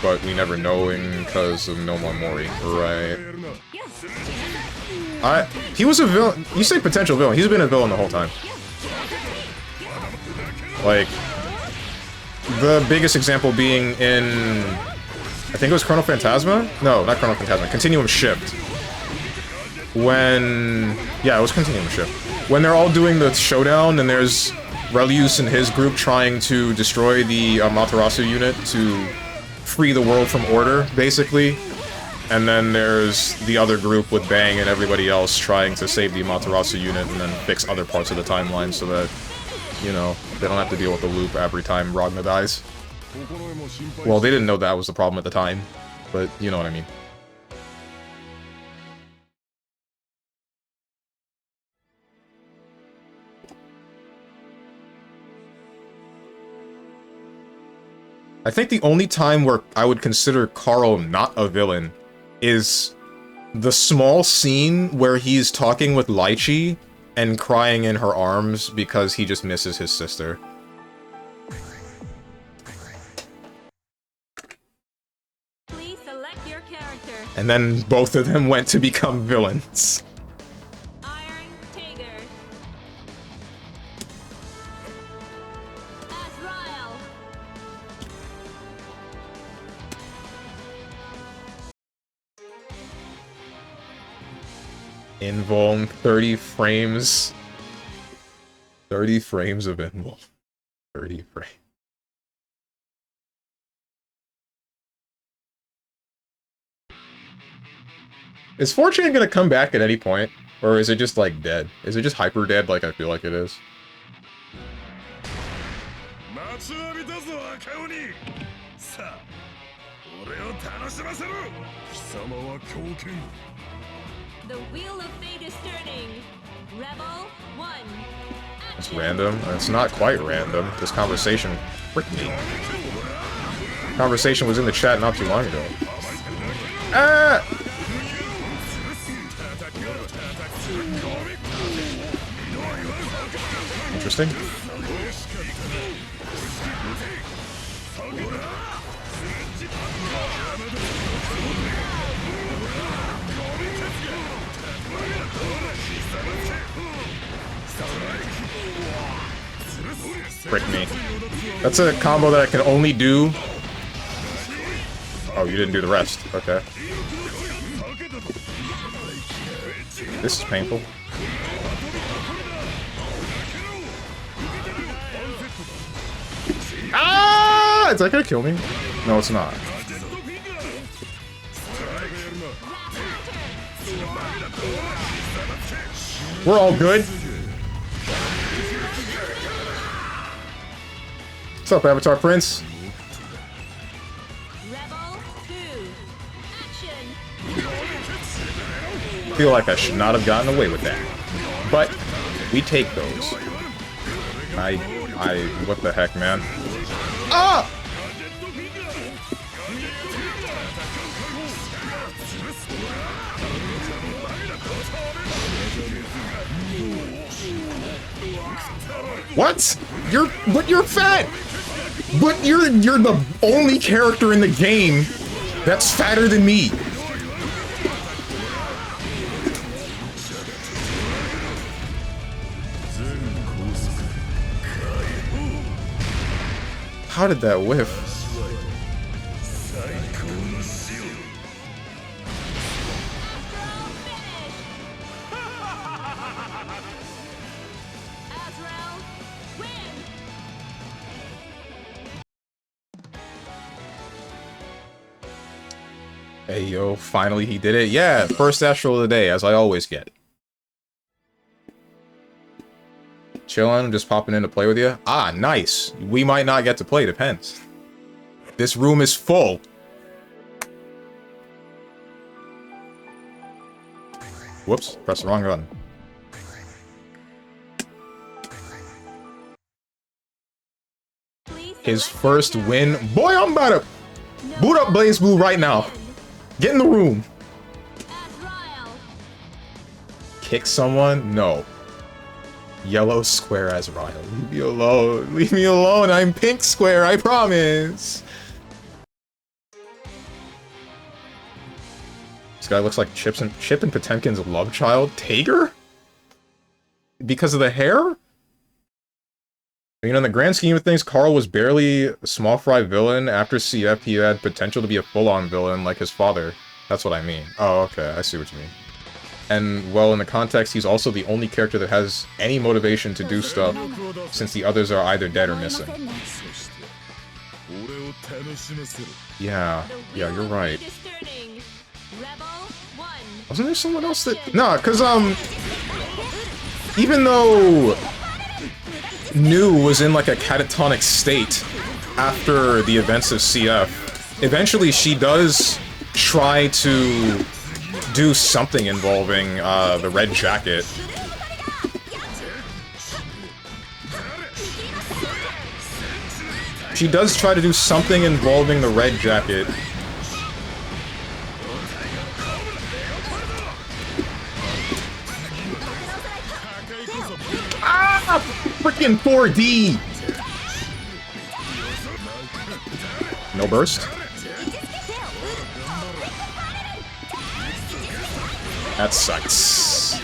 S1: but we never knowing because of No More Mori, right? He was a villain. You say potential villain, he's been a villain the whole time. Like, the biggest example being in, I think it was Chrono Phantasma? No, not Chrono Phantasma, Continuum Shift. When... Yeah, it was Continuum Shift. When they're all doing the showdown, and there's Relius and his group trying to destroy the Amaterasu unit to free the world from order, basically. And then there's the other group with Bang and everybody else trying to save the Amaterasu unit and then fix other parts of the timeline so that, you know, they don't have to deal with the loop every time Ragna dies. Well, they didn't know that was the problem at the time, but you know what I mean. I think the only time where I would consider Carl not a villain is the small scene where he's talking with Lychee and crying in her arms because he just misses his sister.
S2: Please select your character.
S1: And then both of them went to become villains.
S2: Iron Tiger. Azrael.
S1: Invuln, 30 frames. 30 frames of Invuln. 30 frames. Is 4chan gonna come back at any point? Or is it just, like, dead? Is it just hyper dead like I feel like it is?
S2: The wheel of fate is turning. Rebel 1.
S1: It's random. It's not quite random. This conversation fricked me. Conversation was in the chat not too long ago. Ah! Interesting. Frick me. That's a combo that I can only do. Oh, you didn't do the rest. Okay. This is painful. Ah! Is that gonna kill me? No, it's not. We're all good. What's up, Avatar Prince? I feel like I should not have gotten away with that. But we take those. What the heck, man? Ah! What? You're fat! But you're the only character in the game that's fatter than me. How did that whiff? Hey yo, finally he did it. Yeah, first Astral of the day, as I always get. Chillin', just popping in to play with you. Ah, nice. We might not get to play, depends. This room is full. Whoops, press the wrong button. His first win. Boy, I'm about to boot up BlazBlue right now. Get in the room. Kick someone? No. Yellow square Azrael. Leave me alone. Leave me alone. I'm pink square, I promise. This guy looks like Chip and Potemkin's love child. Tager? Because of the hair? You know, in the grand scheme of things, Carl was barely a small fry villain. After CF, he had potential to be a full-on villain like his father. That's what I mean. Oh, okay. I see what you mean. And, well, in the context, he's also the only character that has any motivation to do stuff, since the others are either dead or missing. Yeah, you're right. Wasn't there someone else that... Nah, because, even though Nu was in, like, a catatonic state after the events of CF, eventually she does try to do something involving the red jacket. She does try to do something involving the red jacket. Ah! Freaking 4D! No burst? That sucks.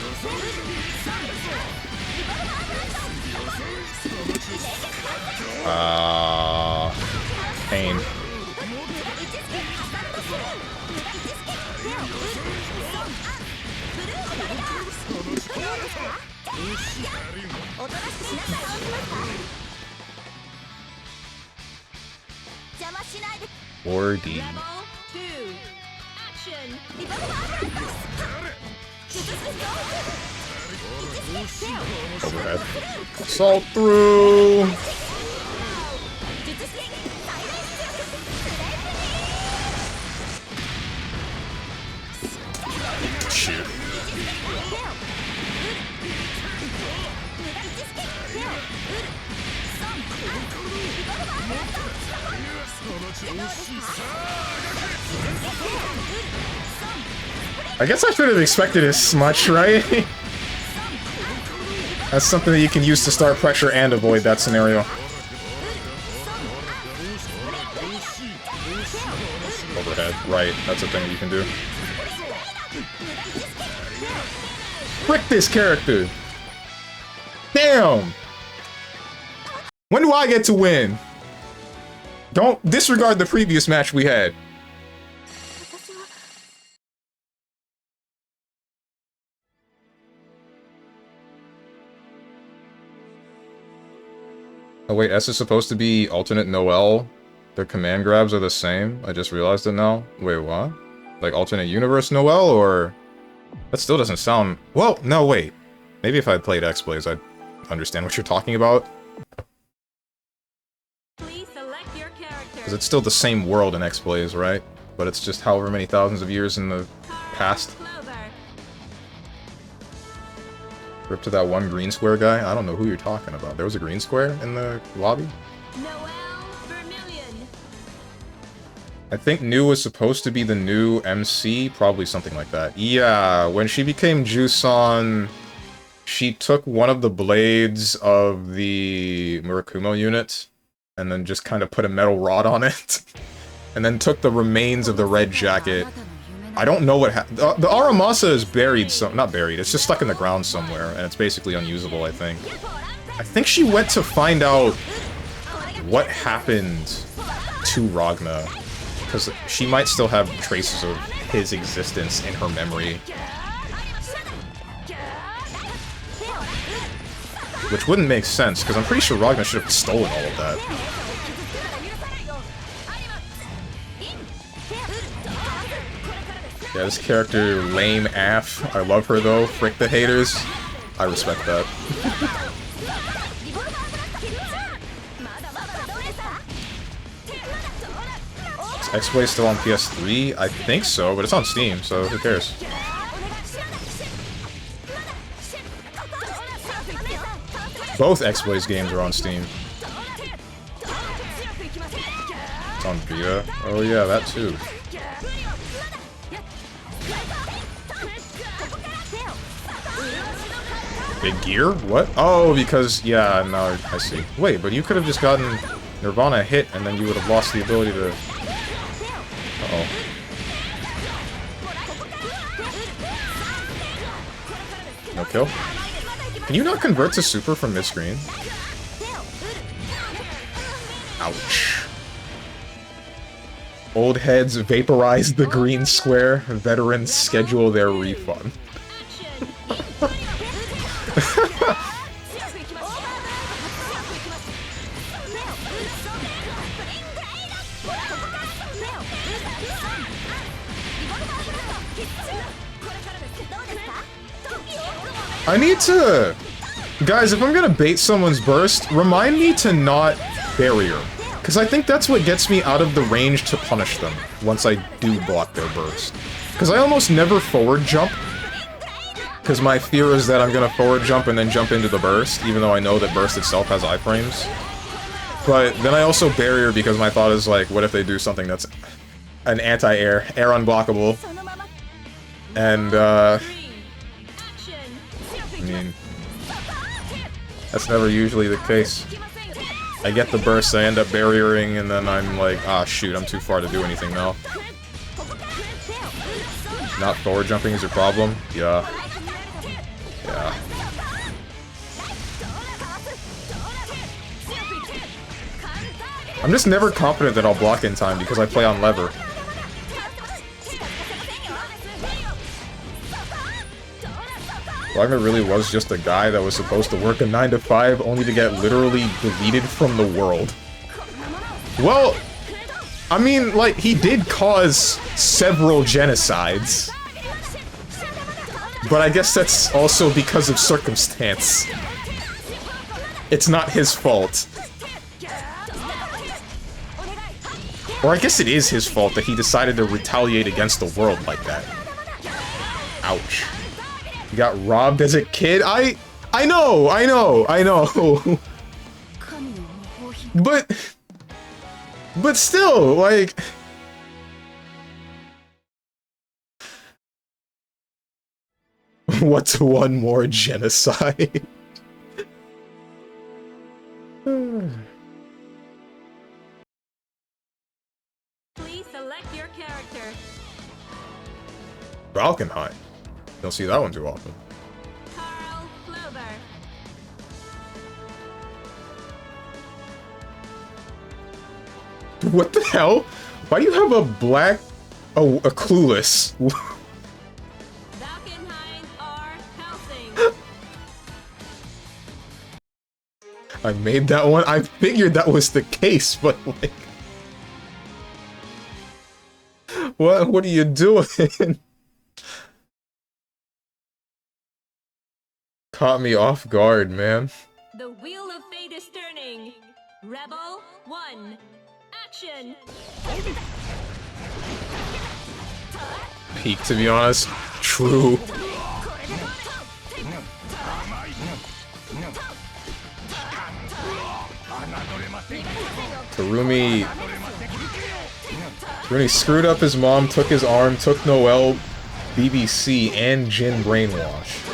S1: Pain. Or D. Overhead. Assault through! Shoot. I guess I should have expected as much, right? That's something that you can use to start pressure and avoid that scenario. Overhead, right, that's a thing you can do. Frick this character! Damn! When do I get to win? Don't disregard the previous match we had. Oh wait, S is supposed to be alternate Noel. Their command grabs are the same. I just realized it now. Wait, what? Like alternate universe Noel, or... That still doesn't sound... Well, no, wait. Maybe if I played X-Blaze, I'd understand what you're talking about. Because it's still the same world in X-Blaze, right? But it's just however many thousands of years in the past. Rip to that one green square guy? I don't know who you're talking about. There was a green square in the lobby? I think New was supposed to be the new MC, probably something like that. Yeah, when she became Juson, she took one of the blades of the Murakumo unit, and then just kind of put a metal rod on it, and then took the remains of the red jacket. I don't know what happened. The Aramasa is buried, not buried, it's just stuck in the ground somewhere, and it's basically unusable, I think. I think she went to find out what happened to Ragna. Because she might still have traces of his existence in her memory. Which wouldn't make sense, because I'm pretty sure Ragna should have stolen all of that. Yeah, this character, lame AF. I love her though. Frick the haters. I respect that. X-Blaze still on PS3? I think so, but it's on Steam, so who cares? Both X-Blaze games are on Steam. It's on Vita. Oh yeah, that too. Big gear? What? Oh, because... Yeah, no, I see. Wait, but you could have just gotten Nirvana hit, and then you would have lost the ability to... Uh-oh. No kill? Can you not convert to super from mid-screen? Ouch. Old heads vaporize the green square. Veterans schedule their refund. I need to... Guys, if I'm gonna bait someone's burst, remind me to not barrier. Because I think that's what gets me out of the range to punish them, once I do block their burst. Because I almost never forward jump. Because my fear is that I'm gonna forward jump and then jump into the burst, even though I know that burst itself has iframes. But then I also barrier because my thought is like, what if they do something that's an anti-air, air unblockable? And, I mean, that's never usually the case. I get the burst, I end up barriering, and then I'm like, ah, shoot, I'm too far to do anything now. Not forward jumping is your problem? Yeah. Yeah. I'm just never confident that I'll block in time because I play on lever. Wagner really was just a guy that was supposed to work a 9 to 5 only to get literally deleted from the world. Well, I mean, like, he did cause several genocides. But I guess that's also because of circumstance. It's not his fault. Or I guess it is his fault that he decided to retaliate against the world like that. Ouch. You got robbed as a kid? I know. But still, like... What's one more genocide?
S2: Please select your character.
S1: Falconhide. Don't see that one too often.
S2: Carl Clover.
S1: What the hell? Why do you have a black... Oh, a clueless.
S2: Valkenheim R. Helsing.
S1: I made that one. I figured that was the case, but like... What are you doing? Caught me off guard, man.
S2: The Wheel of Fate is turning. Rebel 1. Action.
S1: Peak, to be honest. True. Tarumi screwed up his mom, took his arm, took Noelle, BBC, and Jin brainwash.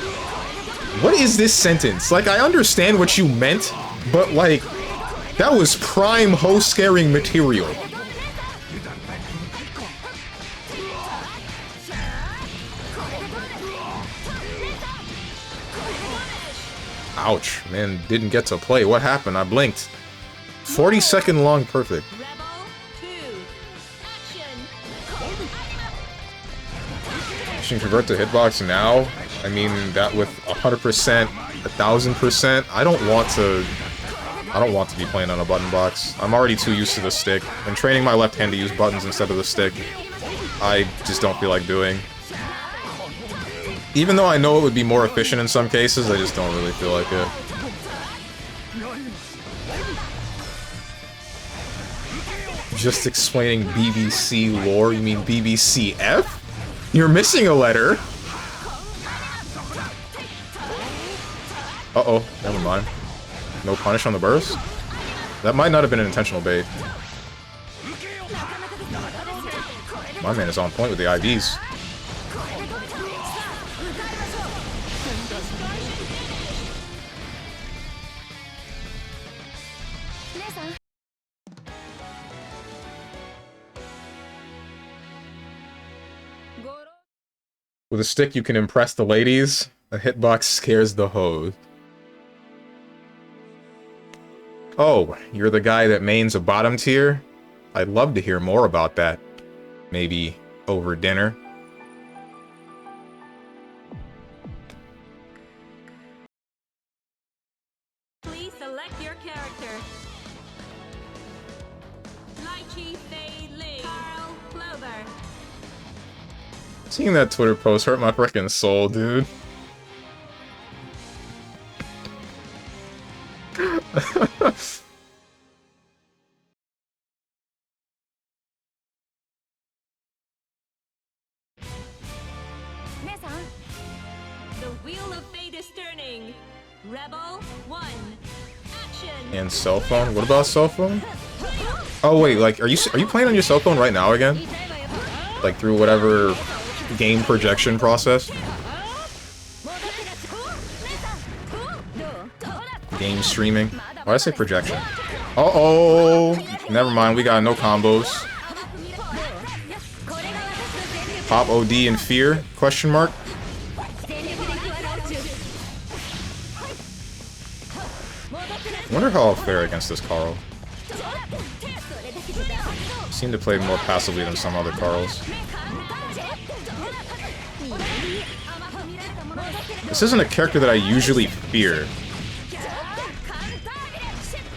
S1: What is this sentence? Like, I understand what you meant, but like, that was prime hoe-scaring material. Ouch, man, didn't get to play. What happened? I blinked. 40-second long perfect.
S2: Rebel 2. Action.
S1: She can convert to hitbox now. I mean, that with 100%, 1000%. I don't want to be playing on a button box. I'm already too used to the stick. And training my left hand to use buttons instead of the stick, I just don't feel like doing. Even though I know it would be more efficient in some cases, I just don't really feel like it. Just explaining BBC lore, you mean BBCF? You're missing a letter! Uh-oh, never mind. No punish on the burst? That might not have been an intentional bait. My man is on point with the IVs. With a stick, you can impress the ladies. A hitbox scares the hoes. Oh, you're the guy that mains a bottom tier? I'd love to hear more about that. Maybe over dinner.
S2: Please select your character. Lychee Fei Ling. Carl Clover.
S1: Seeing that Twitter post hurt my frickin' soul, dude.
S2: The Wheel of Fate is turning. Rebel 1. Action.
S1: And cell phone? What about cell phone? Oh wait, like, are you playing on your cell phone right now again? Like through whatever game projection process? Game streaming? Why did I say projection? Uh-oh! Never mind, we got no combos. Pop OD in fear? Question mark? Wonder how I'll fare against this Carl. Seem to play more passively than some other Carls. This isn't a character that I usually fear.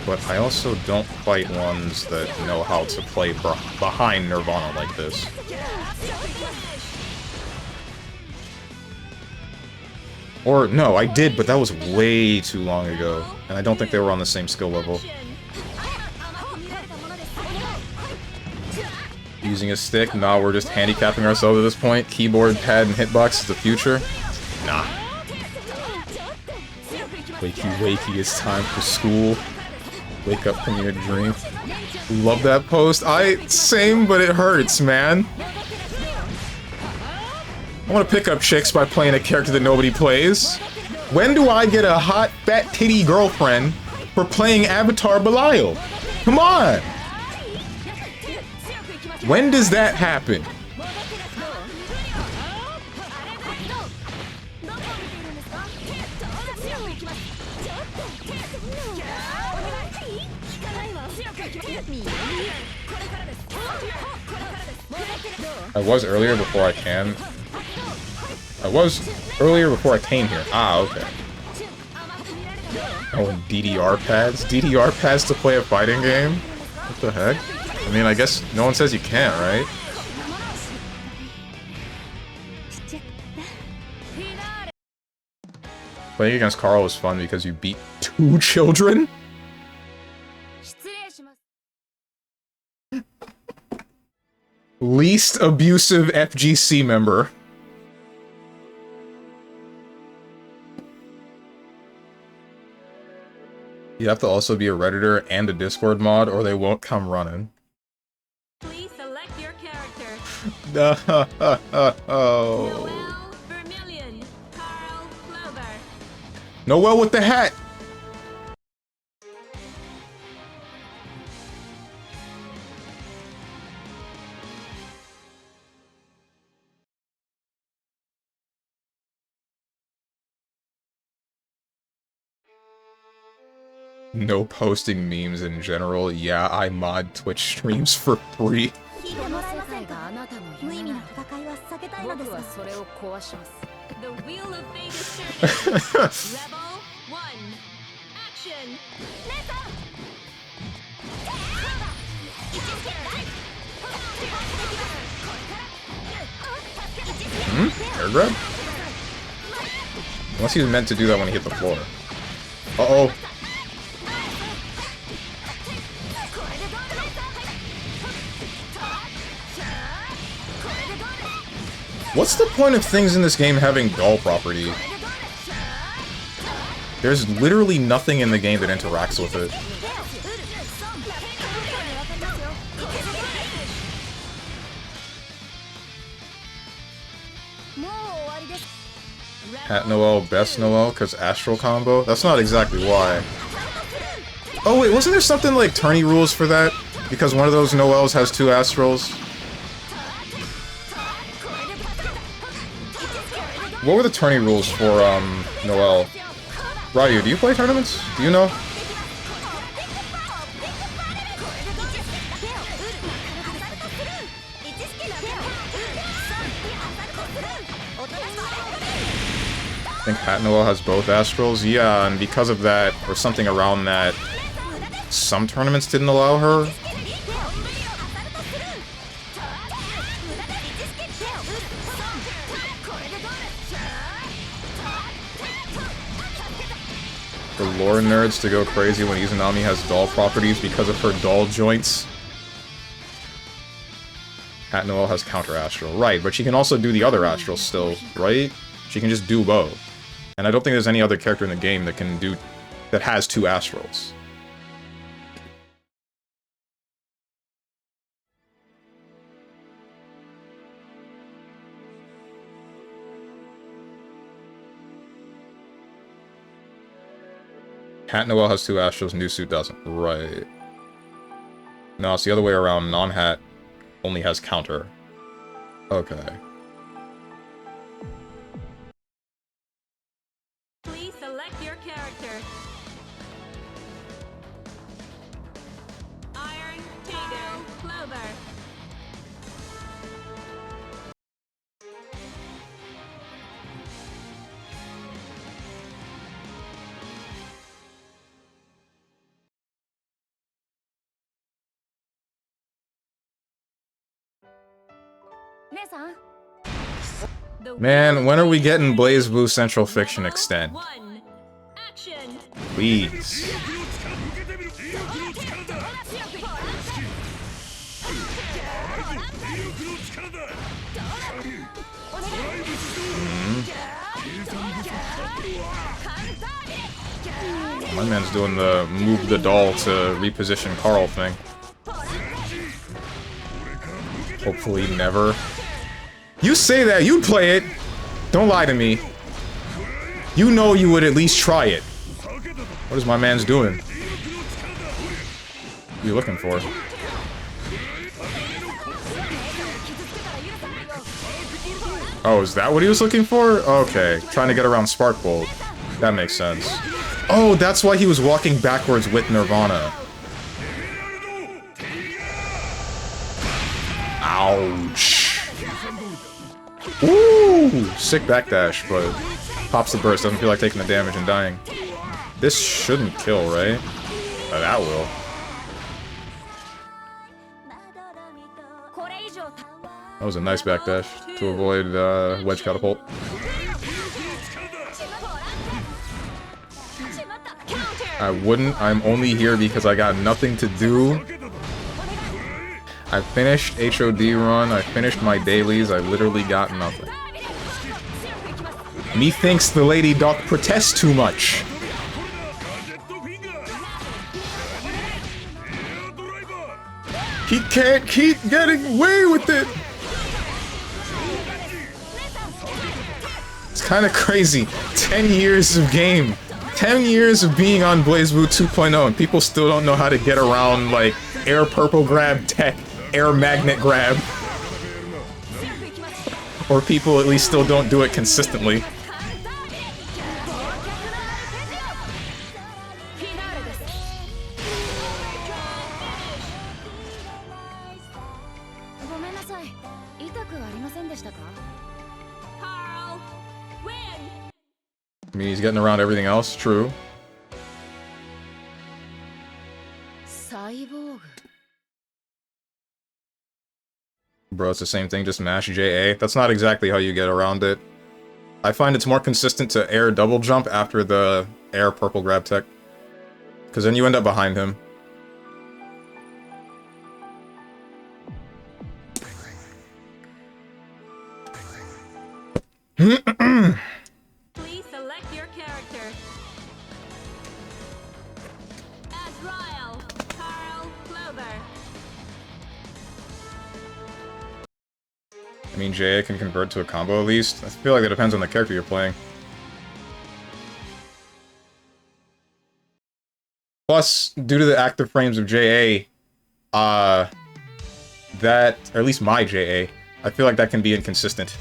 S1: But I also don't fight ones that know how to play behind Nirvana like this. Or, no, I did, but that was way too long ago. And I don't think they were on the same skill level. Using a stick? Nah, we're just handicapping ourselves at this point. Keyboard, pad, and hitbox is the future? Nah. Wakey, wakey, it's time for school. Wake up from your dream. Love that post. Same, but it hurts, man. I want to pick up chicks by playing a character that nobody plays. When do I get a hot, fat titty girlfriend for playing Avatar Belial? Come on! When does that happen? I was earlier before I came. I was earlier before I came here. Ah, okay. Oh, and DDR pads? DDR pads to play a fighting game? What the heck? I mean, I guess no one says you can't, right? Playing against Carl was fun because you beat 2 children? Least abusive FGC member. You have to also be a Redditor and a Discord mod, or they won't come running.
S2: Please select your character.
S1: No.
S2: Noel Vermillion. Carl Clover.
S1: Noel with the hat! No posting memes in general. Yeah, I mod Twitch streams for free.
S2: The wheel of fate is turning. Level 1. Action.
S1: Air grab? Unless he was meant to do that when he hit the floor. Uh-oh. What's the point of things in this game having doll property? There's literally nothing in the game that interacts with it. Hat Noel, best Noel, cause Astral combo? That's not exactly why. Oh wait, wasn't there something like tourney rules for that? Because one of those Noels has 2 Astrals? What were the tourney rules for, Noel? Ryu, do you play tournaments? Do you know? I think Hat Noel has both Astrals? Yeah, and because of that, or something around that, some tournaments didn't allow her? For lore nerds to go crazy when Izanami has doll properties because of her doll joints. Hat Noel has counter astral. Right, but she can also do the other astral still, right? She can just do both. And I don't think there's any other character in the game that can do... that has 2 astrals. Hat Noel has 2 astrals, New Suit doesn't. Right. No, it's the other way around. Non-Hat only has counter. Okay.
S2: Please select your character. Iron Kato Clover.
S1: Man, when are we getting BlazBlue Central Fiction Extend? Please. My man's doing the move the doll to reposition Carl thing. Hopefully never. You say that, you'd play it. Don't lie to me. You know you would at least try it. What is my man's doing? What are you looking for? Oh, is that what he was looking for? Okay, trying to get around Spark Bolt. That makes sense. Oh, that's why he was walking backwards with Nirvana. Ouch. Ooh, sick backdash, but pops the burst. Doesn't feel like taking the damage and dying. This shouldn't kill, right? Oh, that will. That was a nice backdash to avoid wedge catapult. I wouldn't. I'm only here because I got nothing to do. I finished HOD run. I finished my dailies. I literally got nothing. Methinks the lady doth protest too much. He can't keep getting away with it. It's kind of crazy. 10 years of game. 10 years of being on BlazBlue 2.0 and people still don't know how to get around, like, air purple grab tech, air magnet grab. Or people at least still don't do it consistently. I mean, he's getting around everything else, true. Bro, it's the same thing, just mash JA. That's not exactly how you get around it. I find it's more consistent to air double jump after the air purple grab tech. Because then you end up behind him.
S2: Please select your character. Azrael, Carl Clover.
S1: I mean, JA can convert to a combo at least. I feel like it depends on the character you're playing. Plus, due to the active frames of JA, that, or at least my JA, I feel like that can be inconsistent.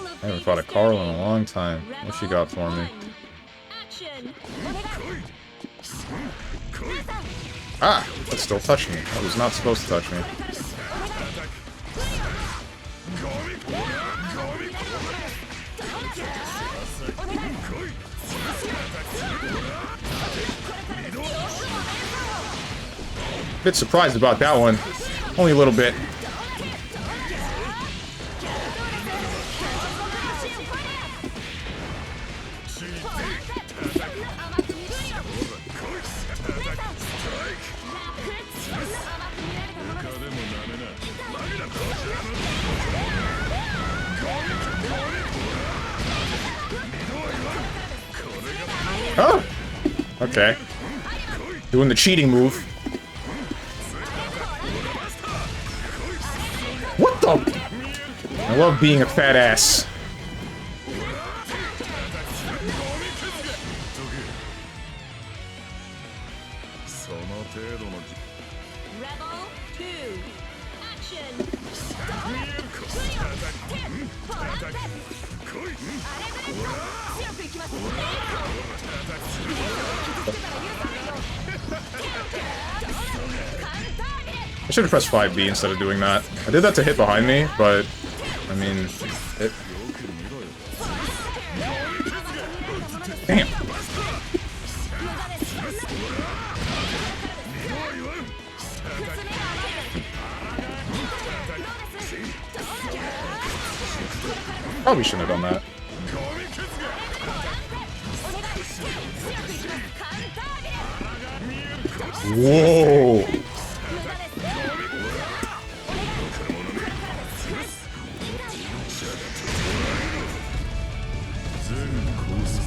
S1: I haven't fought a Carl in a long time. What she got for me? Ah! That still touched me. That was not supposed to touch me. Bit surprised about that one. Only a little bit. Oh! Okay. Doing the cheating move. What the? I love being a fat ass.
S2: Rebel 2. Action.
S1: I should have pressed 5B instead of doing that. I did that to hit behind me, but I mean, it... Damn. Probably shouldn't have done that. Whoa!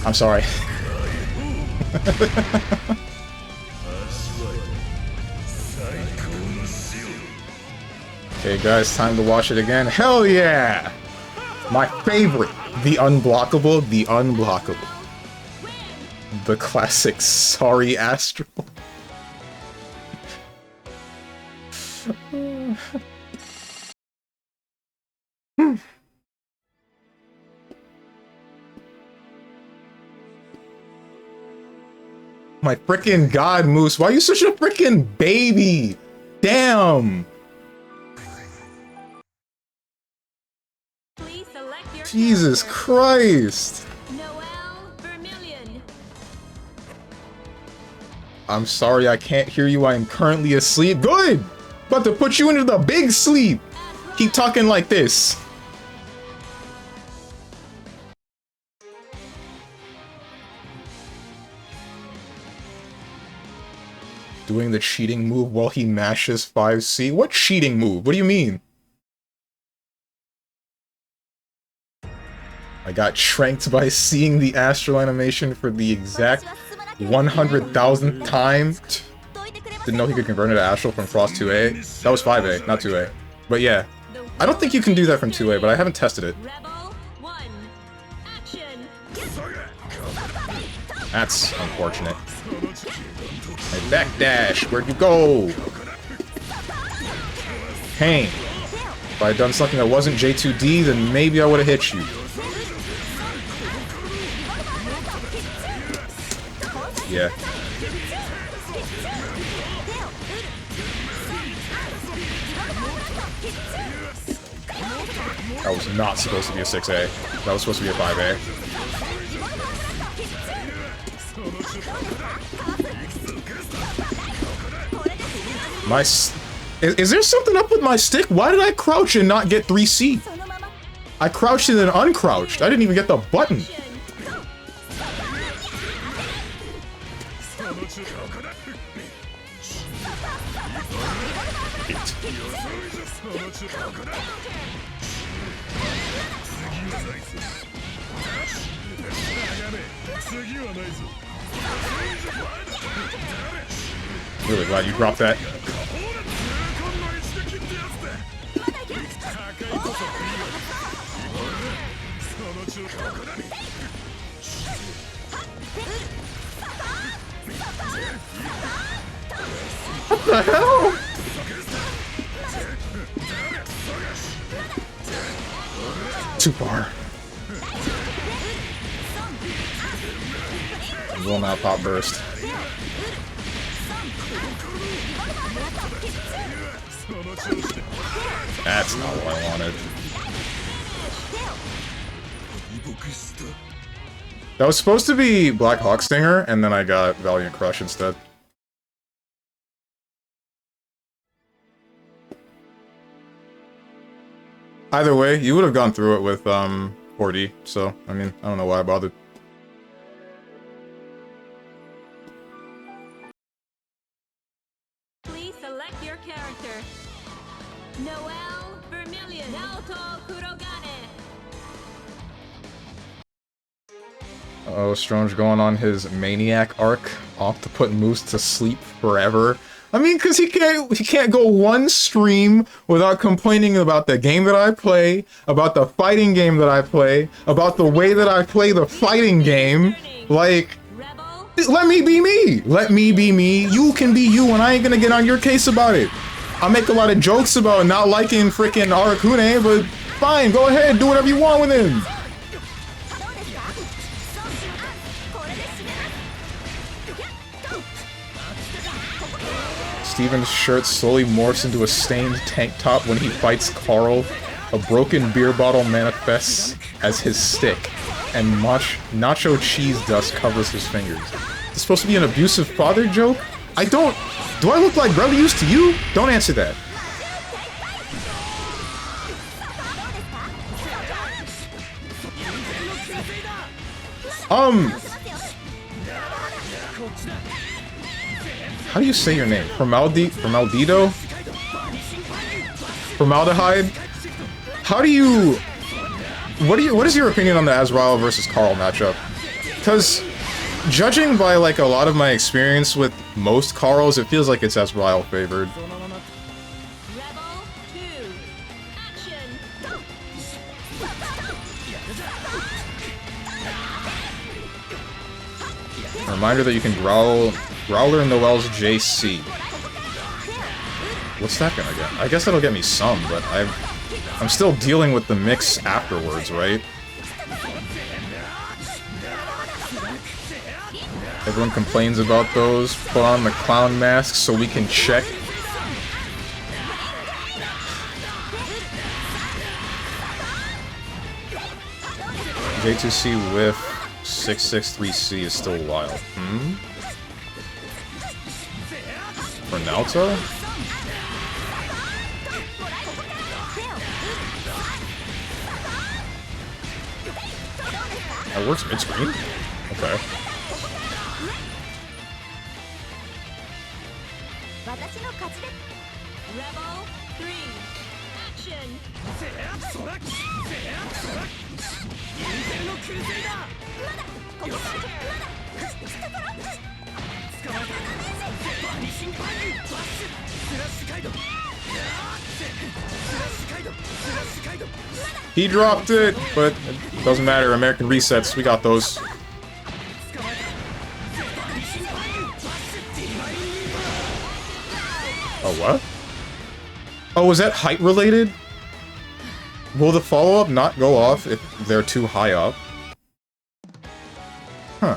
S1: I'm sorry. Okay, guys, time to watch it again. Hell yeah! My favorite. The unblockable, the unblockable. The classic sorry Astral. My frickin' god, Moose, why are you such a frickin' baby? Damn!
S2: Please select your
S1: Jesus
S2: character.
S1: Christ!
S2: Noel Vermillion.
S1: I'm sorry I can't hear you, I am currently asleep. Good! About to put you into the big sleep! Keep talking like this. Doing the cheating move while he mashes 5C? What cheating move? What do you mean? I got tranked by seeing the Astral animation for the exact 100,000th time. Didn't know he could convert it to Astral from Frost 2A. That was 5A, not 2A. But yeah, I don't think you can do that from 2A, but I haven't tested it.
S2: Rebel 1. Action.
S1: That's unfortunate. My backdash, where'd you go? Pain. If I had done something that wasn't J2D, then maybe I would have hit you. Yeah. That was not supposed to be a 6A. That was supposed to be a 5A. Is there something up with my stick? Why did I crouch and not get 3C? I crouched and then uncrouched. I didn't even get the button. Really glad you dropped that. What the hell? Too far. Will not pop burst. That's not what I wanted. That was supposed to be Black Hawk Stinger, and then I got Valiant Crush instead. Either way, you would have gone through it with 4D, so, I mean, I don't know why I bothered.
S2: Please select your character. Noel Vermillion. Naoto Kurogane.
S1: Uh-oh, Strange going on his Maniac arc, off to put Moose to sleep forever. I mean, because he can't go one stream without complaining about the game that I play, about the fighting game that I play, about the way that I play the fighting game. Like, let me be me. Let me be me. You can be you, and I ain't gonna get on your case about it. I make a lot of jokes about not liking freaking Arakune, but fine, go ahead, do whatever you want with him. Steven's shirt slowly morphs into a stained tank top when he fights Carl. A broken beer bottle manifests as his stick, and nacho cheese dust covers his fingers. Is this supposed to be an abusive father joke? I don't... Do I look like brother used to you? Don't answer that. How do you say your name? Formaldehyde? Formaldehyde? How do you... What is your opinion on the Azrael versus Carl matchup? Because judging by like a lot of my experience with most Carls, it feels like it's Ezreal favored. A reminder that you can Growler Noel's JC. What's that gonna get? I guess that'll get me some, but I'm still dealing with the mix afterwards, right? Everyone complains about those. Put on the clown mask so we can check. J2C with 663C is still wild. For Naoto? That works mid-screen? Okay.
S2: Rebel 3, action!
S1: He dropped it, but it doesn't matter. American resets, we got those. Oh, what? Oh, was that height related? Will the follow-up not go off if they're too high up? Huh.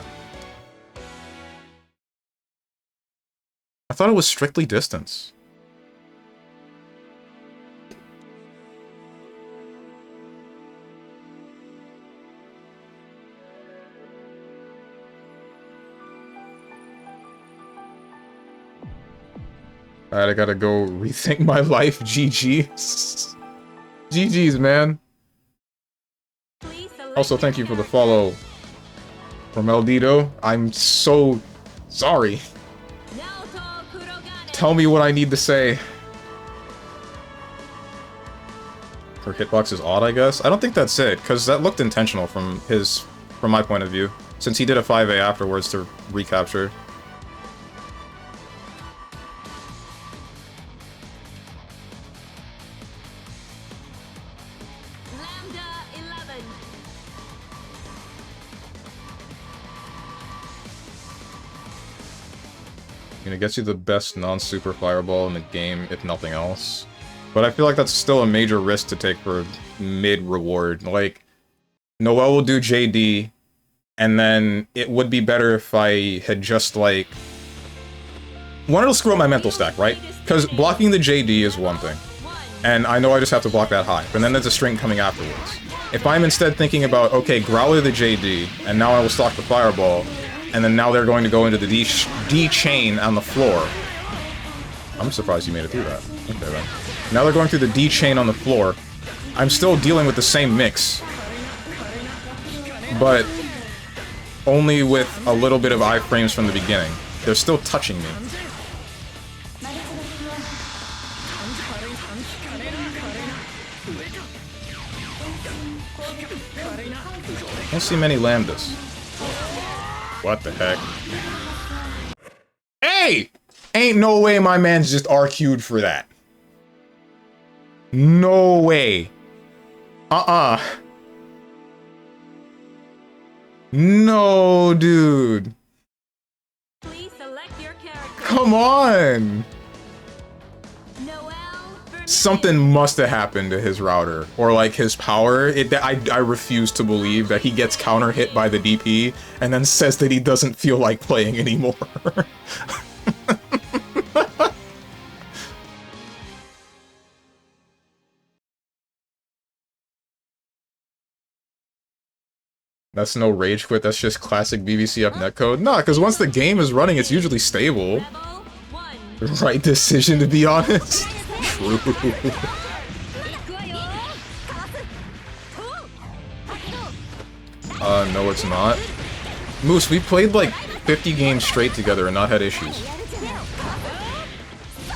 S1: I thought it was strictly distance. Alright, I gotta go rethink my life. GG's. GG's, man. Also, thank you for the follow from Eldito. I'm so sorry. Tell me what I need to say. Her hitbox is odd, I guess. I don't think that's it, because that looked intentional from my point of view, since he did a 5A afterwards to recapture. It gets you the best non-super fireball in the game, if nothing else. But I feel like that's still a major risk to take for mid-reward. Like, Noel will do JD, and then it would be better if I had just, like... One, it'll screw up my mental stack, right? Because blocking the JD is one thing. And I know I just have to block that high, but then there's a string coming afterwards. If I'm instead thinking about, okay, Growler the JD, and now I will stock the fireball, and then now they're going to go into the D chain on the floor. I'm surprised you made it through that. Okay, then. Now they're going through the D chain on the floor. I'm still dealing with the same mix, but only with a little bit of iframes from the beginning. They're still touching me. I don't see many lambdas. What the heck? Hey! Ain't no way my man's just RQ'd for that. No way. No, dude.
S2: Please select your character.
S1: Come on! Something must have happened to his router, or like his power. I refuse to believe that he gets counter hit by the DP and then says that he doesn't feel like playing anymore. That's no rage quit, that's just classic BBCF netcode. Nah, because once the game is running, it's usually stable. Right decision, to be honest. True. No it's not. Moose, we played like 50 games straight together and not had issues.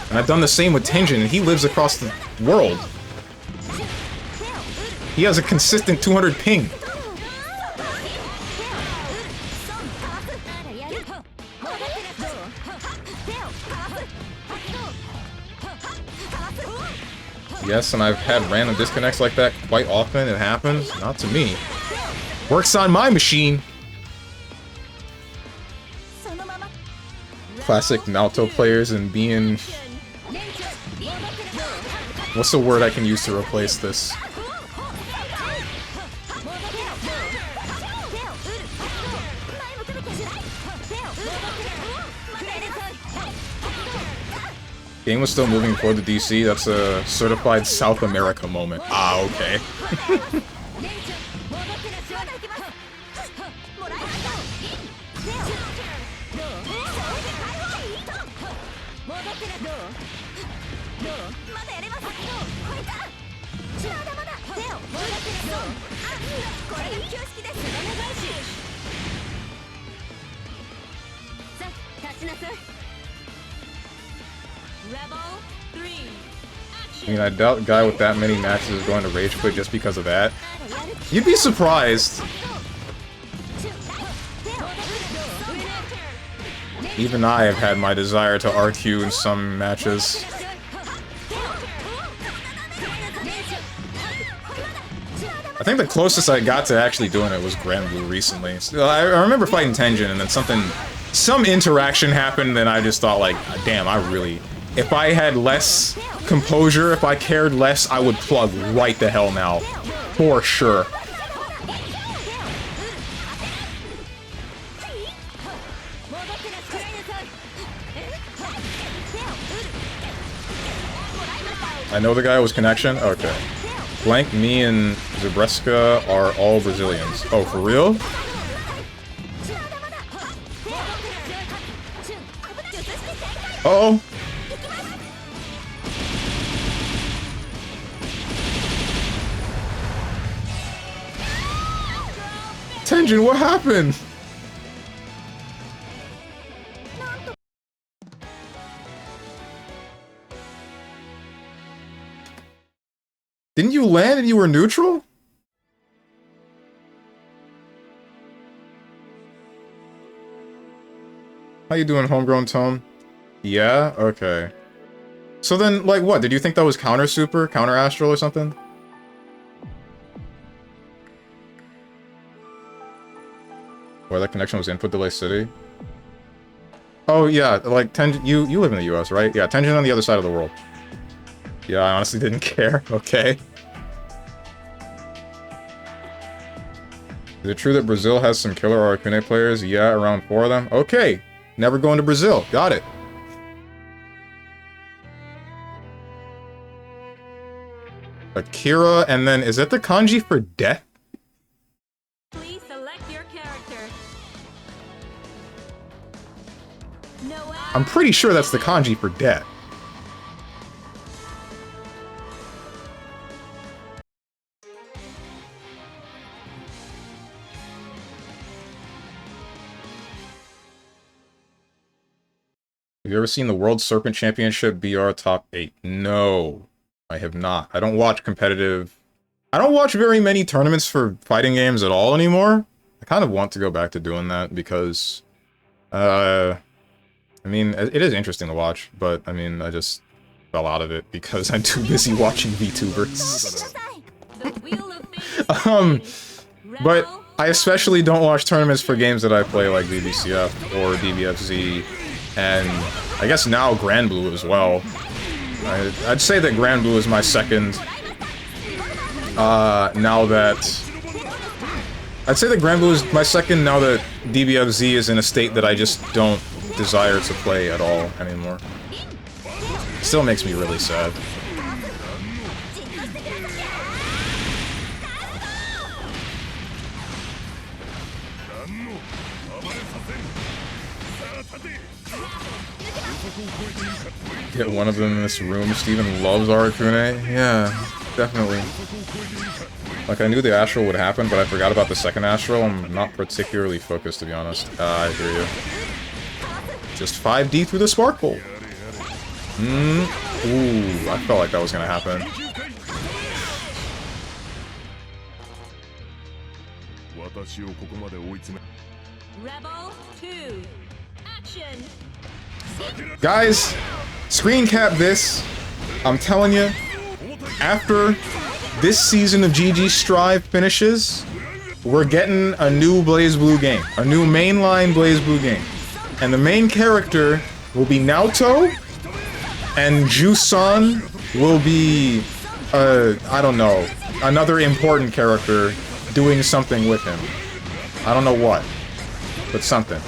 S1: And I've done the same with Tenjin, and he lives across the world. He has a consistent 200 ping. Yes, and I've had random disconnects like that quite often. It happens. Not to me. Works on my machine. Classic Naoto players and being... What's the word I can use to replace this? Game was still moving toward the DC. That's a certified South America moment. Ah, okay. I mean, I doubt a guy with that many matches is going to rage quit just because of that. You'd be surprised. Even I have had my desire to RQ in some matches. I think the closest I got to actually doing it was BlazBlue recently. So I remember fighting Tenjin and then some interaction happened and I just thought like, damn, if I had less composure, if I cared less, I would plug right the hell now. For sure. I know the guy was connection? Okay. Blank, me, and Zabreska are all Brazilians. Oh, for real? Uh-oh. Tenjin, what happened? Didn't you land and you were neutral? How you doing, homegrown Tone? Yeah? Okay. So then, like, what? Did you think that was counter super? Counter astral or something? Where that connection was input delay city? Oh yeah, like Tenjin, you live in the US, right? Yeah, Tenjin on the other side of the world. Yeah, I honestly didn't care. Okay. Is it true that Brazil has some killer Arcane players? Yeah, around 4 of them. Okay. Never going to Brazil. Got it. Akira, and then is that the kanji for death?
S2: Please select your character.
S1: I'm pretty sure that's the kanji for death. Have you ever seen the World Serpent Championship BR Top 8? No, I have not. I don't watch competitive... I don't watch very many tournaments for fighting games at all anymore. I kind of want to go back to doing that because... I mean, it is interesting to watch, but, I mean, I just fell out of it because I'm too busy watching VTubers. But I especially don't watch tournaments for games that I play like BBCF or DBFZ, and I guess now BlazBlue as well. I'd say that BlazBlue is my second, now that... I'd say that BlazBlue is my second now that DBFZ is in a state that I just don't desire to play at all anymore. Still makes me really sad. Get one of them in this room. Steven loves Arakune. Yeah, definitely. Like, I knew the Astral would happen, but I forgot about the second Astral. I'm not particularly focused, to be honest. I hear you. Just 5D through the Sparkle. Ooh, I felt like that was gonna happen.
S2: Rebel 2. Action.
S1: Guys, screen cap this. I'm telling you, after this season of GG Strive finishes, we're getting a new BlazBlue game. A new mainline BlazBlue game. And the main character will be Naoto, and Jusan will be, I don't know, another important character doing something with him. I don't know what, but something.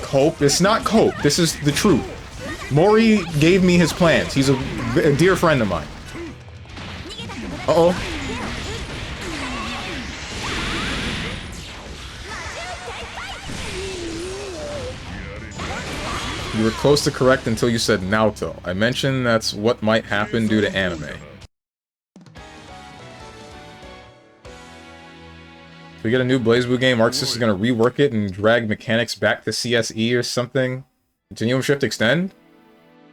S1: Cope? It's not Cope. This is the truth. Mori gave me his plans. He's a dear friend of mine. Uh-oh. You were close to correct until you said Naoto. I mentioned that's what might happen due to anime. If we get a new BlazBlue game, ArcSys is going to rework it and drag mechanics back to CSE or something. Continuum Shift Extend?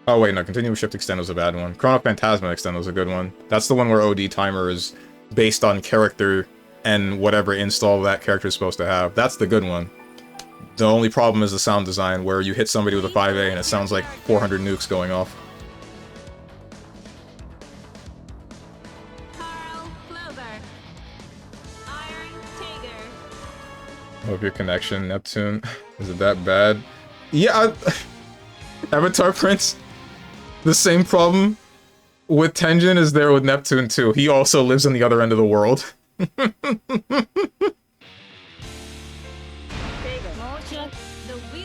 S1: Oh wait, no, Continuum Shift Extend was a bad one. Chrono Phantasma Extend was a good one. That's the one where OD timer is based on character and whatever install that character is supposed to have. That's the good one. The only problem is the sound design, where you hit somebody with a 5A and it sounds like 400 nukes going off. Hope your connection, Neptune. Is it that bad? Yeah, Avatar Prince. The same problem with Tenjin is there with Neptune too. He also lives on the other end of the world.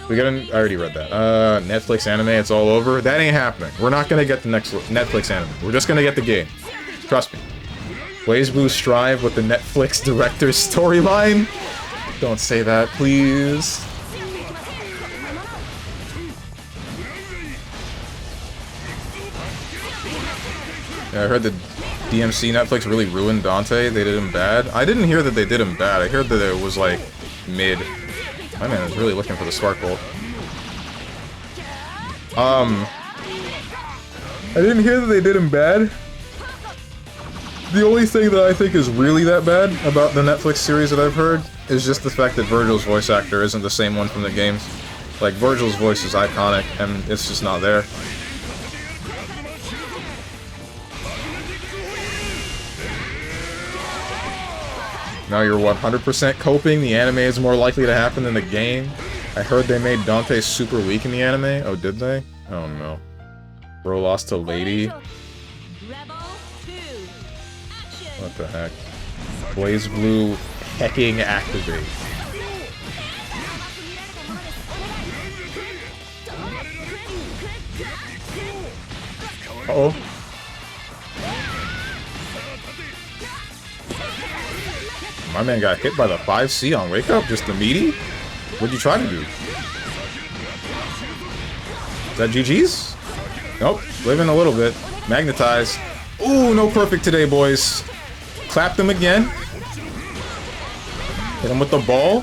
S1: We got I already read that. Netflix anime, it's all over. That ain't happening. We're not gonna get the next Netflix anime. We're just gonna get the game. Trust me. BlazBlue strive with the Netflix director's storyline? Don't say that, please. Yeah, I heard that DMC Netflix really ruined Dante. They did him bad. I didn't hear that they did him bad. I heard that it was, like, mid. My man is really looking for the sparkle. I didn't hear that they did him bad. The only thing that I think is really that bad about the Netflix series that I've heard is just the fact that Virgil's voice actor isn't the same one from the games. Like, Virgil's voice is iconic, and it's just not there. Now you're 100% coping, the anime is more likely to happen than the game. I heard they made Dante super weak in the anime. Oh, did they? Oh no. Bro lost to Lady. What the heck? BlazBlue hecking activate. Uh-oh. My man got hit by the 5C on Wake Up, just the meaty? What'd you try to do? Is that GG's? Nope, living a little bit. Magnetized. Ooh, no perfect today, boys. Clapped him again. Hit him with the ball.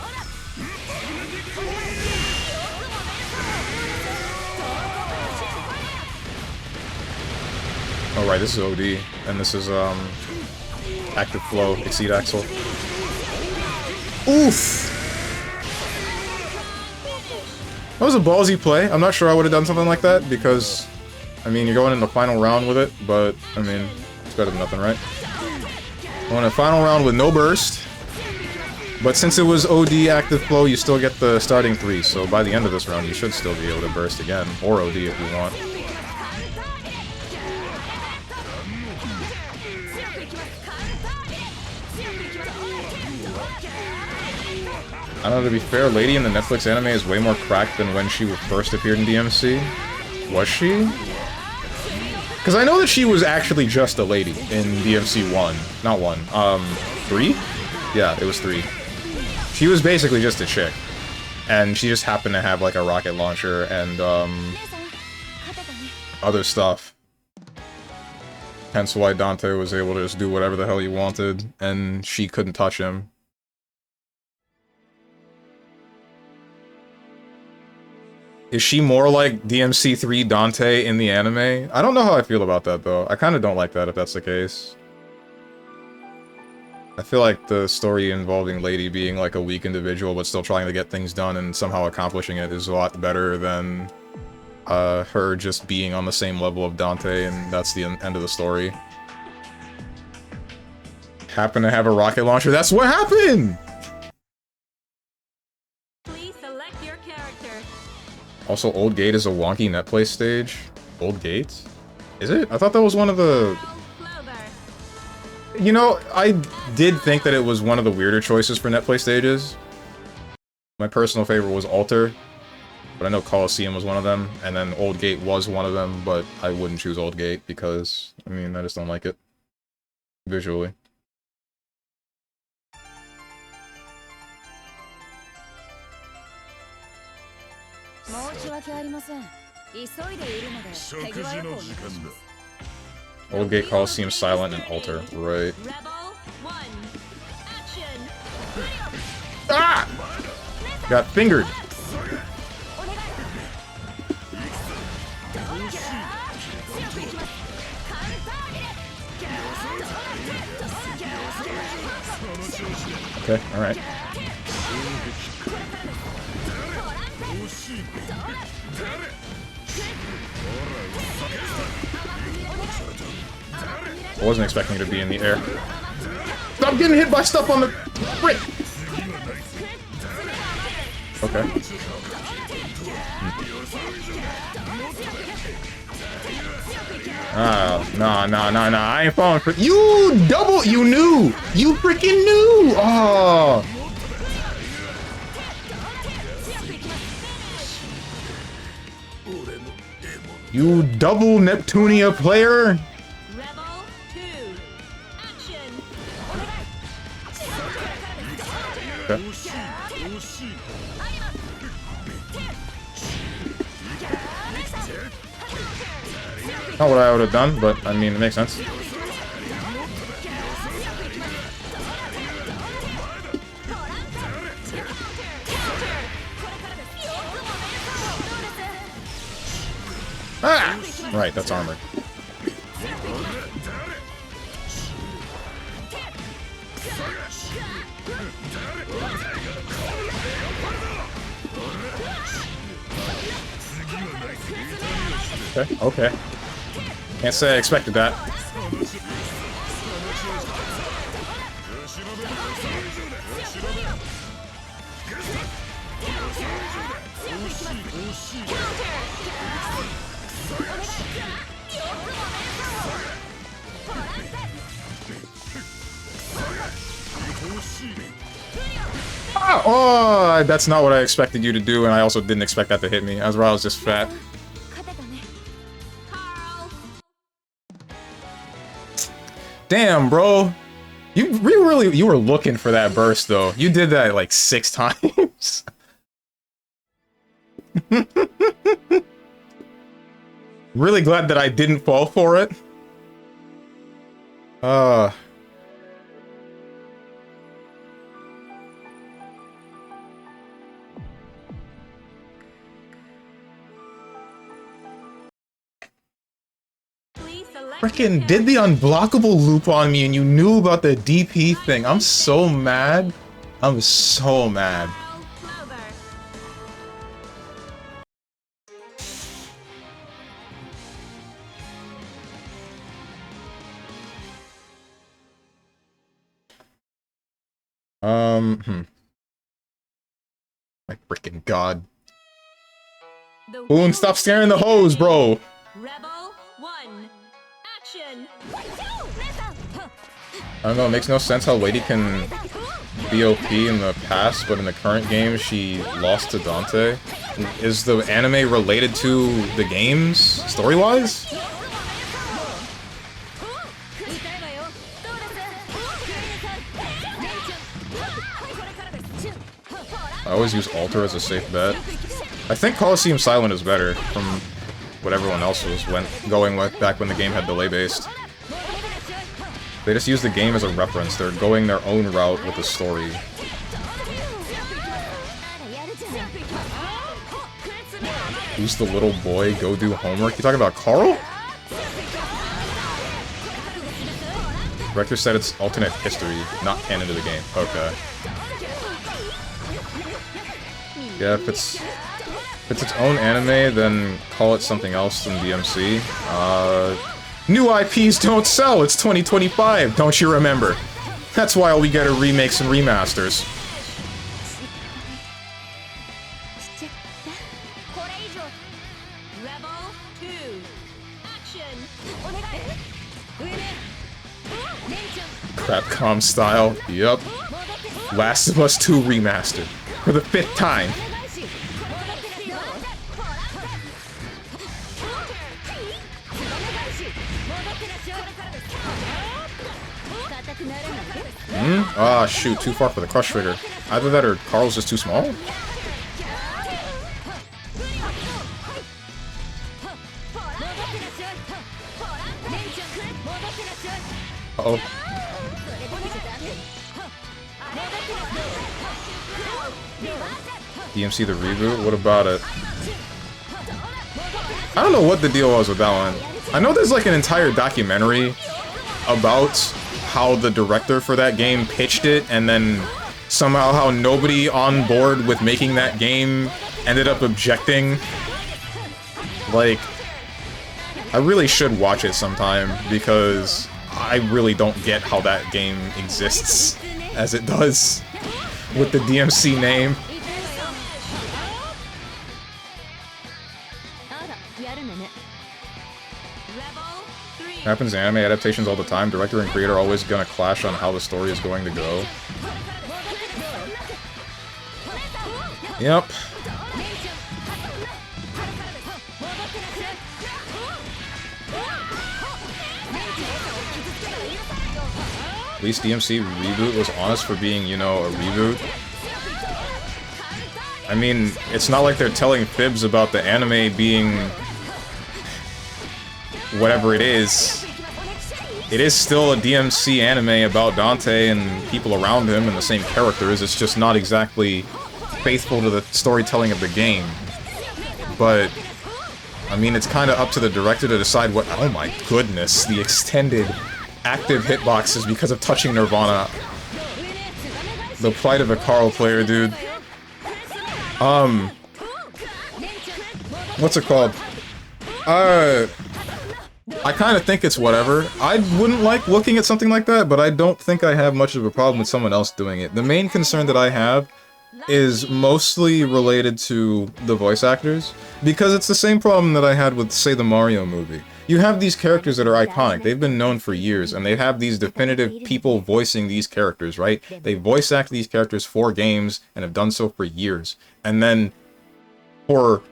S1: Oh right, this is OD, and this is active flow, exceed axle. Oof! That was a ballsy play. I'm not sure I would have done something like that, because, I mean, you're going in the final round with it, but, I mean, it's better than nothing, right? Going in the final round with no burst, but since it was OD active flow, you still get the starting 3, so by the end of this round, you should still be able to burst again, or OD if you want. I don't know, to be fair, Lady in the Netflix anime is way more cracked than when she first appeared in DMC. Was she? Because I know that she was actually just a lady in DMC 1. Not 1. 3? Yeah, it was 3. She was basically just a chick. And she just happened to have, like, a rocket launcher and, other stuff. Hence why Dante was able to just do whatever the hell he wanted, and she couldn't touch him. Is she more like DMC3 Dante in the anime? I don't know how I feel about that, though. I kind of don't like that, if that's the case. I feel like the story involving Lady being, like, a weak individual, but still trying to get things done and somehow accomplishing it is a lot better than, her just being on the same level of Dante, and that's the end of the story. happen to have a rocket launcher. That's what happened!
S2: Please select your character.
S1: Also, Old Gate is a wonky netplay stage. Old Gate? Is it? I thought that was one of the...
S2: Clover.
S1: You know, I did think that it was one of the weirder choices for netplay stages. My personal favorite was Alter, but I know Coliseum was one of them, and then Old Gate was one of them, but I wouldn't choose Old Gate because, I mean, I just don't like it. Visually. Old Gate, Coliseum, Silent, and Alter. Right.
S2: Rebel 1. Action.
S1: Ah! Got fingered. Okay, alright. I wasn't expecting it to be in the air. Stop getting hit by stuff on the frick! Okay. Ah, nah, I ain't falling for you. You knew, you freaking knew. Oh, you double Neptunia player.
S2: Rebel 2. Action.
S1: Okay. Not what I would have done, but I mean, it makes sense. Ah! Right, that's armor. Okay, okay. Can't say I expected that. Ah, oh, that's not what I expected you to do, and I also didn't expect that to hit me. As well, I was just fat. Damn, bro. You were looking for that burst, though. You did that like 6 times. Really glad that I didn't fall for it. Frickin' did the unblockable loop on me and you knew about the DP thing. I'm so mad. I'm so mad. My frickin' god. Boone, stop staring the hose, bro!
S2: Rebel 1. Action.
S1: I don't know, it makes no sense how Lady can be OP in the past, but in the current game she lost to Dante. Is the anime related to the games, story-wise? I always use Alter as a safe bet. I think Coliseum Silent is better from what everyone else was going with back when the game had delay-based. They just use the game as a reference. They're going their own route with the story. Who's the little boy? Go do homework? You talking about Carl? Rector said it's alternate history, not canon to the game. Okay. Yeah, if it's its own anime, then call it something else than DMC. New IPs don't sell, it's 2025, don't you remember? That's why all we get are remakes and remasters.
S2: Level 2. Action.
S1: Crapcom style. Yup. Last of Us 2 remastered. For the 5th time. Ah, shoot, too far for the crush trigger. Either that or Carl's just too small? Uh-oh. DMC the reboot? What about it? I don't know what the deal was with that one. I know there's like an entire documentary about how the director for that game pitched it, and then somehow how nobody on board with making that game ended up objecting. Like, I really should watch it sometime, because I really don't get how that game exists as it does with the DMC name. Happens in anime adaptations all the time. Director and creator are always gonna clash on how the story is going to go. Yep. At least DMC reboot was honest for being, you know, a reboot. I mean, it's not like they're telling fibs about the anime being whatever it is. It is still a DMC anime about Dante and people around him and the same characters. It's just not exactly faithful to the storytelling of the game. But, I mean, it's kind of up to the director to decide what— oh my goodness, the extended active hitboxes because of touching Nirvana. The plight of a Carl player, dude. What's it called? I kind of think it's whatever. I wouldn't like looking at something like that, but I don't think I have much of a problem with someone else doing it. The main concern that I have is mostly related to the voice actors, because it's the same problem that I had with, say, the Mario movie. You have these characters that are iconic, they've been known for years, and they have these definitive people voicing these characters, right? They voice act these characters for games, and have done so for years. And then, for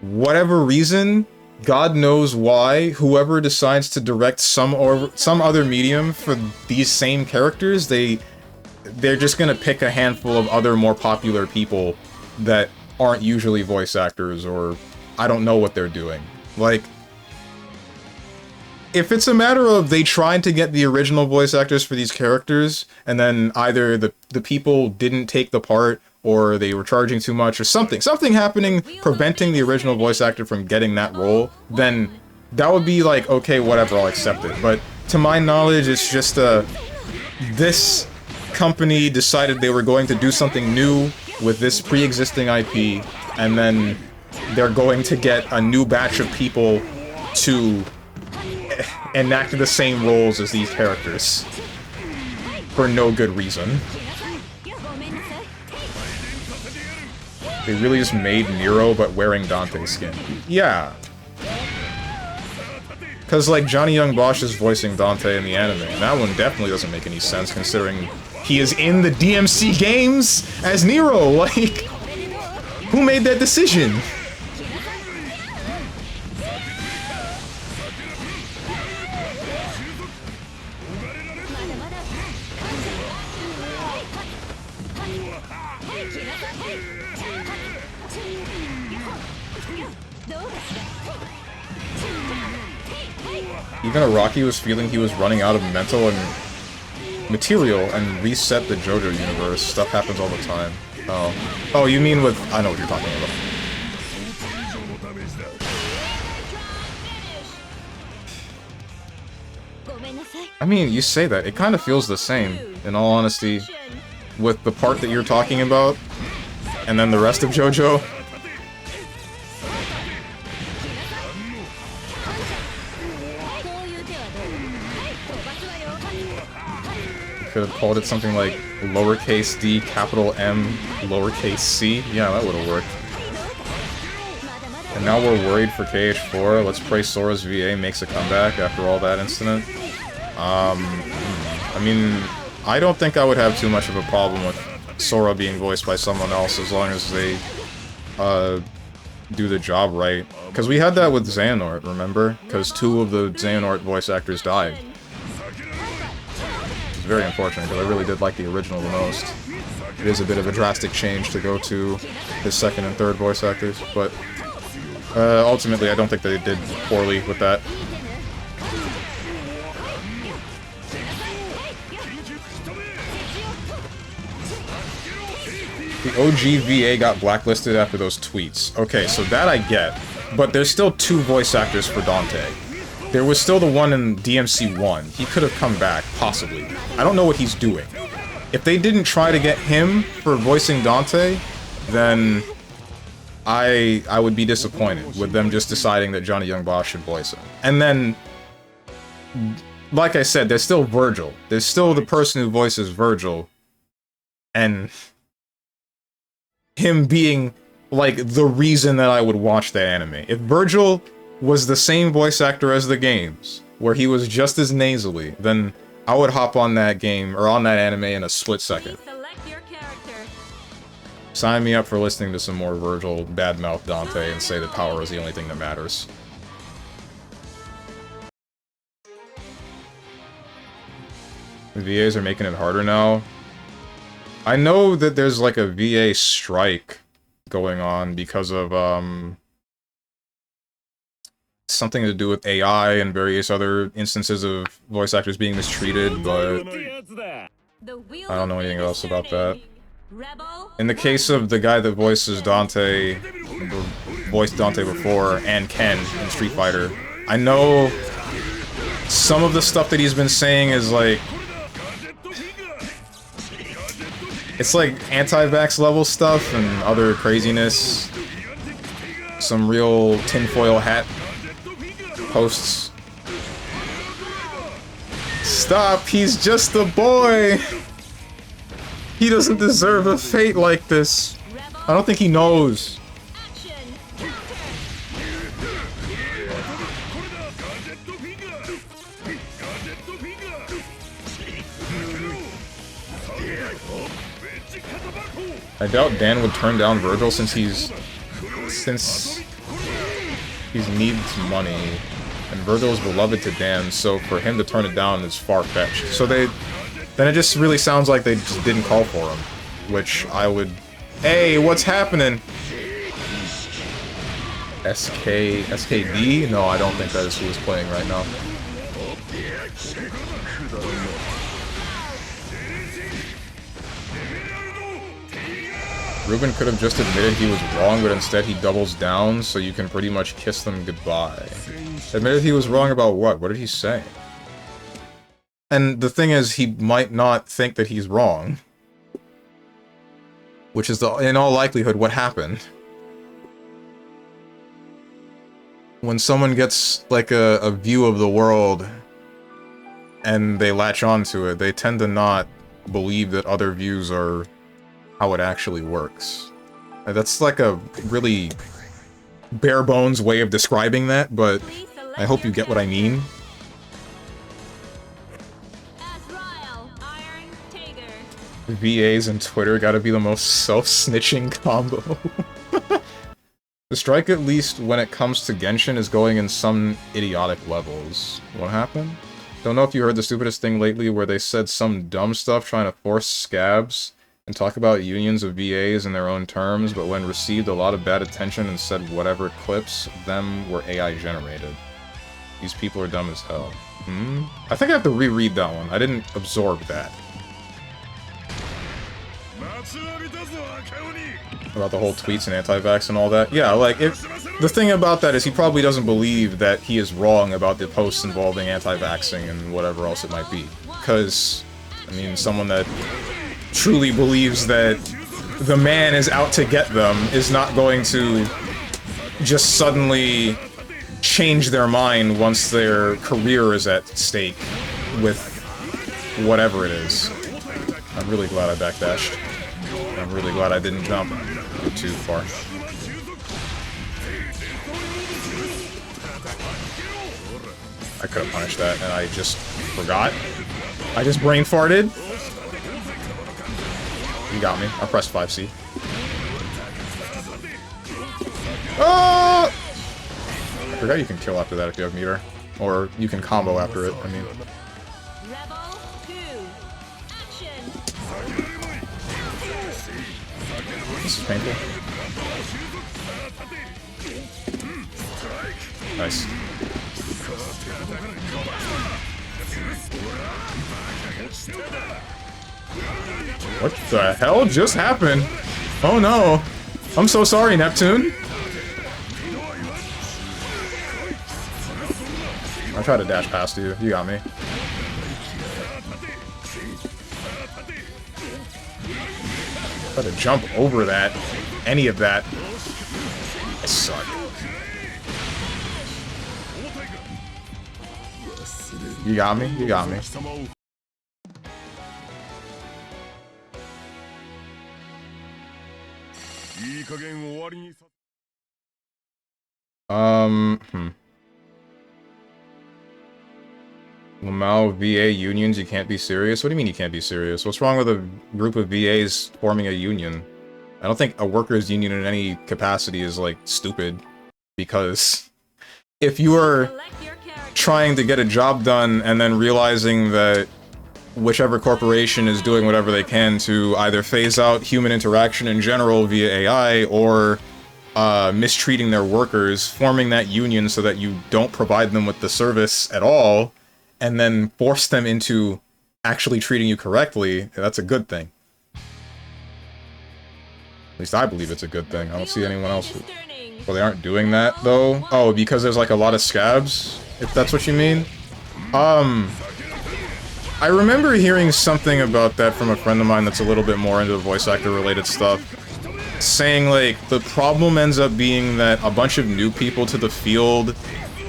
S1: whatever reason, God knows why, whoever decides to direct some other medium for these same characters, they're just gonna pick a handful of other more popular people that aren't usually voice actors, or I don't know what they're doing. Like, if it's a matter of they tried to get the original voice actors for these characters, and then either the people didn't take the part, or they were charging too much, or something happening preventing the original voice actor from getting that role, then that would be like, okay, whatever, I'll accept it. But to my knowledge, it's just this company decided they were going to do something new with this pre-existing IP, and then they're going to get a new batch of people to enact the same roles as these characters for no good reason. They really just made Nero but wearing Dante's skin. Yeah. Because, like, Johnny Young Bosch is voicing Dante in the anime, and that one definitely doesn't make any sense considering he is in the DMC games as Nero. Like, who made that decision? Even Araki was feeling he was running out of mental and material and reset the JoJo universe. Stuff happens all the time. Oh. Oh, you mean with— I know what you're talking about. I mean, you say that. It kind of feels the same, in all honesty, with the part that you're talking about, and then the rest of JoJo. could have called it something like lowercase d, capital M, lowercase c. Yeah, that would have worked. And now we're worried for KH4. Let's pray Sora's VA makes a comeback after all that incident. I mean, I don't think I would have too much of a problem with Sora being voiced by someone else as long as they do the job right. Because we had that with Xehanort, remember? Because 2 of the Xehanort voice actors died. It's very unfortunate, because I really did like the original the most. It is a bit of a drastic change to go to his 2nd and 3rd voice actors, but ultimately I don't think they did poorly with that. The OG VA got blacklisted after those tweets. Okay, so that I get, but there's still 2 voice actors for Dante. There was still the one in DMC1. He could have come back, possibly. I don't know what he's doing. If they didn't try to get him for voicing Dante, then I would be disappointed with them just deciding that Johnny Young Bosch should voice him. And then, like I said, there's still Virgil. There's still the person who voices Virgil, and him being, like, the reason that I would watch that anime. If Virgil was the same voice actor as the games, where he was just as nasally, then I would hop on that game, or on that anime in a split second. Sign me up for listening to some more Virgil badmouth Dante and say that power is the only thing that matters. The VAs are making it harder now. I know that there's like a VA strike going on because of something to do with AI and various other instances of voice actors being mistreated, but I don't know anything else about that. In the case of the guy that voices Dante, voiced Dante before, and Ken in Street Fighter, I know some of the stuff that he's been saying is like, it's like anti-vax level stuff and other craziness. Some real tinfoil hat posts. Stop, he's just a boy! He doesn't deserve a fate like this. I don't think he knows. I doubt Dan would turn down Virgil since he needs money, and Virgil is beloved to Dan, so for him to turn it down is far-fetched. So then it just really sounds like they just didn't call for him, which I would... Hey, what's happening? SKD? No, I don't think that is who is playing right now. Ruben could have just admitted he was wrong, but instead he doubles down, so you can pretty much kiss them goodbye. Admitted he was wrong about what? What did he say? And the thing is, he might not think that he's wrong. Which is, in all likelihood, what happened. When someone gets, like, a view of the world, and they latch onto it, they tend to not believe that other views are how it actually works. That's like a really bare bones way of describing that, but I hope you get what I mean. VAs and Twitter gotta be the most self-snitching combo. The strike, at least when it comes to Genshin, is going in some idiotic levels. What happened? Don't know if you heard the stupidest thing lately where they said some dumb stuff trying to force scabs and talk about unions of VAs in their own terms, but when received a lot of bad attention and said whatever clips of them were AI generated. These people are dumb as hell. I think I have to reread that one. I didn't absorb that. About the whole tweets and anti-vax and all that. Yeah, like, the thing about that is he probably doesn't believe that he is wrong about the posts involving anti-vaxxing and whatever else it might be. Because, I mean, someone that truly believes that the man is out to get them is not going to just suddenly change their mind once their career is at stake with whatever it is. I'm really glad I backdashed. I'm really glad I didn't jump too far. I could have punished that, and I just forgot. I just brain farted. You got me. I pressed 5C. Oh! I forgot you can kill after that if you have meter. Or you can combo after it, I mean. This is painful. Nice. What the hell just happened? Oh no. I'm so sorry, Neptune. I tried to dash past you. You got me. Try to jump over that. Any of that. I suck. You got me? You got me. Lamau VA unions, you can't be serious? What do you mean you can't be serious? What's wrong with a group of VAs forming a union? I don't think a workers' union in any capacity is, like, stupid. Because if you are trying to get a job done and then realizing that whichever corporation is doing whatever they can to either phase out human interaction in general via AI or mistreating their workers, forming that union so that you don't provide them with the service at all, and then force them into actually treating you correctly, that's a good thing. At least I believe it's a good thing. I don't see anyone else who... Well, they aren't doing that, though? Oh, because there's, like, a lot of scabs? If that's what you mean? I remember hearing something about that from a friend of mine that's a little bit more into voice actor-related stuff. Saying, like, the problem ends up being that a bunch of new people to the field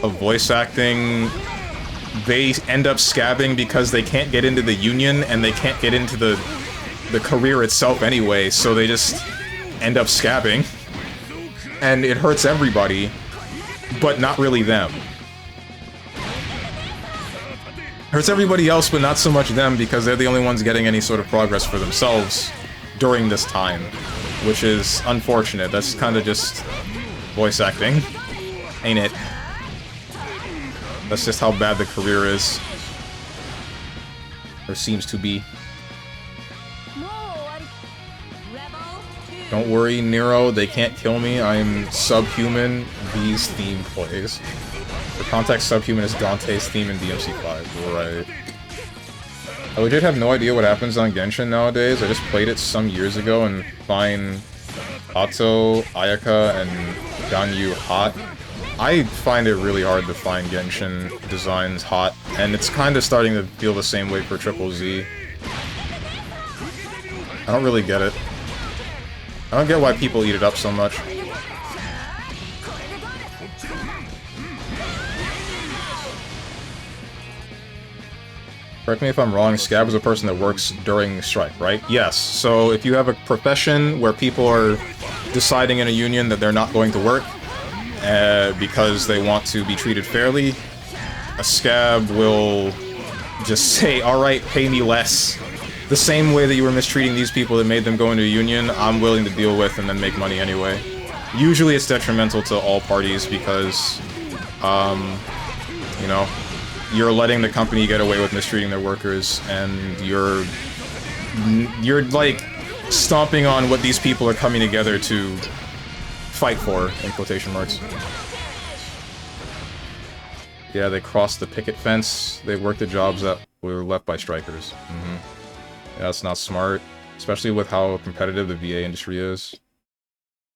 S1: of voice acting, they end up scabbing because they can't get into the union and they can't get into the career itself anyway, so they just end up scabbing. And it hurts everybody, but not really them. Hurts everybody else, but not so much them, because they're the only ones getting any sort of progress for themselves during this time. Which is unfortunate. That's kind of just voice acting, ain't it? That's just how bad the career is. Or seems to be. Don't worry, Nero, they can't kill me. I'm subhuman. These theme plays. For context, subhuman is Dante's theme in DMC5. Right. I legit have no idea what happens on Genshin nowadays. I just played it some years ago and find Atto, Ayaka, and Ganyu hot. I find it really hard to find Genshin designs hot, and it's kind of starting to feel the same way for Triple Z. I don't really get it. I don't get why people eat it up so much. Correct me if I'm wrong, Scab is a person that works during strike, right? Yes. So if you have a profession where people are deciding in a union that they're not going to work because they want to be treated fairly, a Scab will just say, alright, pay me less. The same way that you were mistreating these people that made them go into a union, I'm willing to deal with and then make money anyway. Usually it's detrimental to all parties because, you know, you're letting the company get away with mistreating their workers, and you're like stomping on what these people are coming together to fight for, in quotation marks. Yeah, they crossed the picket fence. They worked the jobs that were left by strikers. Yeah, that's not smart, especially with how competitive the VA industry is.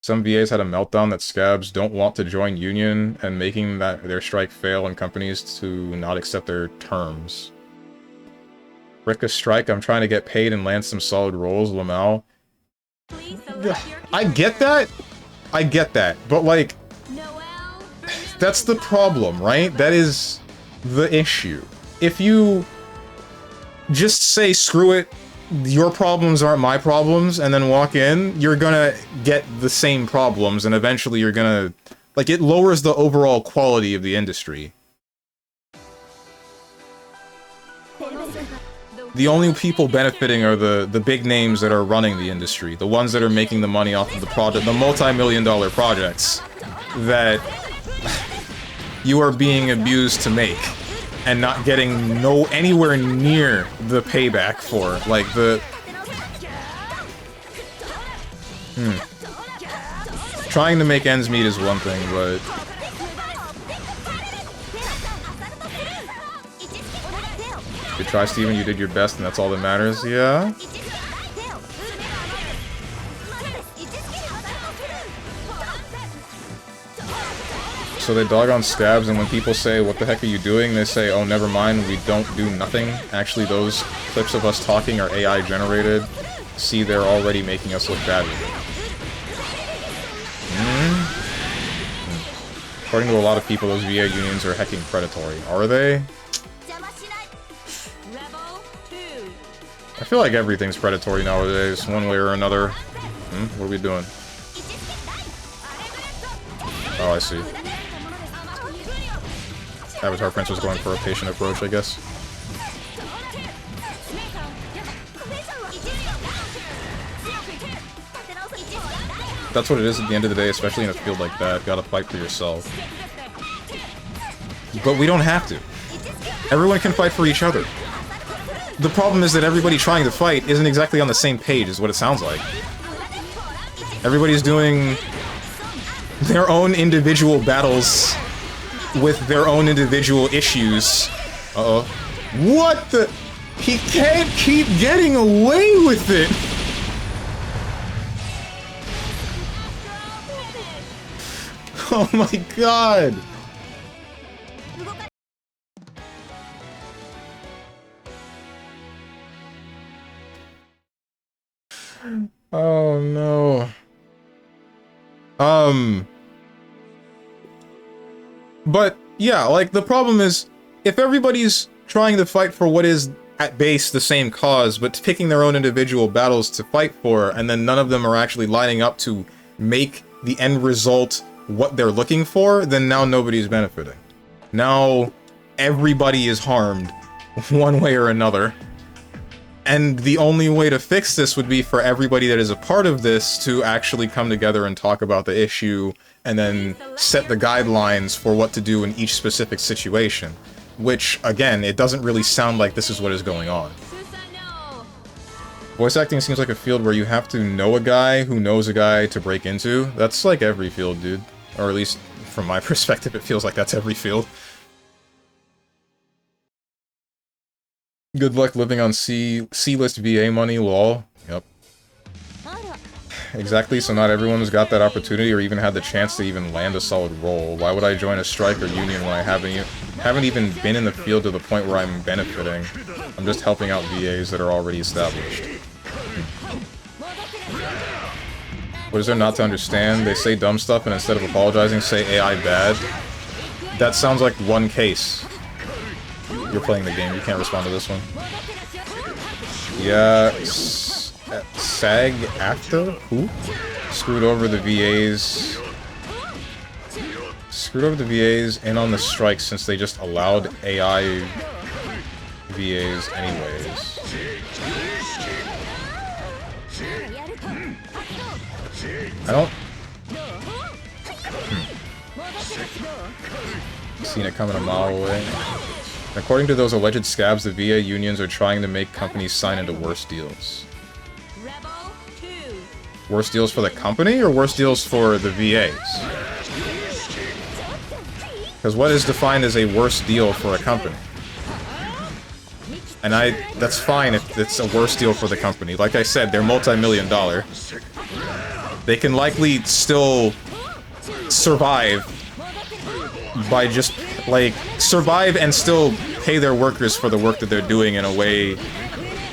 S1: Some VAs had a meltdown that scabs don't want to join union and making their strike fail and companies to not accept their terms. Rick a strike, I'm trying to get paid and land some solid roles, Lamau. I get that. I get that. But like, that's the problem, right? That is the issue. If you just say, screw it, your problems aren't my problems, and then walk in, you're gonna get the same problems, and eventually you're gonna... Like, it lowers the overall quality of the industry. The only people benefiting are the big names that are running the industry, the ones that are making the money off of the product, the multi-million-dollar projects that you are being abused to make, and not getting anywhere near the payback for. Like, the... Trying to make ends meet is one thing, but... Good try, Steven, you did your best, and that's all that matters. Yeah? So they dog on scabs, and when people say, what the heck are you doing? They say, oh, never mind, we don't do nothing. Actually, those clips of us talking are AI generated. See, they're already making us look bad with it. According to a lot of people, those VA unions are hecking predatory. Are they? I feel like everything's predatory nowadays, one way or another. What are we doing? Oh, I see. Avatar Prince was going for a patient approach, I guess. That's what it is at the end of the day, especially in a field like that. Gotta fight for yourself. But we don't have to. Everyone can fight for each other. The problem is that everybody trying to fight isn't exactly on the same page, is what it sounds like. Everybody's doing their own individual battles with their own individual issues. Uh-oh. What the? He can't keep getting away with it! Oh my god! Oh no. But, yeah, like, the problem is, if everybody's trying to fight for what is, at base, the same cause, but picking their own individual battles to fight for, and then none of them are actually lining up to make the end result what they're looking for, then now nobody's benefiting. Now, everybody is harmed, one way or another. And the only way to fix this would be for everybody that is a part of this to actually come together and talk about the issue, and then set the guidelines for what to do in each specific situation. Which, again, it doesn't really sound like this is what is going on. Voice acting seems like a field where you have to know a guy who knows a guy to break into. That's like every field, dude. Or at least, from my perspective, it feels like that's every field. Good luck living on C-list VA money, lol. Yep. Exactly, so not everyone's got that opportunity or even had the chance to even land a solid role. Why would I join a strike or union when I haven't even been in the field to the point where I'm benefiting? I'm just helping out VAs that are already established. What is there not to understand? They say dumb stuff and instead of apologizing say AI bad. That sounds like one case. You're playing the game, you can't respond to this one. Yeah, SAG after? Who? Screwed over the VAs. Screwed over the VAs in on the strike since they just allowed AI VAs anyways. I don't... Seen it coming a mile away. According to those alleged scabs, the VA unions are trying to make companies sign into worse deals. Worse deals for the company, or worse deals for the VAs? Because what is defined as a worse deal for a company? And that's fine if it's a worse deal for the company. Like I said, they're multi-million-dollar. They can likely still survive by just, like, survive and still pay their workers for the work that they're doing in a way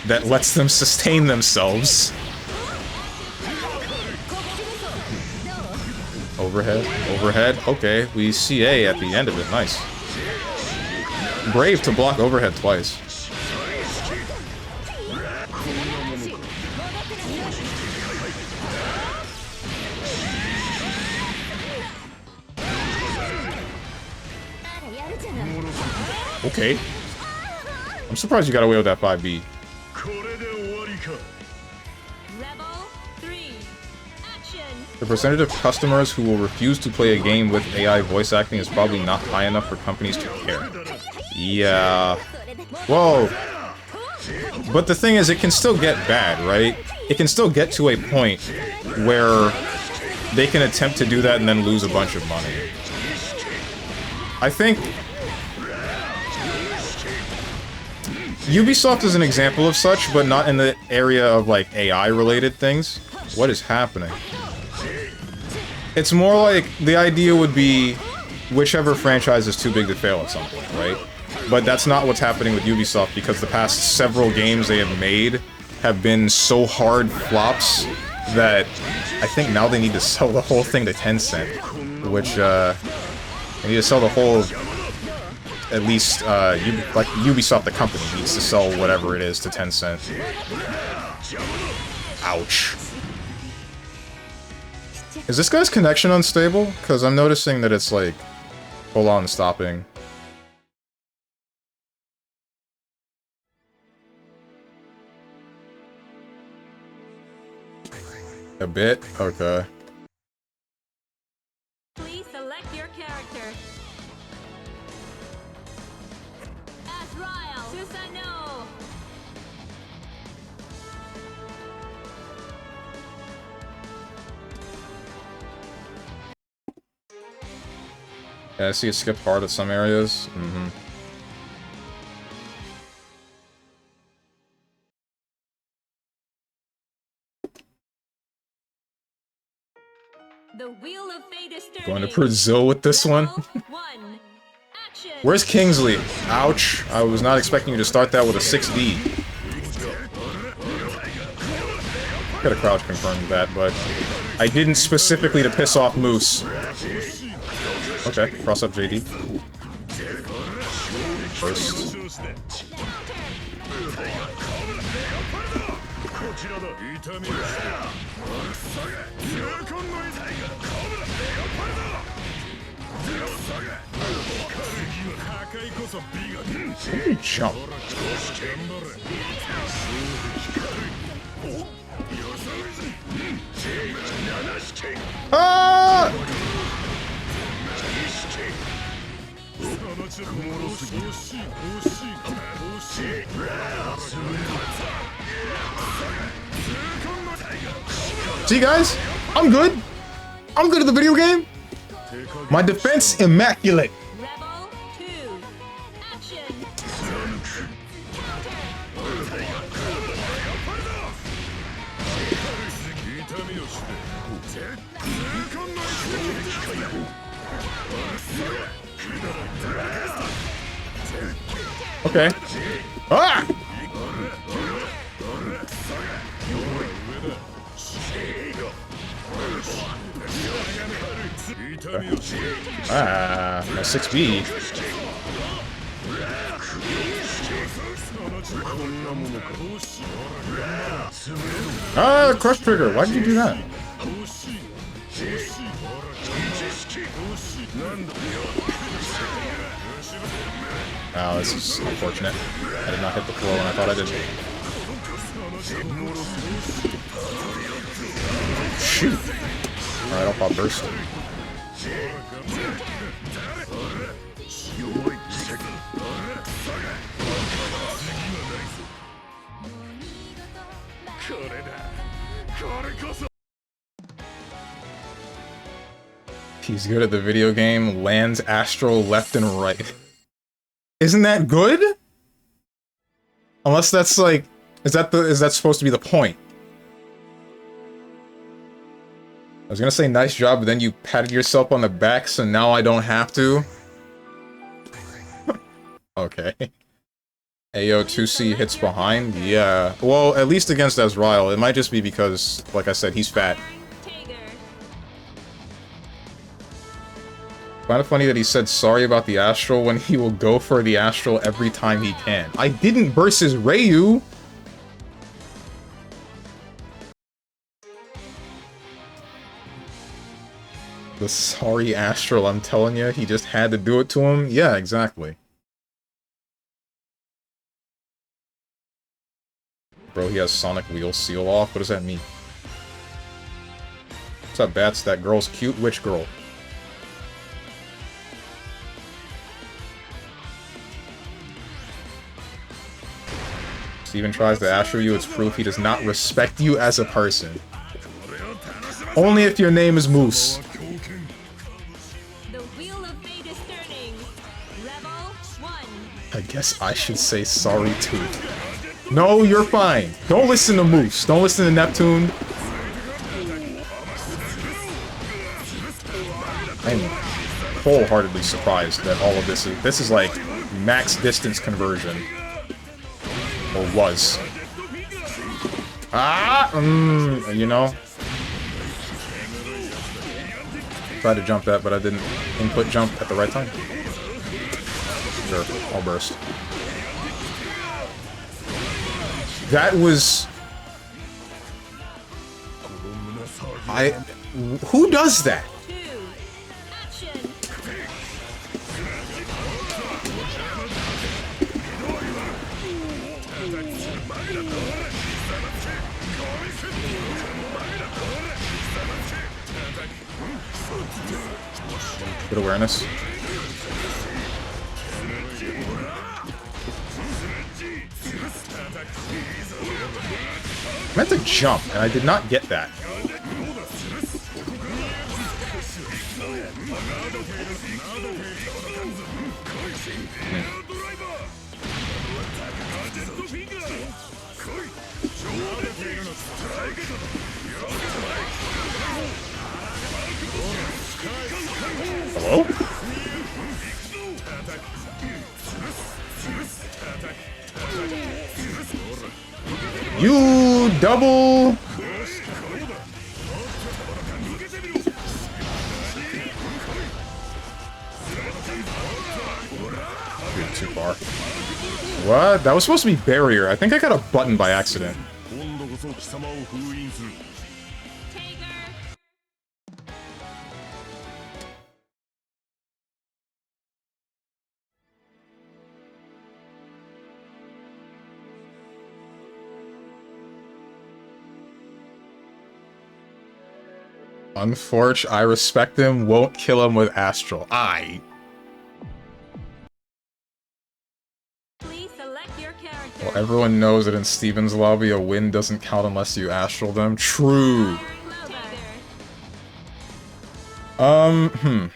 S1: that lets them sustain themselves. Overhead, overhead, okay, we see A at the end of it, nice. Brave to block overhead twice. Okay. I'm surprised you got away with that 5B.
S2: Rebel 3. Action.
S1: The percentage of customers who will refuse to play a game with AI voice acting is probably not high enough for companies to care. Yeah. Whoa. But the thing is, it can still get bad, right? It can still get to a point where they can attempt to do that and then lose a bunch of money. I think Ubisoft is an example of such, but not in the area of, like, AI-related things. What is happening? It's more like the idea would be whichever franchise is too big to fail at some point, right? But that's not what's happening with Ubisoft, because the past several games they have made have been so hard flops that I think now they need to sell the whole thing to Tencent, which, they need to sell the whole... At least, like, Ubisoft, the company, needs to sell whatever it is to Tencent. Ouch. Is this guy's connection unstable? Because I'm noticing that it's, like, full-on stopping. A bit? Okay.
S2: Please select your character. Azrael. Susano.
S1: Yeah, I see it skipped hard at some areas. Mm-hmm.
S2: The wheel of fate is turning.
S1: Going to Brazil with this one?
S2: Action.
S1: Where's Kingsley? Ouch. I was not expecting you to start that with a 6D. Could have crouch confirmed that, but I didn't specifically to piss off Moose. Okay, cross up JD. First. Jump. Ah! See, guys? I'm good. I'm good at the video game. My defense immaculate.
S2: Rebel 2. Action.
S1: Okay. Ah! Ah, my 6B. Ah, crush trigger. Why did you do that? Oh, this is unfortunate. I did not hit the floor when I thought I did. Shoot. Alright, I'll pop burst. He's good at the video game, lands astral left and right. Isn't that good? Unless that's like, is that supposed to be the point? I was gonna say nice job, but then you patted yourself on the back, so now I don't have to. Okay. AO 2C hits behind? Yeah. Well, at least against Azrael. It might just be because, like I said, he's fat. Kind of funny that he said sorry about the Astral when he will go for the Astral every time he can. I didn't burst his Ryu! The sorry Astral, I'm telling you, he just had to do it to him? Yeah, exactly. Bro, he has Sonic Wheel Seal Off. What does that mean? What's up, Bats? That girl's cute. Which girl? Steven tries to astro you. It's proof he does not respect you as a person. Only if your name is Moose.
S2: The wheel of fate is turning. Level 1.
S1: I guess I should say sorry too. No, you're fine. Don't listen to Moose. Don't listen to Neptune. I'm wholeheartedly surprised that all of this is like max distance conversion. Or was. You know? Tried to jump that, but I didn't input jump at the right time. Sure, I'll burst. That was... Who does that?
S2: 2. Action.
S1: Good awareness. I meant to jump, and I did not get that. Hello? You double... Dude, too far. What? That was supposed to be barrier. I think I got a button by accident. Unfortunate, I respect him, won't kill him with Astral.
S2: Please select your character.
S1: Well, everyone knows that in Steven's lobby, a win doesn't count unless you Astral them. True. Who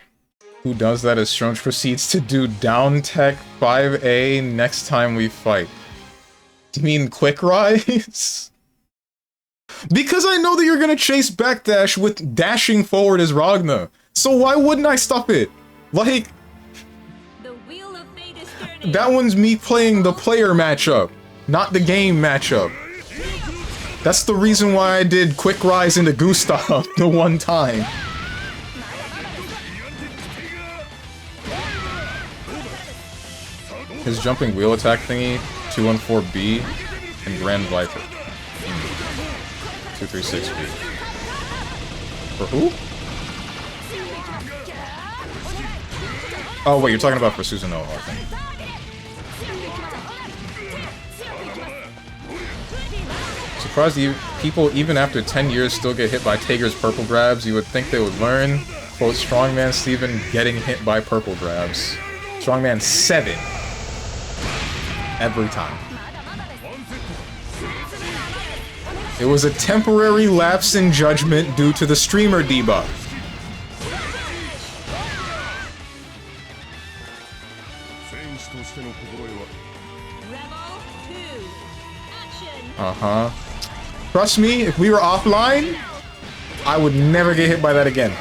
S1: does that as Strange proceeds to do down tech 5A next time we fight? Do you mean Quick Rise? Because I know that you're gonna chase backdash with dashing forward as Ragna. So why wouldn't I stop it? Like,
S2: The wheel of fate is turning.
S1: that one's me playing the player matchup, not the game matchup. That's the reason why I did Quick Rise into Gustav the one time. His jumping wheel attack thingy, 214B, and Grand Viper. 236B. For who? Oh wait, you're talking about for Susanoo, I think. Surprised people, even after 10 years, still get hit by Tager's purple grabs. You would think they would learn. Quote, StrongmanSteven getting hit by purple grabs. StrongmanSteven. Every time. It was a temporary lapse in judgment due to the streamer debuff. Uh-huh. Trust me, if we were offline, I would never get hit by that again.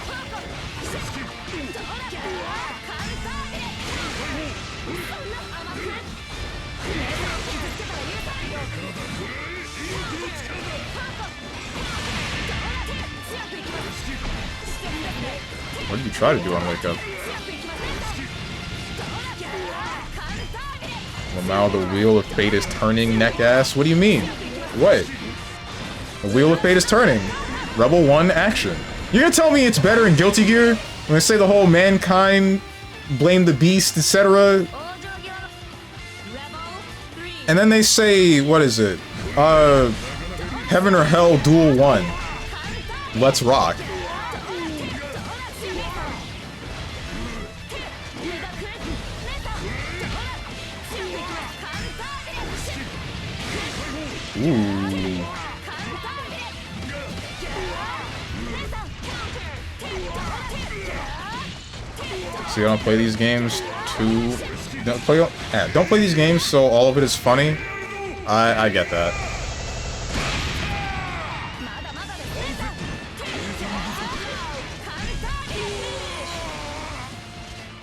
S1: What did you try to do on Wake Up? Well, now the Wheel of Fate is turning, neck ass. What do you mean? What? The Wheel of Fate is turning. Rebel 1 action. You're gonna tell me it's better in Guilty Gear? When I say the whole mankind, blame the beast, etc. And then they say, what is it? Heaven or Hell Duel 1. Let's rock. Ooh. See, I don't play these games too... Don't play these games so all of it is funny. I get that.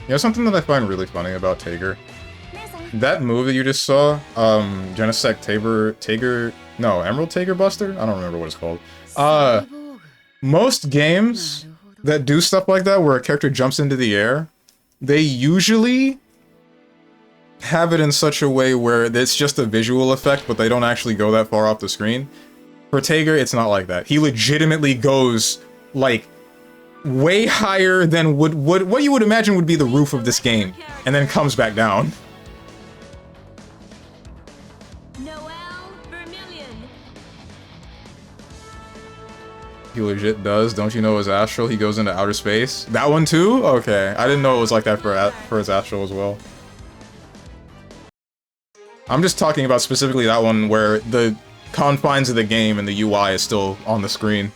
S1: You know something that I find really funny about Tager? That move that you just saw, Genesect Tager, no, Emerald Tager Buster? I don't remember what it's called. Most games that do stuff like that, where a character jumps into the air, they usually have it in such a way where it's just a visual effect, but they don't actually go that far off the screen. For Tager, it's not like that. He legitimately goes, like, way higher than what you would imagine would be the roof of this game, and then comes back down. He legit does. Don't you know his astral? He goes into outer space. That one too? Okay. I didn't know it was like that for his astral as well. I'm just talking about specifically that one where the confines of the game and the UI is still on the screen.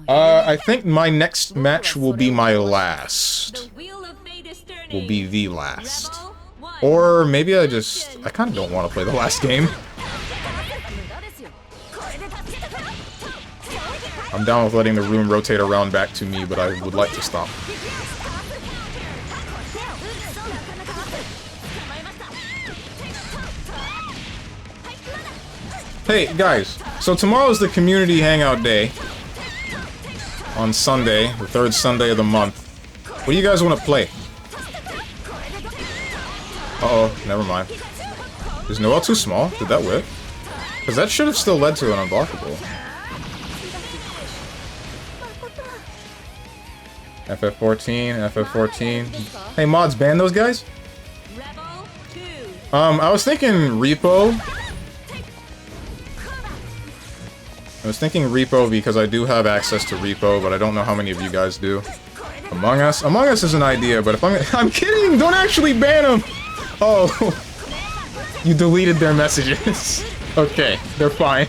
S1: I think my next match will be my last. Will be the last. Or maybe I kind of don't want to play the last game. I'm down with letting the room rotate around back to me, but I would like to stop. Hey, guys, so tomorrow's the community hangout day. On Sunday, the third Sunday of the month. What do you guys want to play? Uh-oh, never mind. Is Noelle too small? Did that whip? Because that should have still led to an unblockable. FF14, FF14. Hey, mods, ban those guys? I was thinking Repo. Because I do have access to Repo, but I don't know how many of you guys do. Among Us? Among Us is an idea, but if I'm kidding! Don't actually ban them! Oh. You deleted their messages. Okay, they're fine.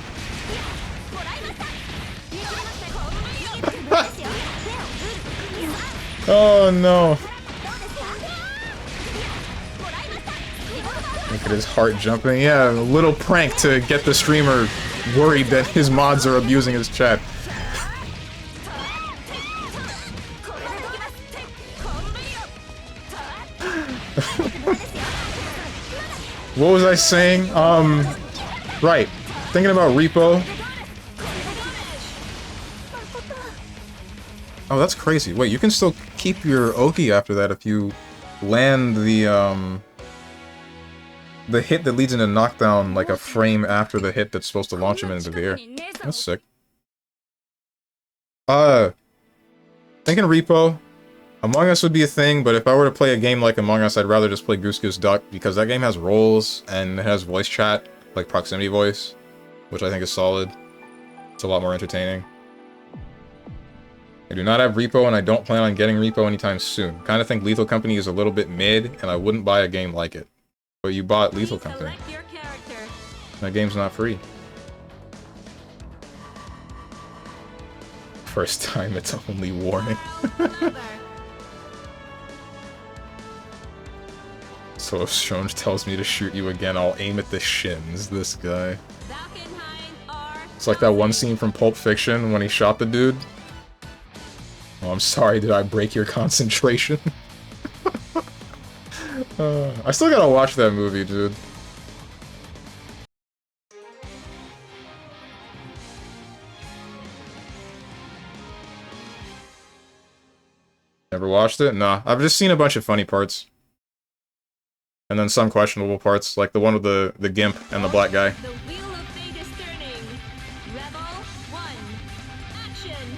S1: Oh no. Look at his heart jumping. Yeah, a little prank to get the streamer worried that his mods are abusing his chat. What was I saying? Right. Thinking about Repo. Oh, that's crazy. Wait, you can still keep your Oki after that if you land the hit that leads into knockdown like a frame after the hit that's supposed to launch him into the air. That's sick. Thinking Repo. Among Us would be a thing, but if I were to play a game like Among Us, I'd rather just play Goose Goose Duck, because that game has roles, and it has voice chat, like proximity voice, which I think is solid. It's a lot more entertaining. I do not have Repo, and I don't plan on getting Repo anytime soon. Kinda think Lethal Company is a little bit mid, and I wouldn't buy a game like it. But you bought Lethal Company. That game's not free. First time, it's only warning. So if Strange tells me to shoot you again, I'll aim at the shins, this guy. It's like that one scene from Pulp Fiction when he shot the dude. Oh, I'm sorry, did I break your concentration? I still gotta watch that movie, dude. Never watched it? Nah, I've just seen a bunch of funny parts. And then some questionable parts, like the one with the gimp and the black guy.
S2: The wheel of fate is turning. Rebel 1. Action.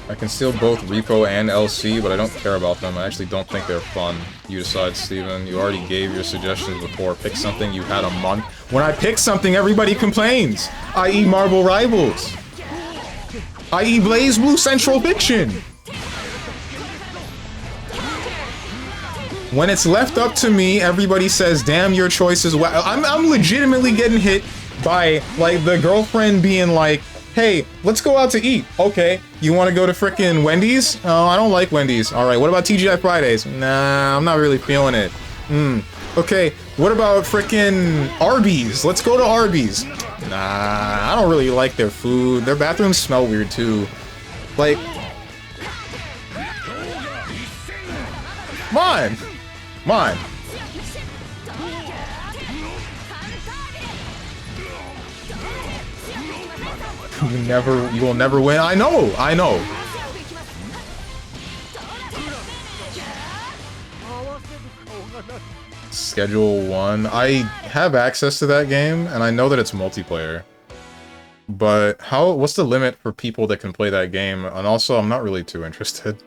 S1: I can steal both Repo and LC, but I don't care about them. I actually don't think they're fun. You decide, Steven. You already gave your suggestions before. Pick something you had a month. When I pick something, everybody complains. I.e. Marble Rivals. I.e. BlazBlue Central Fiction. When it's left up to me, everybody says, damn, your choice is whack. I'm legitimately getting hit by, like, the girlfriend being like, hey, let's go out to eat. Okay, you want to go to frickin' Wendy's? Oh, I don't like Wendy's. Alright, what about TGI Fridays? Nah, I'm not really feeling it. Okay, what about frickin' Arby's? Let's go to Arby's. Nah, I don't really like their food. Their bathrooms smell weird, too. Like... Come on! Come on. You will never win. I know. Schedule 1. I have access to that game, and I know that it's multiplayer. But what's the limit for people that can play that game? And also, I'm not really too interested.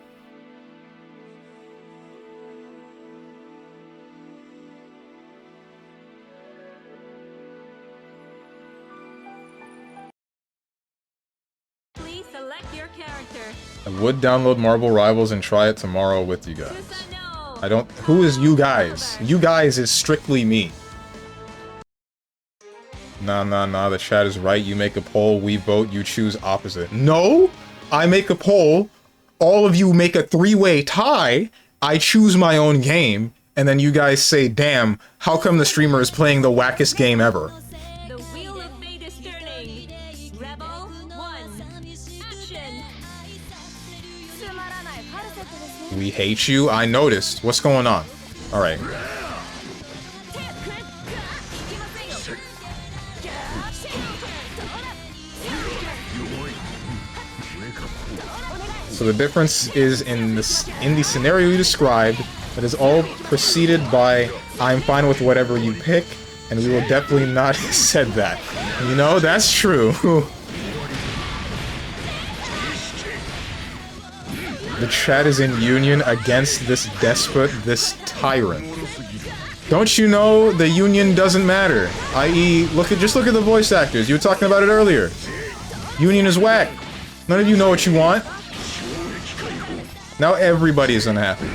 S2: Please select your character.
S1: I would download Marble Rivals and try it tomorrow with you guys.
S2: Susano.
S1: I don't... Who is you guys? You guys is strictly me. Nah, the chat is right. You make a poll, we vote, you choose opposite. No! I make a poll, all of you make a three-way tie, I choose my own game, and then you guys say, damn, how come the streamer is playing the wackest game ever?
S2: The wheel of fate is turning. Rebel 1. Action.
S1: We hate you? I noticed. What's going on? Alright. So the difference is in the scenario you described, that is all preceded by, I'm fine with whatever you pick, and we will definitely not have said that. You know, that's true. The chat is in union against this despot, this tyrant. Don't you know the union doesn't matter? I.e., just look at the voice actors. You were talking about it earlier. Union is whack. None of you know what you want. Now everybody is unhappy.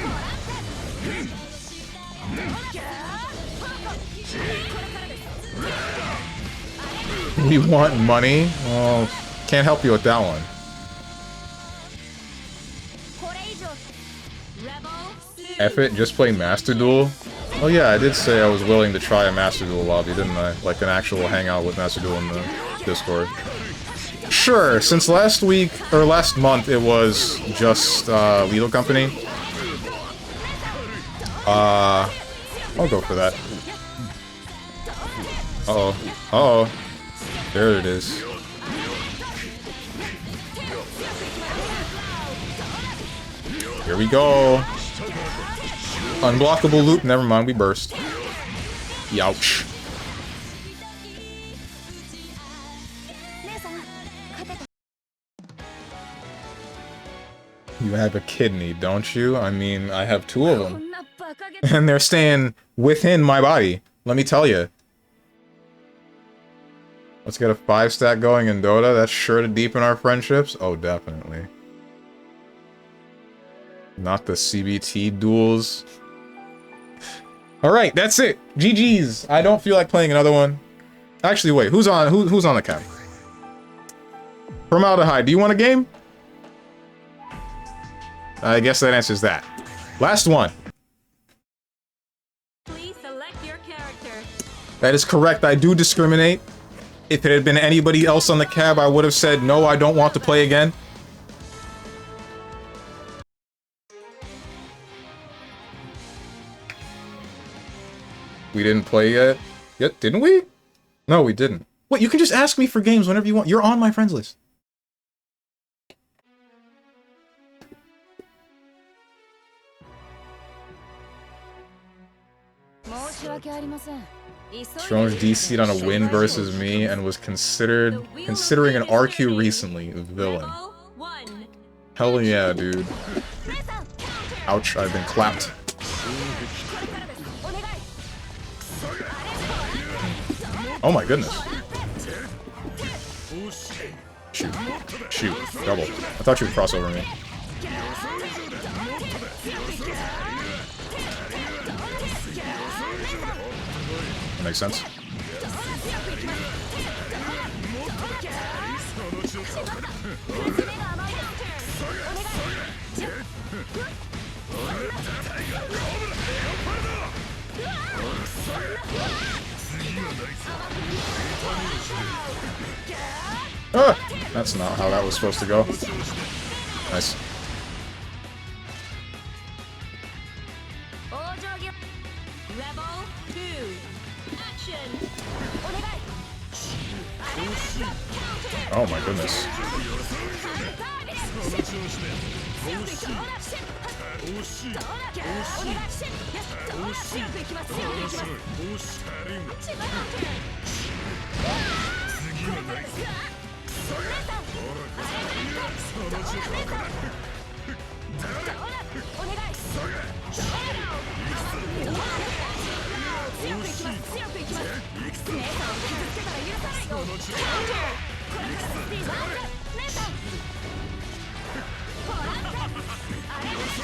S1: We want money? Well, can't help you with that one. F it, just play Master Duel? Oh yeah, I did say I was willing to try a Master Duel lobby, didn't I? Like an actual hangout with Master Duel in the Discord. Sure, since last week, or last month, it was just, Lethal Company. I'll go for that. Uh-oh. There it is. Here we go. Unblockable loop, never mind, we burst. Youch. You have a kidney, don't you? I mean, I have two of them. And they're staying within my body, let me tell you. Let's get a 5-stack going in Dota. That's sure to deepen our friendships. Oh, definitely. Not the CBT duels. Alright, that's it. GG's. I don't feel like playing another one. Actually, wait. Who's on the cap? Formaldehyde, do you want a game? I guess that answers that. Last one.
S2: Please select your character.
S1: That is correct. I do discriminate. If it had been anybody else on the cab, I would have said, no, I don't want to play again. We didn't play yet? Didn't we? No, we didn't. What, you can just ask me for games whenever you want. You're on my friends list. Strong DC'd on a win versus me and was considering an RQ recently. Villain. Hell yeah, dude. Ouch, I've been clapped. Oh my goodness. Shoot. Shoot. Double. I thought you would cross over me. That makes sense. Ah! That's not how that was supposed to go. Nice. Oh my goodness.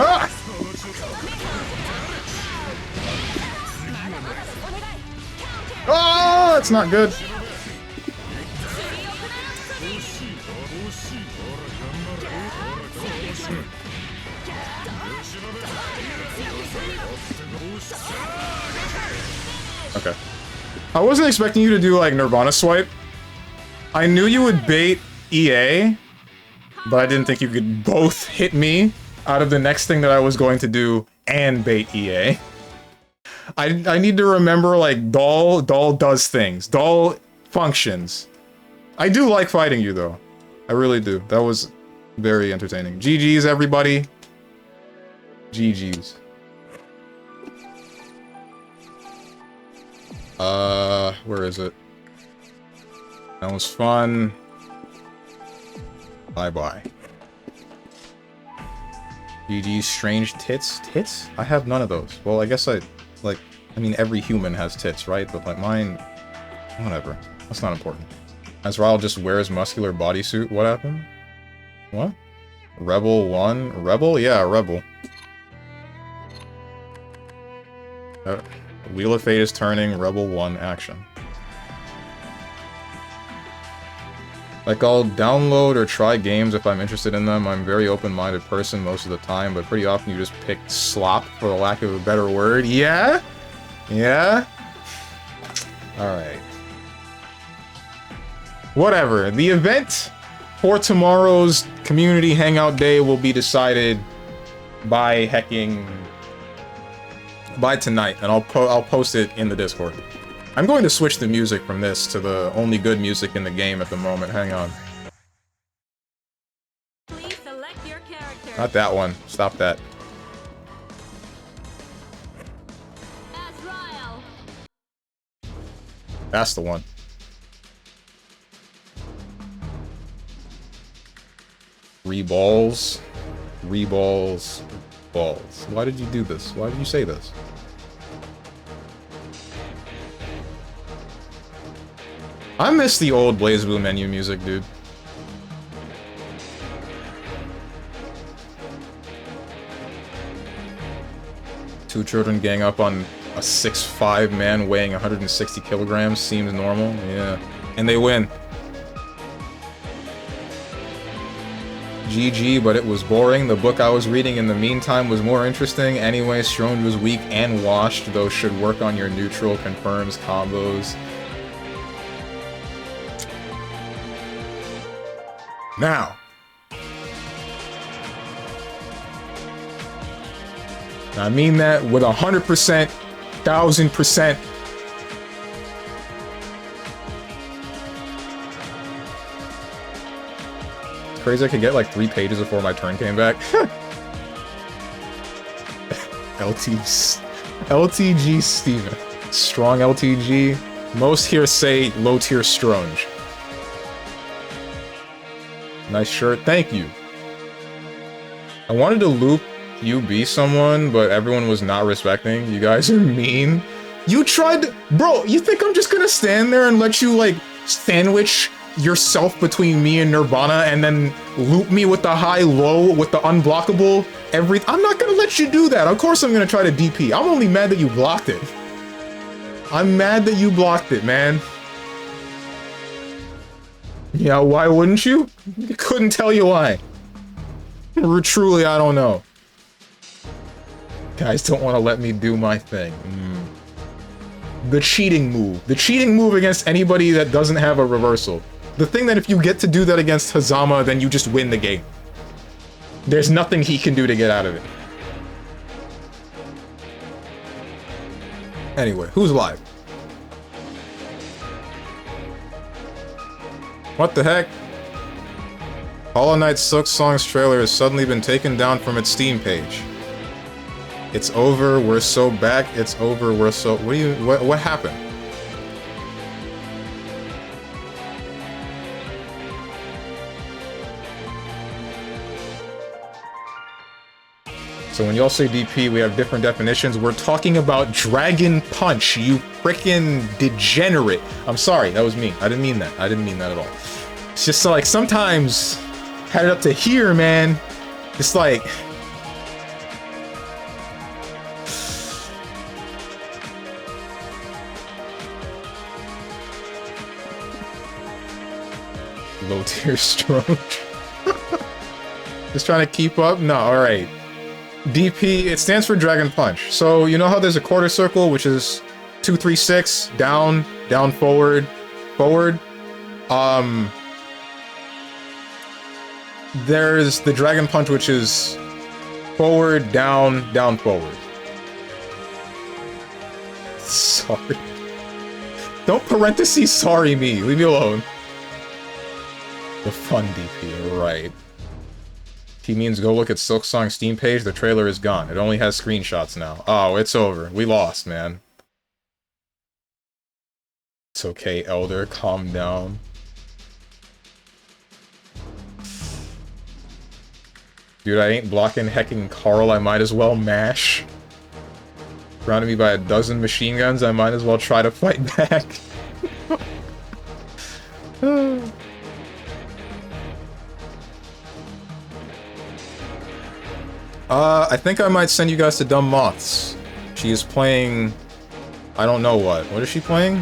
S1: Ah! Oh, that's not good. Okay. I wasn't expecting you to do, like, Nirvana Swipe. I knew you would bait EA, but I didn't think you could both hit me out of the next thing that I was going to do and bait EA. I need to remember, like, Doll does things. Doll functions. I do like fighting you, though. I really do. That was very entertaining. GG's, everybody. GG's. Where is it? That was fun. Bye-bye. GG's strange tits? Tits? I have none of those. Well, I guess I mean, every human has tits, right? But, like, mine... Whatever. That's not important. Azrael just wears muscular bodysuit. What happened? What? Rebel 1? Rebel? Yeah, Rebel. Wheel of Fate is turning. Rebel 1 action. Like, I'll download or try games if I'm interested in them. I'm a very open-minded person most of the time, but pretty often you just pick slop, for the lack of a better word. Yeah? Yeah? Alright. Whatever. The event for tomorrow's community hangout day will be decided by by tonight, and I'll post it in the Discord. I'm going to switch the music from this to the only good music in the game at the moment. Hang on.
S2: Please select your character.
S1: Not that one. Stop that.
S2: Azrael.
S1: That's the one. Reballs. Reballs. Balls. Why did you do this? Why did you say this? I miss the old BlazBlue menu music, dude. Two children gang up on a 6'5" man weighing 160 kilograms seems normal. Yeah. And they win. GG, but it was boring. The book I was reading in the meantime was more interesting. Anyway, Strone was weak and washed, though should work on your neutral confirms combos. Now. I mean that with 100%, 1000%. crazy? I could get like 3 pages before my turn came back. LTG Steven. Strong LTG. Most here say low tier Stronge. Nice shirt. Thank you. I wanted to loop you be someone, but everyone was not respecting. You guys are mean. You tried to, bro, you think I'm just gonna stand there and let you, like, sandwich yourself between me and Nirvana and then loop me with the high-low, with the unblockable, I'm not gonna let you do that. Of course I'm gonna try to DP. I'm only mad that you blocked it. I'm mad that you blocked it, man. Yeah, why wouldn't you? Couldn't tell you why. Truly, I don't know. Guys don't want to let me do my thing. The cheating move. The cheating move against anybody that doesn't have a reversal. The thing that if you get to do that against Hazama, then you just win the game. There's nothing he can do to get out of it. Anyway, who's live? What the heck? Hollow Knight Silk Song's trailer has suddenly been taken down from its Steam page. It's over, we're so back, it's over, we're so... What happened? So when y'all say DP, we have different definitions. We're talking about Dragon Punch, you frickin' degenerate. I'm sorry, that was me. I didn't mean that. I didn't mean that at all. It's just like, sometimes, had it up to here, man. It's like... Low tier Stronge. Just trying to keep up? No, alright. DP, it stands for Dragon Punch. So, you know how there's a quarter circle, which is 2, 3, 6, down, down, forward, forward? There's the Dragon Punch, which is forward, down, down, forward. Sorry. Don't parentheses sorry me. Leave me alone. The fun DP, right. He means go look at Silksong's Steam page. The trailer is gone. It only has screenshots now. Oh, it's over. We lost, man. It's okay, Elder. Calm down. Dude, I ain't blocking hecking Carl. I might as well mash. Surrounded me by a dozen machine guns. I might as well try to fight back. I think I might send you guys to Dumb Moths. She is playing... I don't know what. What is she playing?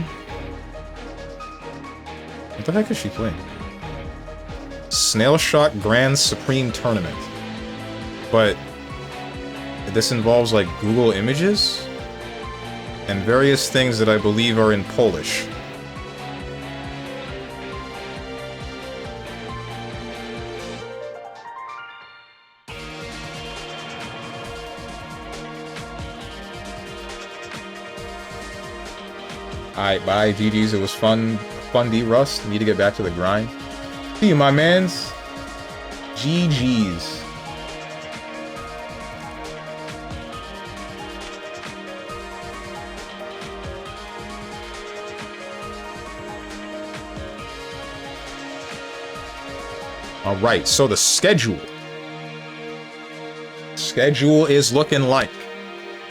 S1: What the heck is she playing? Snail Shot Grand Supreme Tournament. But... this involves, like, Google Images? And various things that I believe are in Polish. Alright, bye, GG's. It was fun. Fun D-Rust. Need to get back to the grind. See you, my mans. GG's. Alright, so the schedule. Schedule is looking like...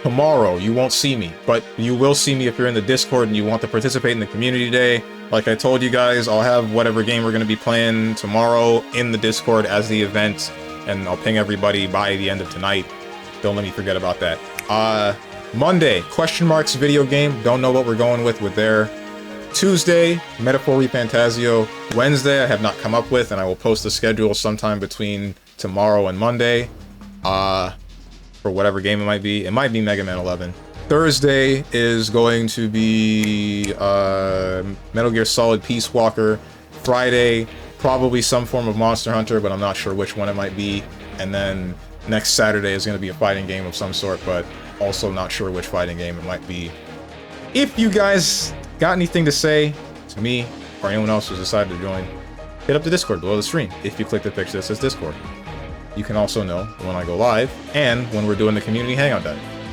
S1: tomorrow, you won't see me, but you will see me if you're in the Discord and you want to participate in the community day. Like I told you guys, I'll have whatever game we're going to be playing tomorrow in the Discord as the event, and I'll ping everybody by the end of tonight. Don't let me forget about that. Monday, question marks video game. Don't know what we're going with there. Tuesday, Metaphor Refantasio. Wednesday, I have not come up with, and I will post the schedule sometime between tomorrow and Monday. For whatever game it might be. It might be Mega Man 11. Thursday is going to be Metal Gear Solid Peace Walker. Friday, probably some form of Monster Hunter, but I'm not sure which one it might be. And then next Saturday is going to be a fighting game of some sort, but also not sure which fighting game it might be. If you guys got anything to say to me or anyone else who's decided to join, hit up the Discord below the stream if you click the picture that says Discord. You can also know when I go live and when we're doing the community hangout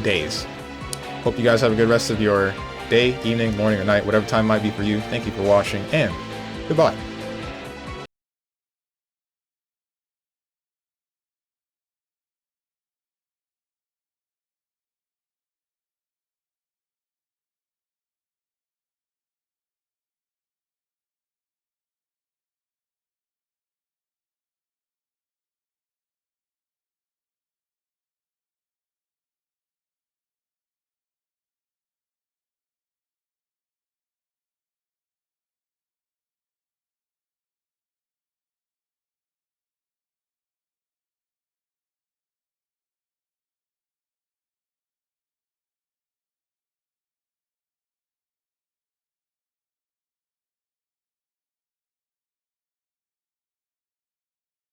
S1: days. Hope you guys have a good rest of your day, evening, morning, or night, whatever time might be for you. Thank you for watching, and goodbye.